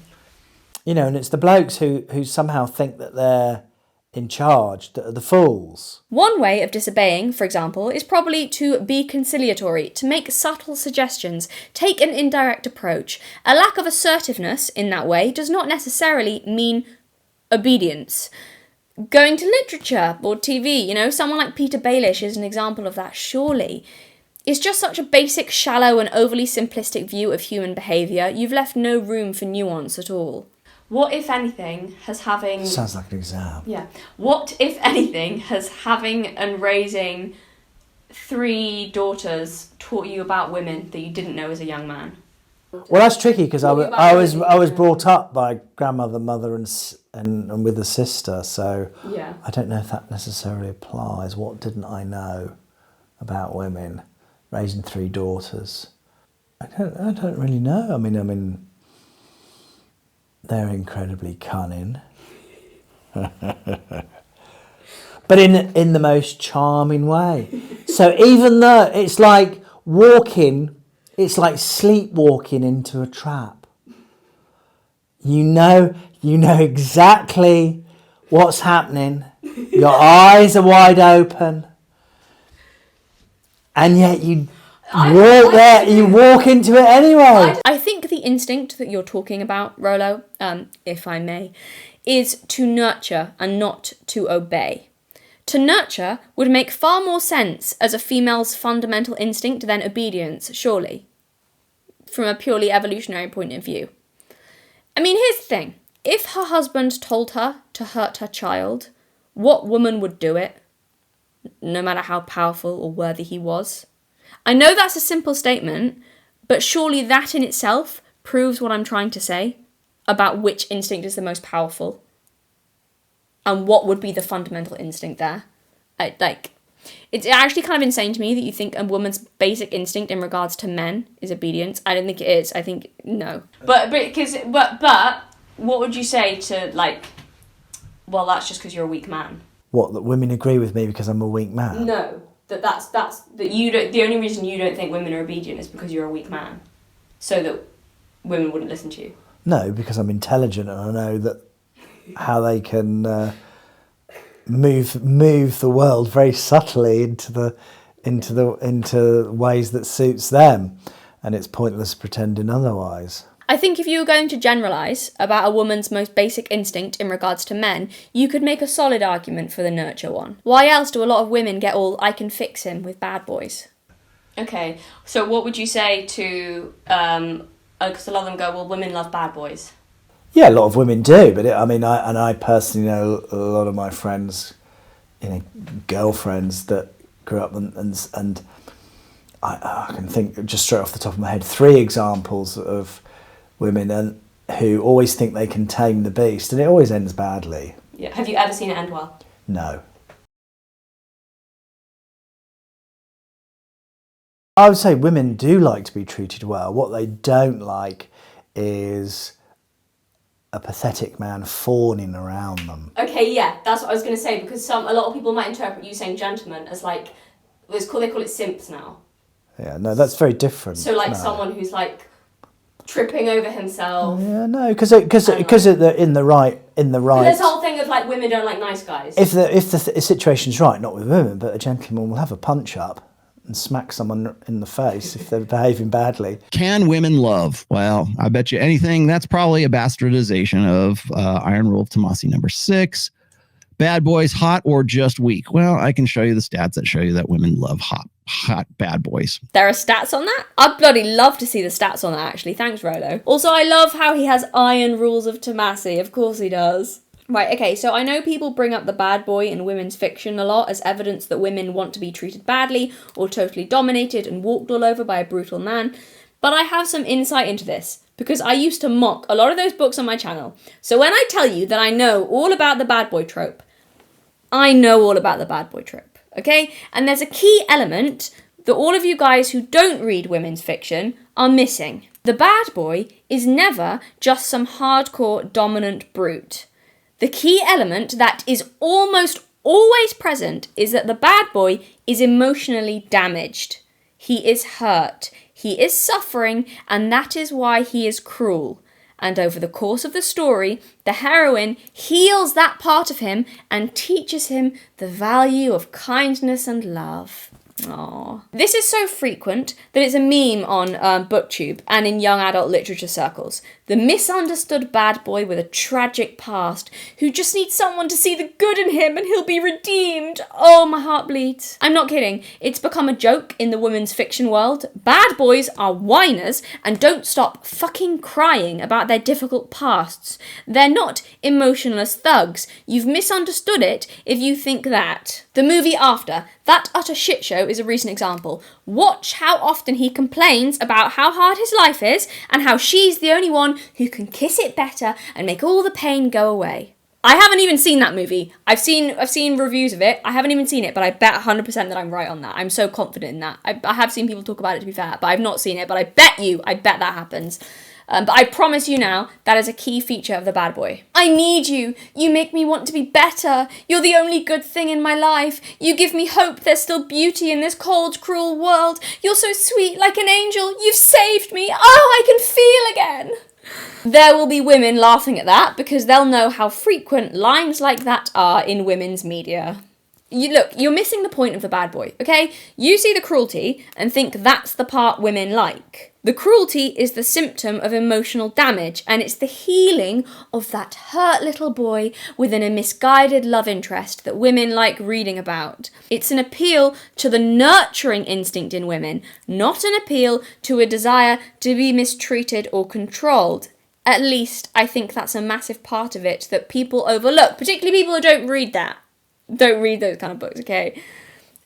you know, and it's the blokes who somehow think that they're in charge that are the fools. One way of disobeying, for example, is probably to be conciliatory, to make subtle suggestions, take an indirect approach. A lack of assertiveness in that way does not necessarily mean obedience. Going to literature or TV, you know, someone like Peter Baelish is an example of that, surely. It's just such a basic, shallow and overly simplistic view of human behaviour. You've left no room for nuance at all. What, if anything, has having... Sounds like an exam. Yeah. What, if anything, has having and raising 3 daughters taught you about women that you didn't know as a young man? Well, that's tricky because I was brought up by grandmother, mother, and with a sister. So yeah. I don't know if that necessarily applies. What didn't I know about women raising 3 daughters? I don't really know. I mean, they're incredibly cunning, but in the most charming way. So even though it's like sleepwalking into a trap. You know exactly what's happening. Your eyes are wide open, and yet you walk into it anyway. I think the instinct that you're talking about, Rollo, if I may, is to nurture and not to obey. To nurture would make far more sense as a female's fundamental instinct than obedience, surely, from a purely evolutionary point of view. I mean, here's the thing. If her husband told her to hurt her child, what woman would do it, no matter how powerful or worthy he was? I know that's a simple statement, but surely that in itself proves what I'm trying to say about which instinct is the most powerful and what would be the fundamental instinct there. It's actually kind of insane to me that you think a woman's basic instinct in regards to men is obedience. I don't think it is. I think no. But what would you say to well, that's just because you're a weak man? What, that women agree with me because I'm a weak man? No. That you don't. The only reason you don't think women are obedient is because you're a weak man, so that women wouldn't listen to you. No, because I'm intelligent and I know that how they can move the world very subtly into ways that suits them, and it's pointless pretending otherwise. I think if you were going to generalise about a woman's most basic instinct in regards to men, you could make a solid argument for the nurture one. Why else do a lot of women get all "I can fix him" with bad boys? Okay, so what would you say to, because a lot of them go, well, women love bad boys. Yeah, a lot of women do, but I personally know a lot of my friends, girlfriends that grew up and I can think just straight off the top of my head 3 examples of women who always think they can tame the beast, and it always ends badly. Yeah. Have you ever seen it end well? No. I would say women do like to be treated well. What they don't like is a pathetic man fawning around them. Okay, yeah, that's what I was going to say, because a lot of people might interpret you saying gentleman as like, they call it simps now. Yeah, no, that's very different. So like no. someone who's like tripping over himself. Yeah, no, because in the right. But this whole thing of like women don't like nice guys. If the situation's right, not with women, but a gentleman will have a punch up and smack someone in the face if they're behaving badly. Can women love? Well, I bet you anything that's probably a bastardization of Iron Rule of Tomassi number 6. Bad boys, hot or just weak? Well, I can show you the stats that show you that women love hot bad boys. There are stats on that? I'd bloody love to see the stats on that, actually. Thanks, Rollo. Also, I love how he has Iron Rules of Tomassi. Of course he does. Right, okay, so I know people bring up the bad boy in women's fiction a lot as evidence that women want to be treated badly or totally dominated and walked all over by a brutal man, but I have some insight into this because I used to mock a lot of those books on my channel. So when I tell you that I know all about the bad boy trope, I know all about the bad boy trope, okay? And there's a key element that all of you guys who don't read women's fiction are missing. The bad boy is never just some hardcore dominant brute. The key element that is almost always present is that the bad boy is emotionally damaged. He is hurt, he is suffering, and that is why he is cruel. And over the course of the story, the heroine heals that part of him and teaches him the value of kindness and love. Aww. This is so frequent that it's a meme on BookTube and in young adult literature circles. The misunderstood bad boy with a tragic past who just needs someone to see the good in him and he'll be redeemed. Oh, my heart bleeds. I'm not kidding. It's become a joke in the women's fiction world. Bad boys are whiners and don't stop fucking crying about their difficult pasts. They're not emotionless thugs. You've misunderstood it if you think that. The movie After, that utter shit show, is a recent example. Watch how often he complains about how hard his life is and how she's the only one who can kiss it better and make all the pain go away. I haven't even seen that movie. I've seen reviews of it. I haven't even seen it, but I bet 100% that I'm right on that. I'm so confident in that. I have seen people talk about it, to be fair, but I've not seen it, but I bet that happens. But I promise you now, that is a key feature of the bad boy. I need you. You make me want to be better. You're the only good thing in my life. You give me hope there's still beauty in this cold, cruel world. You're so sweet, like an angel. You've saved me. Oh, I can feel again. There will be women laughing at that because they'll know how frequent lines like that are in women's media. You're missing the point of the bad boy, okay? You see the cruelty and think that's the part women like. The cruelty is the symptom of emotional damage, and it's the healing of that hurt little boy within a misguided love interest that women like reading about. It's an appeal to the nurturing instinct in women, not an appeal to a desire to be mistreated or controlled. At least, I think that's a massive part of it that people overlook, particularly people who don't read that. Don't read those kind of books, okay?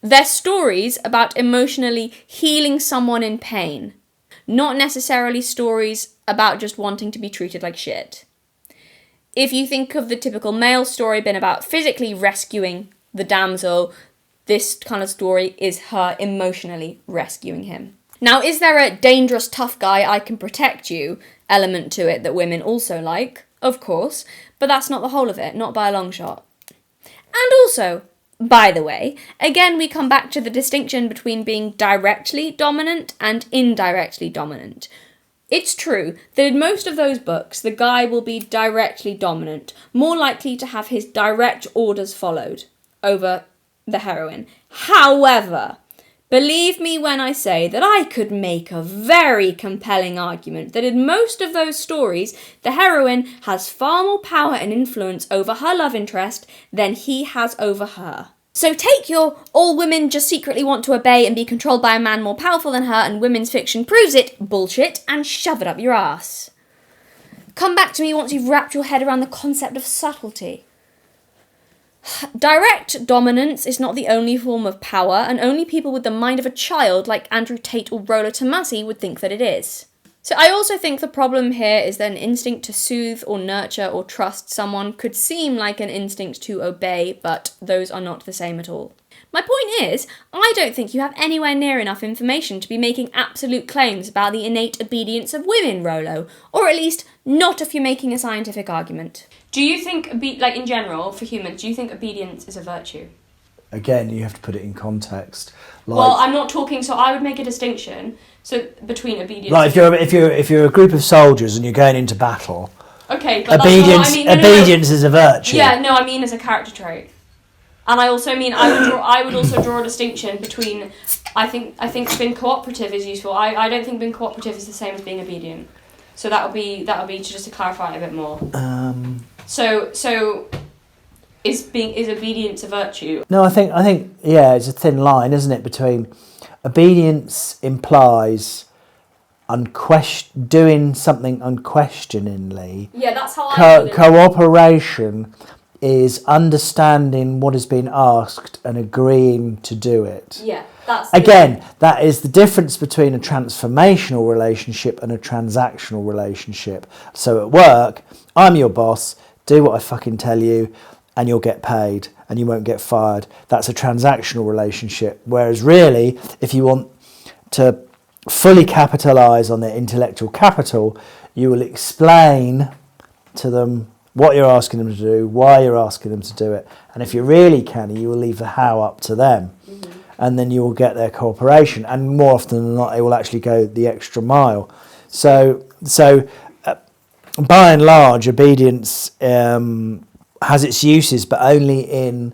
They're stories about emotionally healing someone in pain, not necessarily stories about just wanting to be treated like shit. If you think of the typical male story being about physically rescuing the damsel, this kind of story is her emotionally rescuing him. Now, is there a dangerous tough guy I can protect you element to it that women also like? Of course, but that's not the whole of it, not by a long shot. And also, by the way, again we come back to the distinction between being directly dominant and indirectly dominant. It's true that in most of those books, the guy will be directly dominant, more likely to have his direct orders followed over the heroine. However, believe me when I say that I could make a very compelling argument that in most of those stories, the heroine has far more power and influence over her love interest than he has over her. So take your all women just secretly want to obey and be controlled by a man more powerful than her and women's fiction proves it bullshit and shove it up your ass. Come back to me once you've wrapped your head around the concept of subtlety. Direct dominance is not the only form of power, and only people with the mind of a child like Andrew Tate or Rollo Tomassi would think that it is. So I also think the problem here is that an instinct to soothe or nurture or trust someone could seem like an instinct to obey, but those are not the same at all. My point is, I don't think you have anywhere near enough information to be making absolute claims about the innate obedience of women, Rollo, or at least not if you're making a scientific argument. Do you think, in general, for humans, do you think obedience is a virtue? Again, you have to put it in context. Well, I'm not talking, so I would make a distinction between obedience. Like if you're a group of soldiers and you're going into battle, okay, but obedience that's not what I mean. Obedience is a virtue. Yeah, no, I mean as a character trait, and I also mean I would also draw a distinction between. I think being cooperative is useful. I don't think being cooperative is the same as being obedient. So that would be just to clarify it a bit more. So. Is obedience a virtue? No, I think yeah, it's a thin line, isn't it, between obedience implies doing something unquestioningly. Yeah, that's how Cooperation is understanding what has been asked and agreeing to do it. Yeah, that's that is the difference between a transformational relationship and a transactional relationship. So at work, I'm your boss, do what I fucking tell you, and you'll get paid and you won't get fired. That's a transactional relationship. Whereas really, if you want to fully capitalise on their intellectual capital, you will explain to them what you're asking them to do, why you're asking them to do it. And if you're really canny, you will leave the how up to them. Mm-hmm. And then you will get their cooperation. And more often than not, they will actually go the extra mile. So by and large, obedience has its uses, but only in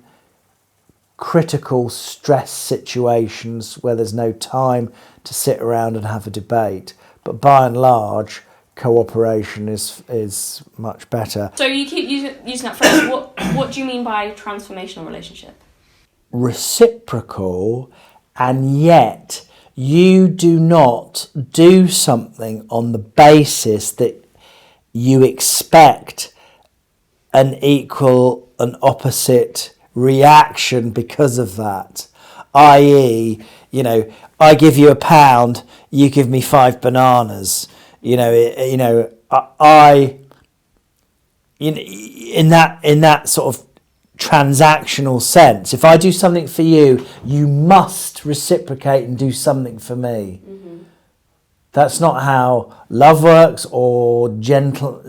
critical stress situations where there's no time to sit around and have a debate. But by and large, cooperation is much better. So you keep using that phrase. What do you mean by transformational relationship? Reciprocal, and yet you do not do something on the basis that you expect an equal and opposite reaction because of that. I.e., I give you £1, you give me 5 bananas. In that sort of transactional sense, if I do something for you, you must reciprocate and do something for me. Mm-hmm. That's not how love works, or gentlemanly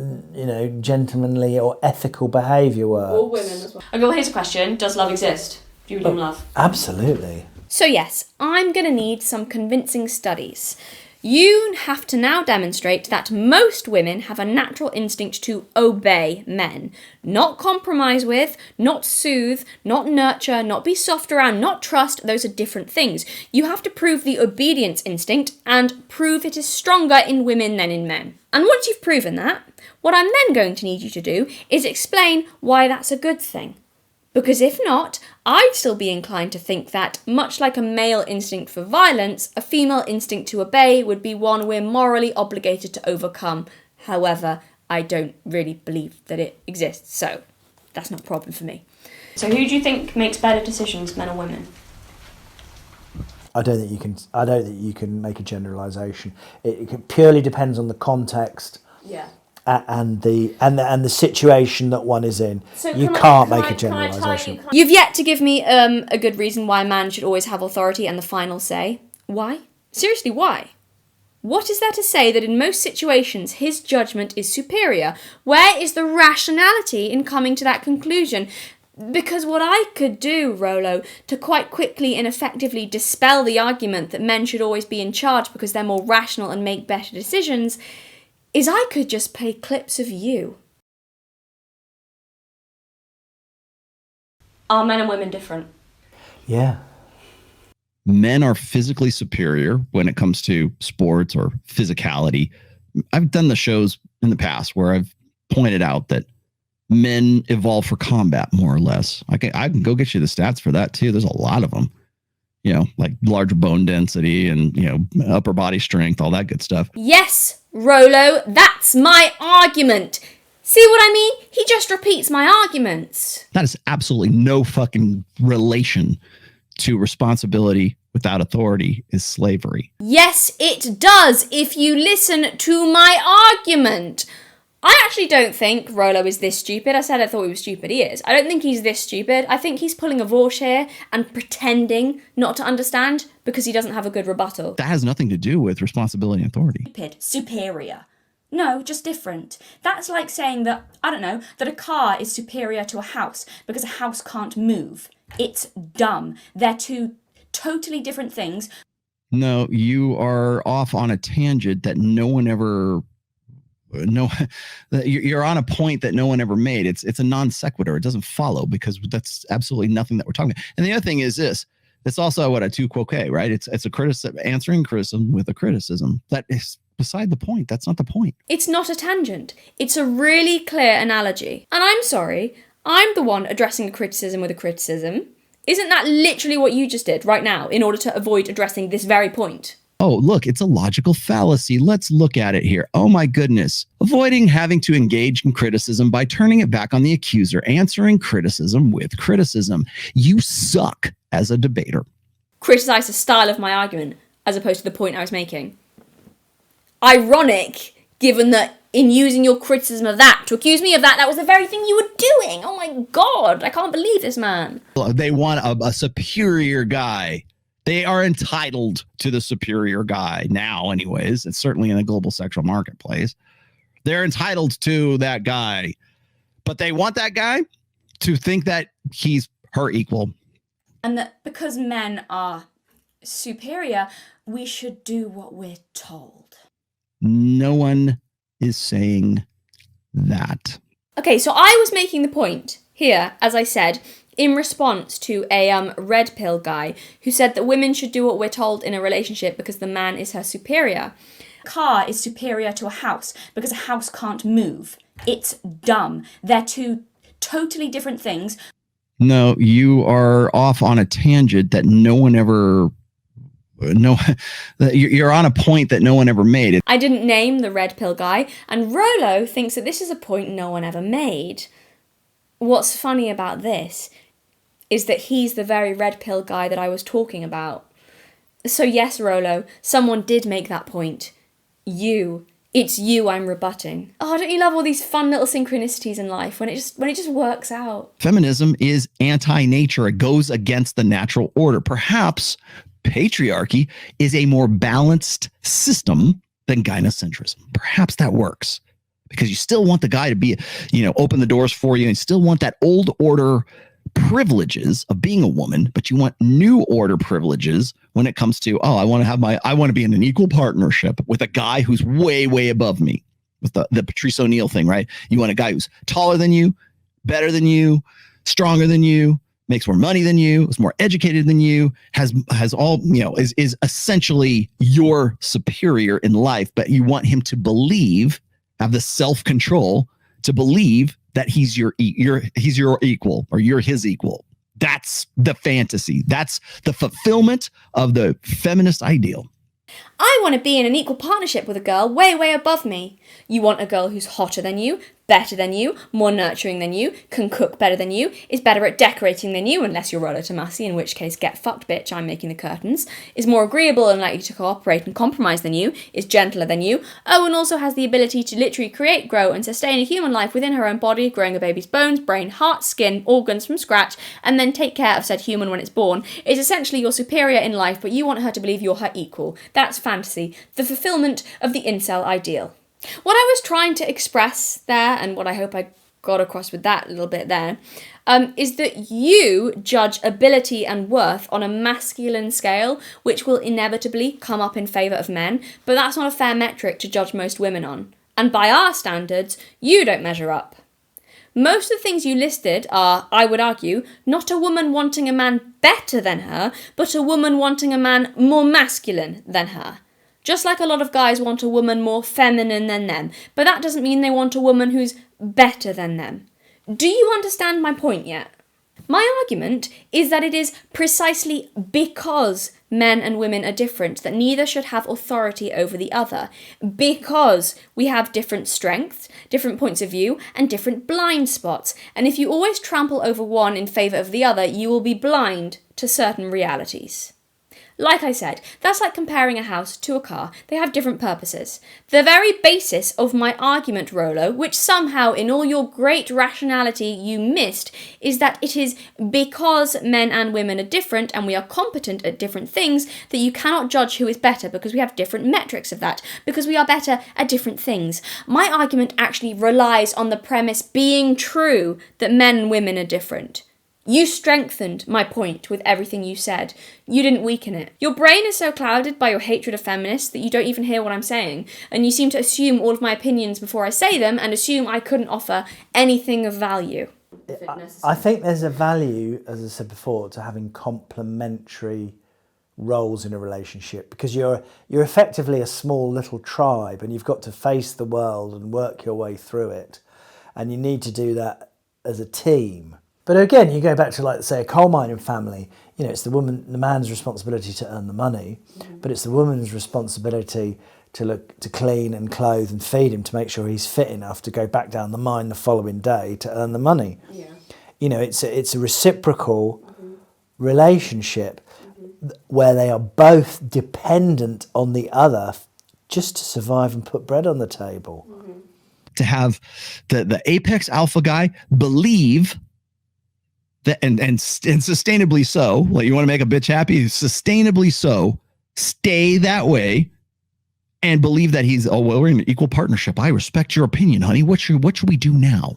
or ethical behaviour works. Or women as well. Okay, well, here's a question. Does love exist? Do you believe in love? Absolutely. So yes, I'm going to need some convincing studies. You have to now demonstrate that most women have a natural instinct to obey men. Not compromise with, not soothe, not nurture, not be soft around, not trust. Those are different things. You have to prove the obedience instinct and prove it is stronger in women than in men. And once you've proven that, what I'm then going to need you to do is explain why that's a good thing. Because if not, I'd still be inclined to think that, much like a male instinct for violence, a female instinct to obey would be one we're morally obligated to overcome. However, I don't really believe that it exists, so that's not a problem for me. So who do you think makes better decisions, men or women? I don't think you can make a generalisation. It purely depends on the context. Yeah. And the situation that one is in. So you can't make a generalisation. You've yet to give me a good reason why a man should always have authority and the final say. Why? Seriously, why? What is there to say that in most situations his judgment is superior? Where is the rationality in coming to that conclusion? Because what I could do, Rollo, to quite quickly and effectively dispel the argument that men should always be in charge because they're more rational and make better decisions, is I could just play clips of you. Are men and women different? Yeah. Men are physically superior when it comes to sports or physicality. I've done the shows in the past where I've pointed out that men evolve for combat, more or less. I can go get you the stats for that too. There's a lot of them, like larger bone density and, upper body strength, all that good stuff. Yes, Rollo, that's my argument. See what I mean? He just repeats my arguments. That is absolutely no fucking relation to responsibility without authority is slavery. Yes, it does, if you listen to my argument. I actually don't think Rollo is this stupid. I said I thought he was stupid. He is. I don't think he's this stupid. I think he's pulling a Vorsh here and pretending not to understand because he doesn't have a good rebuttal. That has nothing to do with responsibility and authority. Stupid. Superior. No, just different. That's like saying that, I don't know, that a car is superior to a house because a house can't move. It's dumb. They're two totally different things. No, you are off on a tangent that no one ever... No, you're on a point that no one ever made. It's a non sequitur. It doesn't follow because that's absolutely nothing that we're talking about. And the other thing is this: it's also what a tu quoque, right? It's a criticism, answering criticism with a criticism. That is beside the point. That's not the point. It's not a tangent. It's a really clear analogy. And I'm sorry, I'm the one addressing a criticism with a criticism. Isn't that literally what you just did right now in order to avoid addressing this very point? Oh, look, it's a logical fallacy. Let's look at it here. Oh my goodness. Avoiding having to engage in criticism by turning it back on the accuser, answering criticism with criticism. You suck as a debater. Criticise the style of my argument as opposed to the point I was making. Ironic, given that in using your criticism of that to accuse me of that was the very thing you were doing. Oh my God, I can't believe this man. They want a superior guy. They are entitled to the superior guy now, anyways. It's certainly in the global sexual marketplace. They're entitled to that guy, but they want that guy to think that he's her equal. And that because men are superior, we should do what we're told. No one is saying that. Okay, so I was making the point here, as I said, in response to a red pill guy who said that women should do what we're told in a relationship because the man is her superior. A car is superior to a house because a house can't move. It's dumb. They're two totally different things. No, you are off on a tangent that no one ever... No, you're on a point that no one ever made. I didn't name the red pill guy, and Rollo thinks that this is a point no one ever made. What's funny about this is that he's the very red pill guy that I was talking about. So yes, Rollo, someone did make that point. You. It's you I'm rebutting. Oh, don't you love all these fun little synchronicities in life when it just works out? Feminism is anti-nature. It goes against the natural order. Perhaps patriarchy is a more balanced system than gynocentrism. Perhaps that works because you still want the guy to be, open the doors for you, and you still want that old order privileges of being a woman, but you want new order privileges when it comes to, I want to be in an equal partnership with a guy who's way, way above me, with the Patrice O'Neill thing, right? You want a guy who's taller than you, better than you, stronger than you, makes more money than you, is more educated than you, has all, is essentially your superior in life, but you want him to believe, have the self-control to believe that he's your equal, or you're his equal. That's the fantasy. That's the fulfillment of the feminist ideal. I want to be in an equal partnership with a girl way, way above me. You want a girl who's hotter than you, better than you, more nurturing than you, can cook better than you, is better at decorating than you, unless you're Rollo Tomassi, in which case, get fucked, bitch, I'm making the curtains, is more agreeable and likely to cooperate and compromise than you, is gentler than you, and also has the ability to literally create, grow, and sustain a human life within her own body, growing a baby's bones, brain, heart, skin, organs from scratch, and then take care of said human when it's born, is essentially your superior in life, but you want her to believe you're her equal. That's fantasy, the fulfillment of the incel ideal. What I was trying to express there, and what I hope I got across with that a little bit there, is that you judge ability and worth on a masculine scale, which will inevitably come up in favour of men, but that's not a fair metric to judge most women on. And by our standards, you don't measure up. Most of the things you listed are, I would argue, not a woman wanting a man better than her, but a woman wanting a man more masculine than her. Just like a lot of guys want a woman more feminine than them, but that doesn't mean they want a woman who's better than them. Do you understand my point yet? My argument is that it is precisely because men and women are different that neither should have authority over the other, because we have different strengths, different points of view, and different blind spots, and if you always trample over one in favour of the other, you will be blind to certain realities. Like I said, that's like comparing a house to a car. They have different purposes. The very basis of my argument, Rollo, which somehow in all your great rationality you missed, is that it is because men and women are different and we are competent at different things that you cannot judge who is better because we have different metrics of that, because we are better at different things. My argument actually relies on the premise being true that men and women are different. You strengthened my point with everything you said. You didn't weaken it. Your brain is so clouded by your hatred of feminists that you don't even hear what I'm saying, and you seem to assume all of my opinions before I say them and assume I couldn't offer anything of value. I think there's a value, as I said before, to having complementary roles in a relationship, because you're effectively a small little tribe and you've got to face the world and work your way through it, and you need to do that as a team. But again, you go back to, like, say, a coal mining family. You know, it's the man's responsibility to earn the money, but it's the woman's responsibility to clean and clothe and feed him to make sure he's fit enough to go back down the mine the following day to earn the money. Yeah. You know, it's a reciprocal relationship where they are both dependent on the other just to survive and put bread on the table. To have the apex alpha guy believe that, and sustainably so, like, you want to make a bitch happy, sustainably so, stay that way and believe that we're in an equal partnership. I respect your opinion, honey. What should we do now?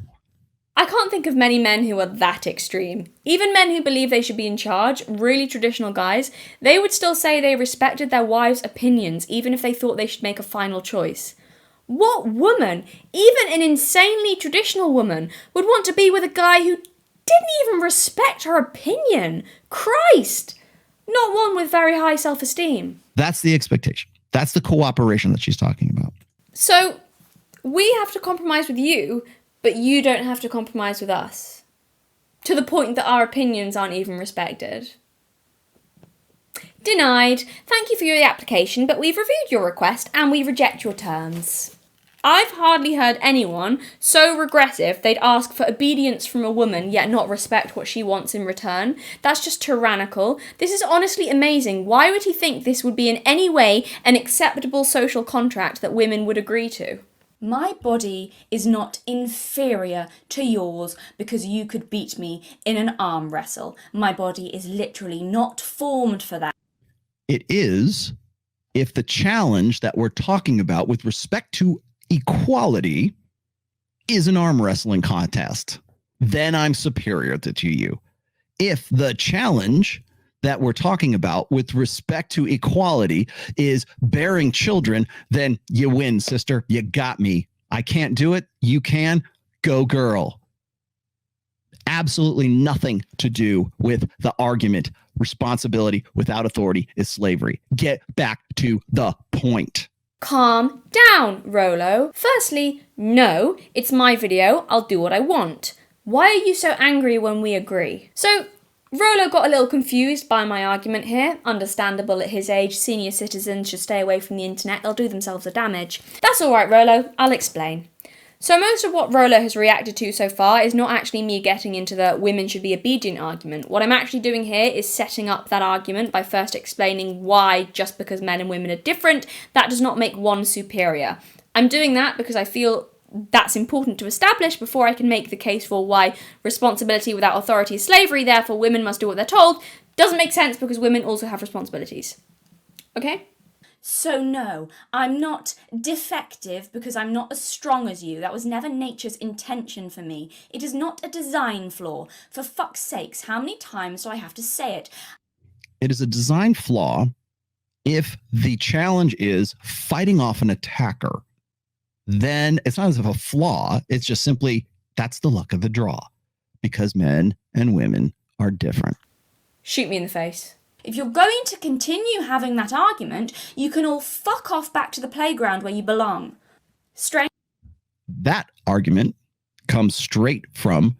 I can't think of many men who are that extreme. Even men who believe they should be in charge, really traditional guys, they would still say they respected their wives' opinions, even if they thought they should make a final choice. What woman, even an insanely traditional woman, would want to be with a guy who didn't even respect her opinion? Christ! Not one with very high self-esteem. That's the expectation. That's the cooperation that she's talking about. So, we have to compromise with you, but you don't have to compromise with us. To the point that our opinions aren't even respected. Denied. Thank you for your application, but we've reviewed your request and we reject your terms. I've hardly heard anyone so regressive they'd ask for obedience from a woman yet not respect what she wants in return. That's just tyrannical. This is honestly amazing. Why would he think this would be in any way an acceptable social contract that women would agree to? My body is not inferior to yours because you could beat me in an arm wrestle. My body is literally not formed for that. It is if the challenge that we're talking about with respect to equality is an arm wrestling contest, then I'm superior to you. If the challenge that we're talking about with respect to equality is bearing children, then you win, sister. You got me. I can't do it. You can. Go, girl. Absolutely nothing to do with the argument. Responsibility without authority is slavery. Get back to the point. Calm down, Rollo. Firstly, no, it's my video. I'll do what I want. Why are you so angry when we agree? So, Rollo got a little confused by my argument here. Understandable at his age, senior citizens should stay away from the internet. They'll do themselves a damage. That's all right, Rollo. I'll explain. So most of what Rollo has reacted to so far is not actually me getting into the women should be obedient argument. What I'm actually doing here is setting up that argument by first explaining why, just because men and women are different, that does not make one superior. I'm doing that because I feel that's important to establish before I can make the case for why responsibility without authority is slavery, therefore women must do what they're told. Doesn't make sense because women also have responsibilities. Okay? So no, I'm not defective because I'm not as strong as you. That was never nature's intention for me. It is not a design flaw. For fuck's sakes, how many times do I have to say it? It is a design flaw if the challenge is fighting off an attacker. Then it's not as if a flaw, it's just simply that's the luck of the draw because men and women are different. Shoot me in the face. If you're going to continue having that argument, you can all fuck off back to the playground where you belong. Strange. That argument comes straight from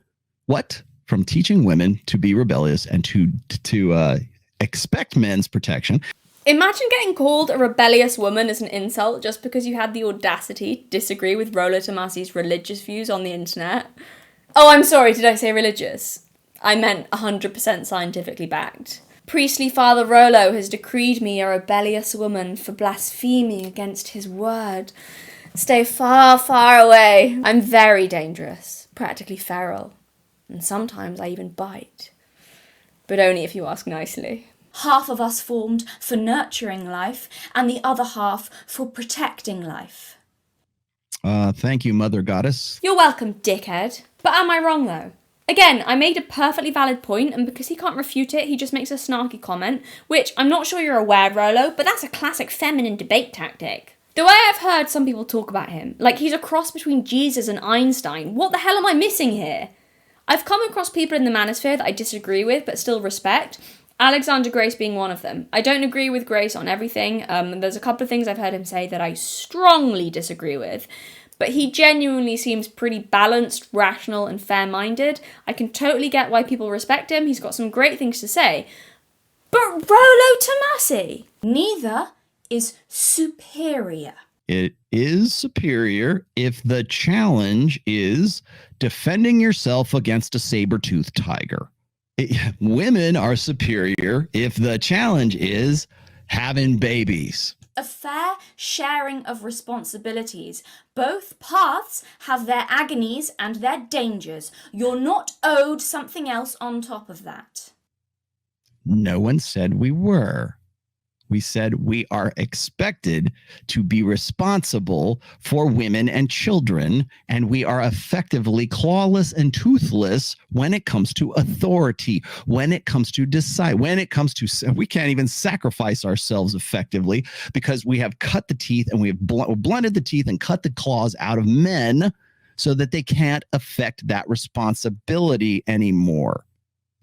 what? From teaching women to be rebellious and to expect men's protection. Imagine getting called a rebellious woman as an insult just because you had the audacity to disagree with Rollo Tomassi's religious views on the internet. Oh, I'm sorry, did I say religious? I meant 100% scientifically backed. Priestly Father Rollo has decreed me a rebellious woman for blaspheming against his word. Stay far, far away. I'm very dangerous, practically feral, and sometimes I even bite. But only if you ask nicely. Half of us formed for nurturing life, and the other half for protecting life. Thank you, Mother Goddess. You're welcome, dickhead. But am I wrong, though? Again, I made a perfectly valid point, and because he can't refute it, he just makes a snarky comment, which I'm not sure you're aware, Rollo, but that's a classic feminine debate tactic. The way I've heard some people talk about him, like he's a cross between Jesus and Einstein, what the hell am I missing here? I've come across people in the Manosphere that I disagree with, but still respect, Alexander Grace being one of them. I don't agree with Grace on everything. There's a couple of things I've heard him say that I strongly disagree with, but he genuinely seems pretty balanced, rational, and fair-minded. I can totally get why people respect him. He's got some great things to say. But Rollo Tomassi, neither is superior. It is superior if the challenge is defending yourself against a saber-toothed tiger. Women are superior if the challenge is having babies. A fair sharing of responsibilities. Both paths have their agonies and their dangers. You're not owed something else on top of that. No one said we were. We said we are expected to be responsible for women and children, and we are effectively clawless and toothless when it comes to authority, when it comes to decide, when it comes to, we can't even sacrifice ourselves effectively because we have cut the teeth and we have blunted the teeth and cut the claws out of men so that they can't affect that responsibility anymore.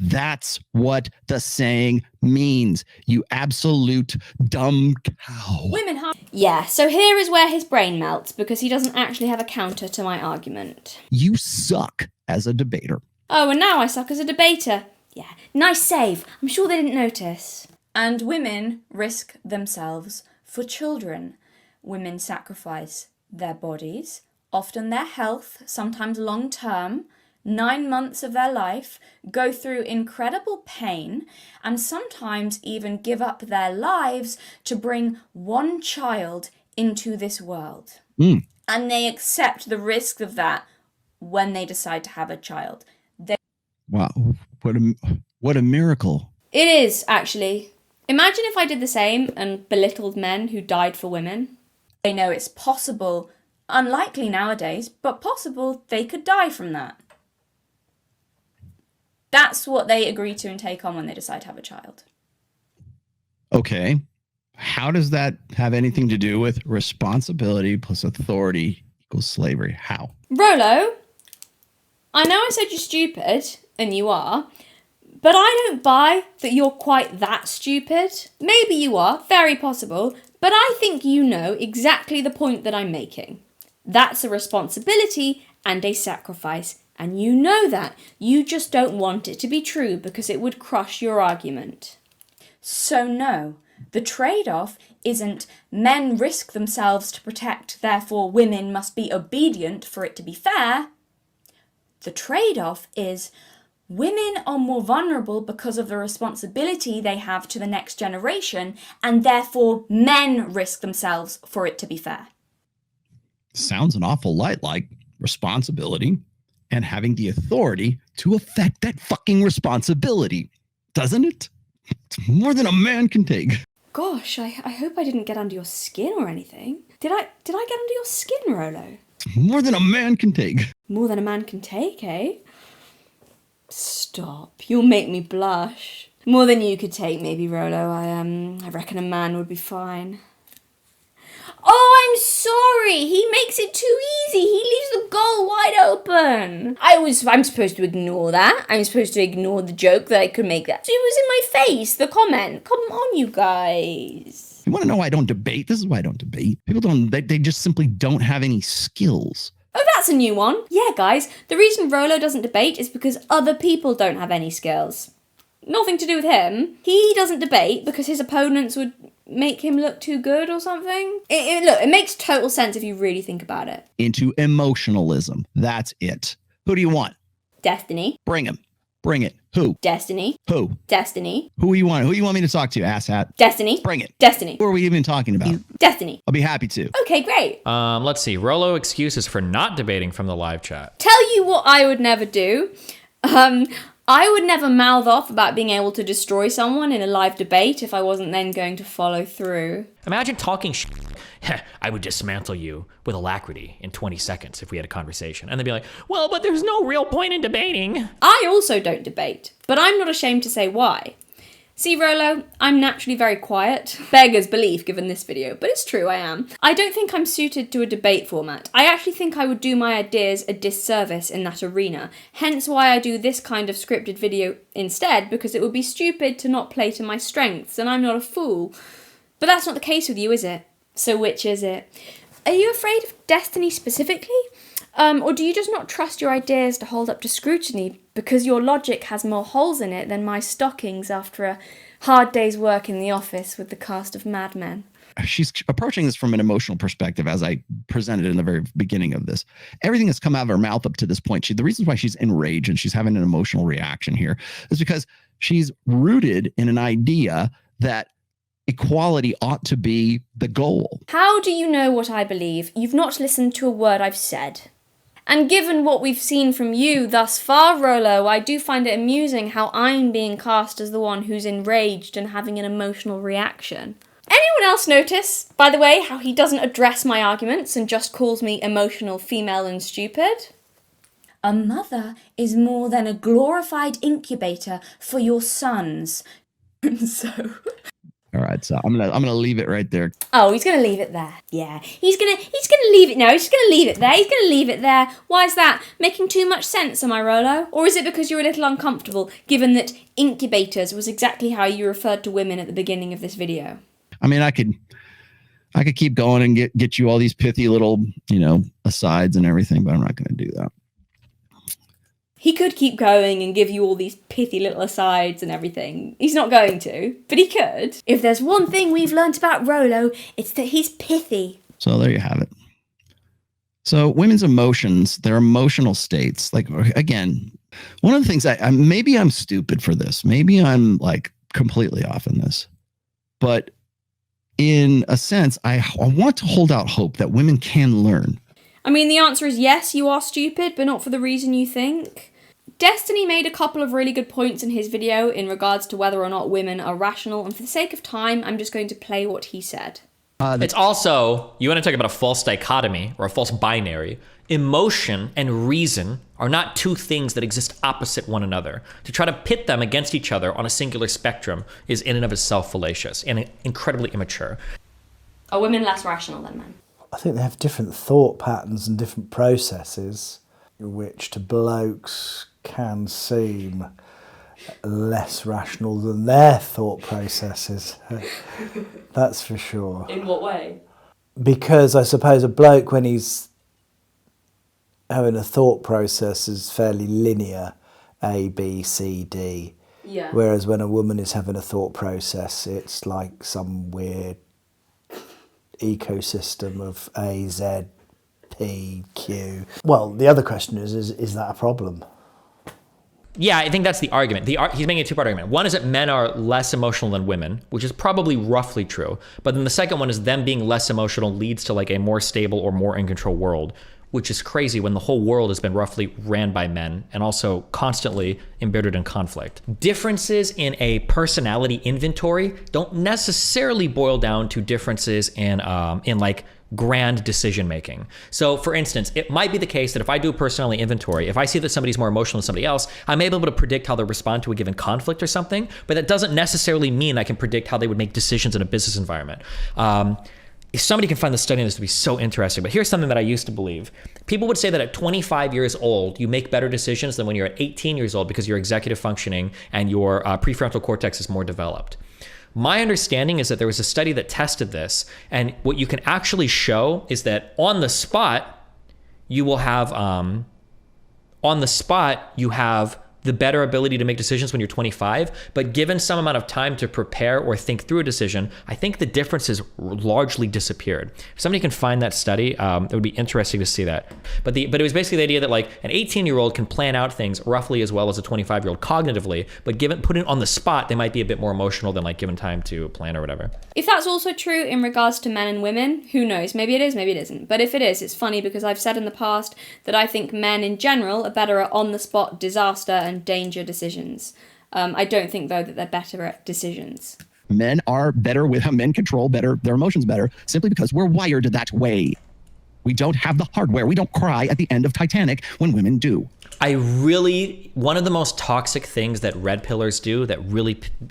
That's what the saying means, you absolute dumb cow. Women have... Yeah, so here is where his brain melts because he doesn't actually have a counter to my argument. You suck as a debater. Oh, and now I suck as a debater. Yeah, nice save. I'm sure they didn't notice. And women risk themselves for children. Women sacrifice their bodies, often their health, sometimes long term, 9 months of their life, go through incredible pain, and sometimes even give up their lives to bring one child into this world. And they accept the risk of that when they decide to have a child. Wow, what a miracle. It is, actually. Imagine if I did the same and belittled men who died for women. They know it's possible, unlikely nowadays, but possible they could die from that. That's what they agree to and take on when they decide to have a child. Okay. How does that have anything to do with responsibility plus authority equals slavery? How? Rollo, I know I said you're stupid, and you are, but I don't buy that you're quite that stupid. Maybe you are, very possible, but I think you know exactly the point that I'm making. That's a responsibility and a sacrifice. And you know that. You just don't want it to be true because it would crush your argument. So no, the trade-off isn't men risk themselves to protect, therefore women must be obedient for it to be fair. The trade-off is women are more vulnerable because of the responsibility they have to the next generation, and therefore men risk themselves for it to be fair. Sounds an awful lot like responsibility and having the authority to affect that fucking responsibility, doesn't it? It's more than a man can take. Gosh, I hope I didn't get under your skin or anything. Did I get under your skin, Rollo? More than a man can take. More than a man can take, eh? Stop. You'll make me blush. More than you could take, maybe, Rollo. I reckon a man would be fine. Oh, I'm sorry. He makes it too easy. He leaves the goal wide open. I'm supposed to ignore that. I'm supposed to ignore the joke that I could make that. It was in my face, the comment. Come on, you guys. You want to know why I don't debate? This is why I don't debate. People they just simply don't have any skills. Oh, that's a new one. Yeah, guys, the reason Rollo doesn't debate is because other people don't have any skills. Nothing to do with him. He doesn't debate because his opponents would make him look too good or something. Look, it makes total sense if you really think about it. Into emotionalism. That's it. Who do you want? Destiny. Bring him. Bring it. Who? Destiny. Who? Destiny. Who you want? Who you want me to talk to, asshat? Destiny. Bring it. Destiny. Who are we even talking about? Destiny. I'll be happy to. Okay, great. Let's see. Rollo excuses for not debating from the live chat. Tell you what I would never do. I would never mouth off about being able to destroy someone in a live debate if I wasn't then going to follow through. Imagine talking I would dismantle you with alacrity in 20 seconds if we had a conversation. And they'd be like, well, but there's no real point in debating. I also don't debate, but I'm not ashamed to say why. See, Rollo, I'm naturally very quiet. Beggar's belief given this video, but it's true, I am. I don't think I'm suited to a debate format. I actually think I would do my ideas a disservice in that arena, hence why I do this kind of scripted video instead, because it would be stupid to not play to my strengths, and I'm not a fool. But that's not the case with you, is it? So which is it? Are you afraid of Destiny specifically? Or do you just not trust your ideas to hold up to scrutiny because your logic has more holes in it than my stockings after a hard day's work in the office with the cast of Mad Men? She's approaching this from an emotional perspective, as I presented in the very beginning of this. Everything that's come out of her mouth up to this point, the reason why she's enraged and she's having an emotional reaction here is because she's rooted in an idea that equality ought to be the goal. How do you know what I believe? You've not listened to a word I've said. And given what we've seen from you thus far, Rollo, I do find it amusing how I'm being cast as the one who's enraged and having an emotional reaction. Anyone else notice, by the way, how he doesn't address my arguments and just calls me emotional, female and stupid? A mother is more than a glorified incubator for your sons. So... All right, so I'm gonna leave it right there. Oh, he's gonna leave it there. Yeah, he's gonna leave it. No, he's gonna leave it there. He's gonna leave it there. Why is that? Making too much sense, am I, Rollo? Or is it because you're a little uncomfortable, given that incubators was exactly how you referred to women at the beginning of this video? I mean, I could keep going and get you all these pithy little, asides and everything, but I'm not gonna do that. He could keep going and give you all these pithy little asides and everything. He's not going to, but he could. If there's one thing we've learnt about Rollo, it's that he's pithy. So there you have it. So women's emotions, their emotional states, like, again, one of the things maybe I'm stupid for this. Maybe I'm like completely off in this. But in a sense, I want to hold out hope that women can learn. I mean, the answer is yes, you are stupid, but not for the reason you think. Destiny made a couple of really good points in his video in regards to whether or not women are rational, and for the sake of time, I'm just going to play what he said. It's also, you want to talk about a false dichotomy or a false binary. Emotion and reason are not two things that exist opposite one another. To try to pit them against each other on a singular spectrum is in and of itself fallacious and incredibly immature. Are women less rational than men? I think they have different thought patterns and different processes, which to blokes can seem less rational than their thought processes. That's for sure. In what way? Because I suppose a bloke, when he's having a thought process, is fairly linear, A, B, C, D. Yeah. Whereas when a woman is having a thought process, it's like some weird ecosystem of A, Z, P, Q. Well, the other question is that a problem? Yeah, I think that's the argument. He's making a two-part argument. One is that men are less emotional than women, which is probably roughly true. But then the second one is them being less emotional leads to like a more stable or more in control world, which is crazy when the whole world has been roughly ran by men and also constantly embittered in conflict. Differences in a personality inventory don't necessarily boil down to differences in like grand decision making. So for instance, it might be the case that if I do a personality inventory, if I see that somebody's more emotional than somebody else, I may be able to predict how they'll respond to a given conflict or something, but that doesn't necessarily mean I can predict how they would make decisions in a business environment. If somebody can find the study on this to be so interesting, but here's something that I used to believe. People would say that at 25 years old, you make better decisions than when you're at 18 years old because your executive functioning and your prefrontal cortex is more developed. My understanding is that there was a study that tested this, and what you can actually show is that on the spot, you will have, the better ability to make decisions when you're 25, but given some amount of time to prepare or think through a decision, I think the differences largely disappeared. If somebody can find that study, it would be interesting to see that. But it was basically the idea that like an 18-year-old can plan out things roughly as well as a 25-year-old cognitively, but put it on the spot, they might be a bit more emotional than like given time to plan or whatever. If that's also true in regards to men and women, who knows? Maybe it is, maybe it isn't. But if it is, it's funny because I've said in the past that I think men in general are better at on-the-spot disaster and danger decisions. I don't think, though, that they're better at decisions. Men control better their emotions better simply because we're wired that way. We don't have the hardware. We don't cry at the end of Titanic when women do. One of the most toxic things that red pillars do that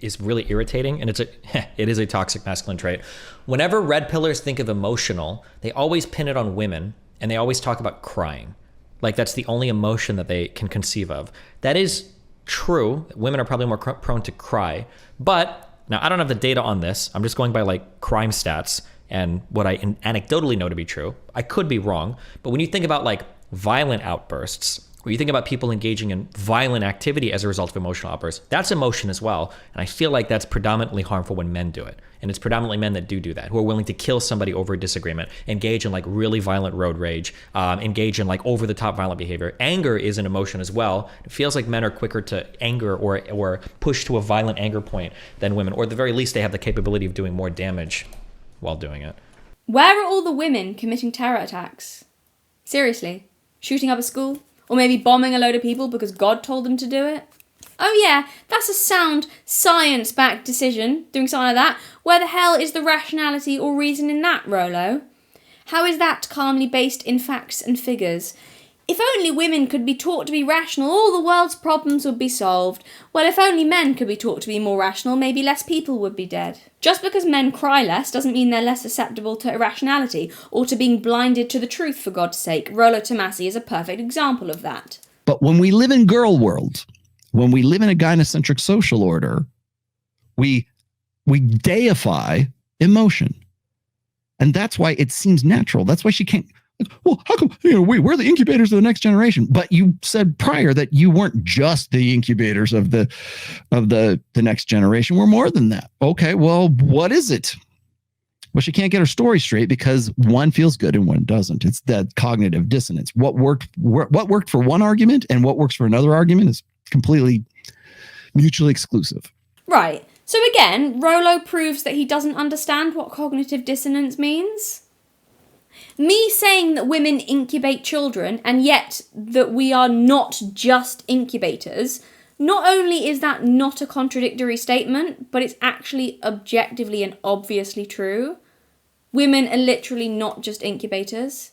is really irritating, and it is a toxic masculine trait. Whenever red pillars think of emotional, they always pin it on women, and they always talk about crying. Like that's the only emotion that they can conceive of. That is true. Women are probably more prone to cry. But now I don't have the data on this. I'm just going by like crime stats and what I anecdotally know to be true. I could be wrong. But when you think about like violent outbursts, or you think about people engaging in violent activity as a result of emotional outbursts, that's emotion as well. And I feel like that's predominantly harmful when men do it. And it's predominantly men that do that, who are willing to kill somebody over a disagreement, engage in like really violent road rage, engage in like over the top violent behavior. Anger is an emotion as well. It feels like men are quicker to anger or push to a violent anger point than women, or at the very least they have the capability of doing more damage while doing it. Where are all the women committing terror attacks? Seriously? Shooting up a school? Or maybe bombing a load of people because God told them to do it? Oh yeah, that's a sound, science-backed decision, doing something like that. Where the hell is the rationality or reason in that, Rollo? How is that calmly based in facts and figures? If only women could be taught to be rational, all the world's problems would be solved. Well, if only men could be taught to be more rational, maybe less people would be dead. Just because men cry less doesn't mean they're less susceptible to irrationality or to being blinded to the truth, for God's sake. Rollo Tomassi is a perfect example of that. But when we live in girl world, when we live in a gynocentric social order, we deify emotion. And that's why it seems natural. That's why she can't. Well, how come we're the incubators of the next generation? But you said prior that you weren't just the incubators of the next generation. We're more than that. Okay, well, what is it? Well, she can't get her story straight because one feels good and one doesn't. It's that cognitive dissonance. What worked for one argument and what works for another argument is completely mutually exclusive. Right. So again, Rollo proves that he doesn't understand what cognitive dissonance means. Me saying that women incubate children, and yet that we are not just incubators, not only is that not a contradictory statement, but it's actually objectively and obviously true. Women are literally not just incubators.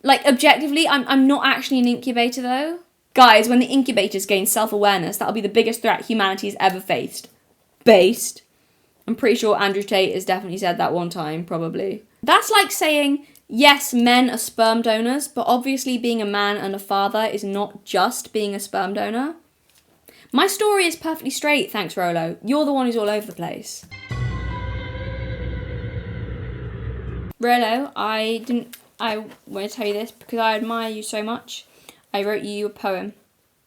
Like, objectively, I'm not actually an incubator, though. Guys, when the incubators gain self-awareness, that'll be the biggest threat humanity's ever faced. Based. I'm pretty sure Andrew Tate has definitely said that one time, probably. That's like saying, yes, men are sperm donors, but obviously being a man and a father is not just being a sperm donor. My story is perfectly straight, thanks, Rollo. You're the one who's all over the place. Rollo, I want to tell you this because I admire you so much. I wrote you a poem.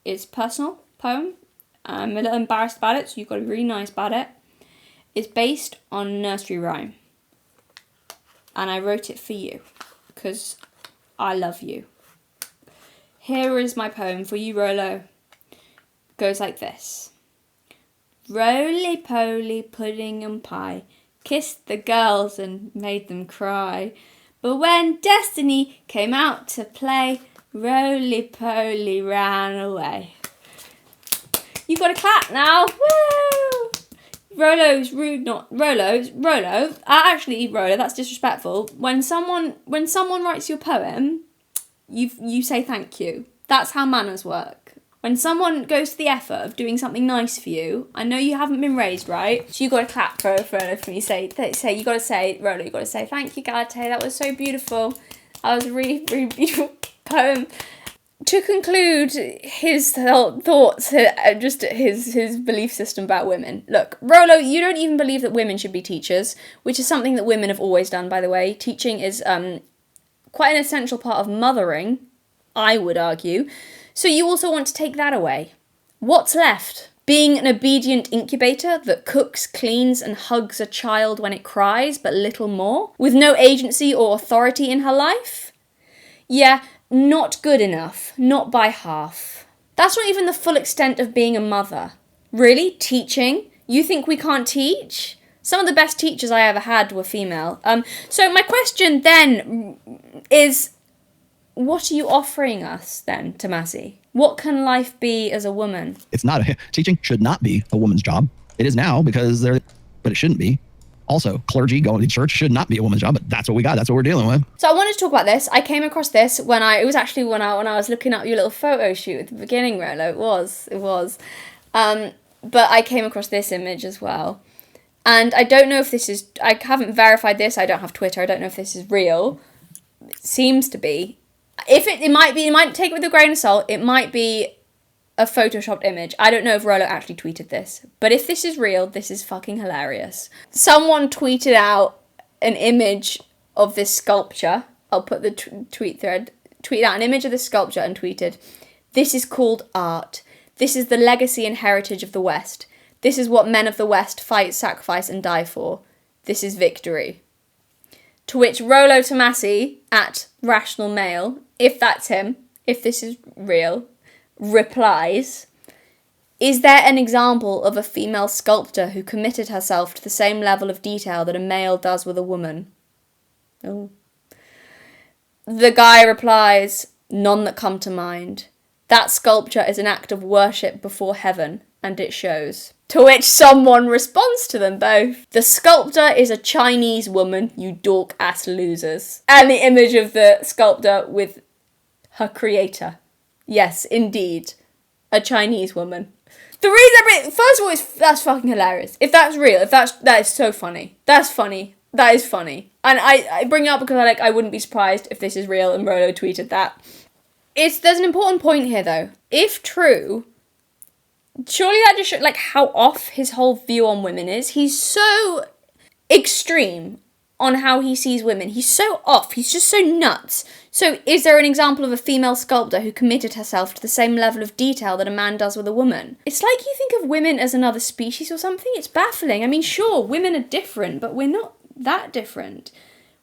It's a personal poem. I'm a little embarrassed about it, so you've got to be really nice about it. It's based on nursery rhyme. And I wrote it for you because I love you. Here is my poem for you, Rollo. It goes like this. Roly-poly pudding and pie kissed the girls and made them cry. But when Destiny came out to play, roly-poly ran away. You've got to clap now. Woo! Rollo's rude, not Rollo. Actually, Rollo, that's disrespectful. When someone writes your poem, you say thank you. That's how manners work. When someone goes to the effort of doing something nice for you, I know you haven't been raised right, so you got to clap for Rollo for me. You got to say Rollo. You got to say thank you, Galate. That was so beautiful. That was a really, really beautiful poem. To conclude his thoughts, just his belief system about women. Look, Rollo, you don't even believe that women should be teachers, which is something that women have always done, by the way. Teaching is quite an essential part of mothering, I would argue. So you also want to take that away. What's left? Being an obedient incubator that cooks, cleans, and hugs a child when it cries, but little more? With no agency or authority in her life? Yeah, not good enough. Not by half. That's not even the full extent of being a mother. Really? Teaching? You think we can't teach? Some of the best teachers I ever had were female. So my question then is, what are you offering us then, Tomassi? What can life be as a woman? Teaching should not be a woman's job. It is now but it shouldn't be. Also, clergy going to church should not be a woman's job, but that's what we got. That's what we're dealing with. So I wanted to talk about this. I came across this when I was looking up your little photo shoot at the beginning, Rollo. It was. But I came across this image as well. And I don't know if this is, I haven't verified this. I don't have Twitter. I don't know if this is real. It seems to be. If it might be, you might take it with a grain of salt. It might be a photoshopped image. I don't know if Rollo actually tweeted this, but if this is real, this is fucking hilarious. Someone tweeted out an image of this sculpture. I'll put the tweet thread. Tweeted out an image of this sculpture and tweeted, "This is called art. This is the legacy and heritage of the West. This is what men of the West fight, sacrifice, and die for. This is victory." To which Rollo Tomassi, at Rational Male, if that's him, if this is real, replies, "Is there an example of a female sculptor who committed herself to the same level of detail that a male does with a woman?" Oh. The guy replies, "None that come to mind. That sculpture is an act of worship before heaven, and it shows." To which someone responds to them both, "The sculptor is a Chinese woman, you dork-ass losers." And the image of the sculptor with her creator. Yes, indeed. A Chinese woman. The reason, first of all, that's fucking hilarious. If that's real, that is so funny. That's funny. That is funny. And I bring it up because I wouldn't be surprised if this is real and Rollo tweeted that. There's an important point here though. If true, surely that just shows how off his whole view on women is. He's so extreme on how he sees women. He's so off. He's just so nuts. So is there an example of a female sculptor who committed herself to the same level of detail that a man does with a woman? It's like you think of women as another species or something. It's baffling. I mean, sure, women are different, but we're not that different.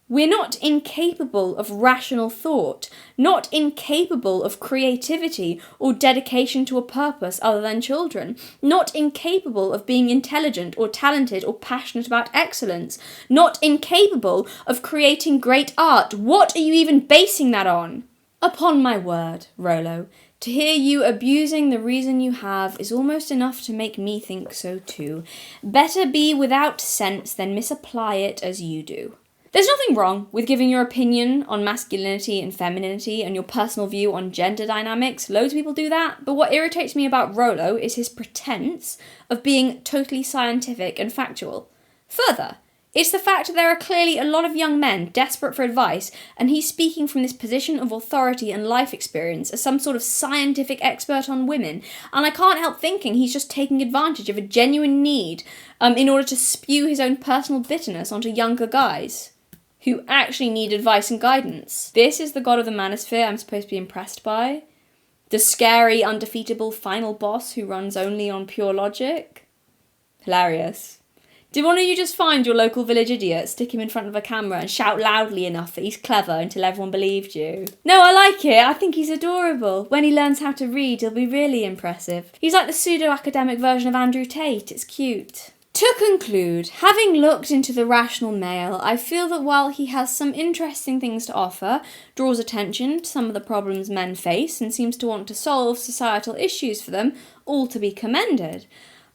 We're not incapable of rational thought, not incapable of creativity or dedication to a purpose other than children, not incapable of being intelligent or talented or passionate about excellence, not incapable of creating great art. What are you even basing that on? Upon my word, Rollo, to hear you abusing the reason you have is almost enough to make me think so too. Better be without sense than misapply it as you do. There's nothing wrong with giving your opinion on masculinity and femininity and your personal view on gender dynamics. Loads of people do that. But what irritates me about Rollo is his pretense of being totally scientific and factual. Further, it's the fact that there are clearly a lot of young men desperate for advice, and he's speaking from this position of authority and life experience as some sort of scientific expert on women, and I can't help thinking he's just taking advantage of a genuine need in order to spew his own personal bitterness onto younger guys who actually need advice and guidance. This is the god of the Manosphere I'm supposed to be impressed by? The scary, undefeatable final boss who runs only on pure logic? Hilarious. Did one of you just find your local village idiot, stick him in front of a camera and shout loudly enough that he's clever until everyone believed you? No, I like it. I think he's adorable. When he learns how to read, he'll be really impressive. He's like the pseudo-academic version of Andrew Tate. It's cute. To conclude, having looked into the rational male, I feel that while he has some interesting things to offer, draws attention to some of the problems men face, and seems to want to solve societal issues for them, all to be commended,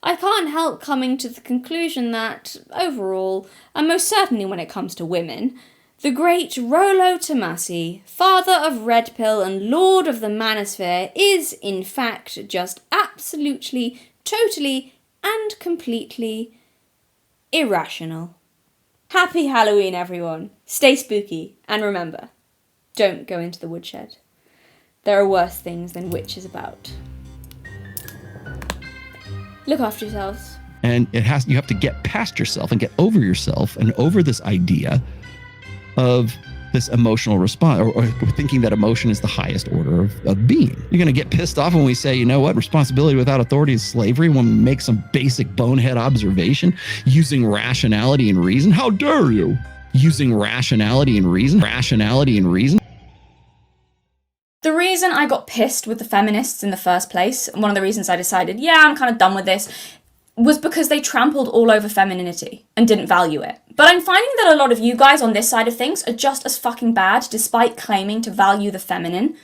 I can't help coming to the conclusion that, overall, and most certainly when it comes to women, the great Rollo Tomassi, father of Red Pill and lord of the Manosphere, is, in fact, just absolutely, totally, and completely irrational. Happy Halloween, everyone. Stay spooky, and remember, don't go into the woodshed. There are worse things than witches about. Look after yourselves. And you have to get past yourself and get over yourself and over this idea of this emotional response, or thinking that emotion is the highest order of being. You're going to get pissed off when we say, you know what, responsibility without authority is slavery, when we make some basic bonehead observation using rationality and reason. How dare you? Using rationality and reason. The reason I got pissed with the feminists in the first place, and one of the reasons I decided, yeah, I'm kind of done with this, was because they trampled all over femininity and didn't value it. But I'm finding that a lot of you guys on this side of things are just as fucking bad, despite claiming to value the feminine.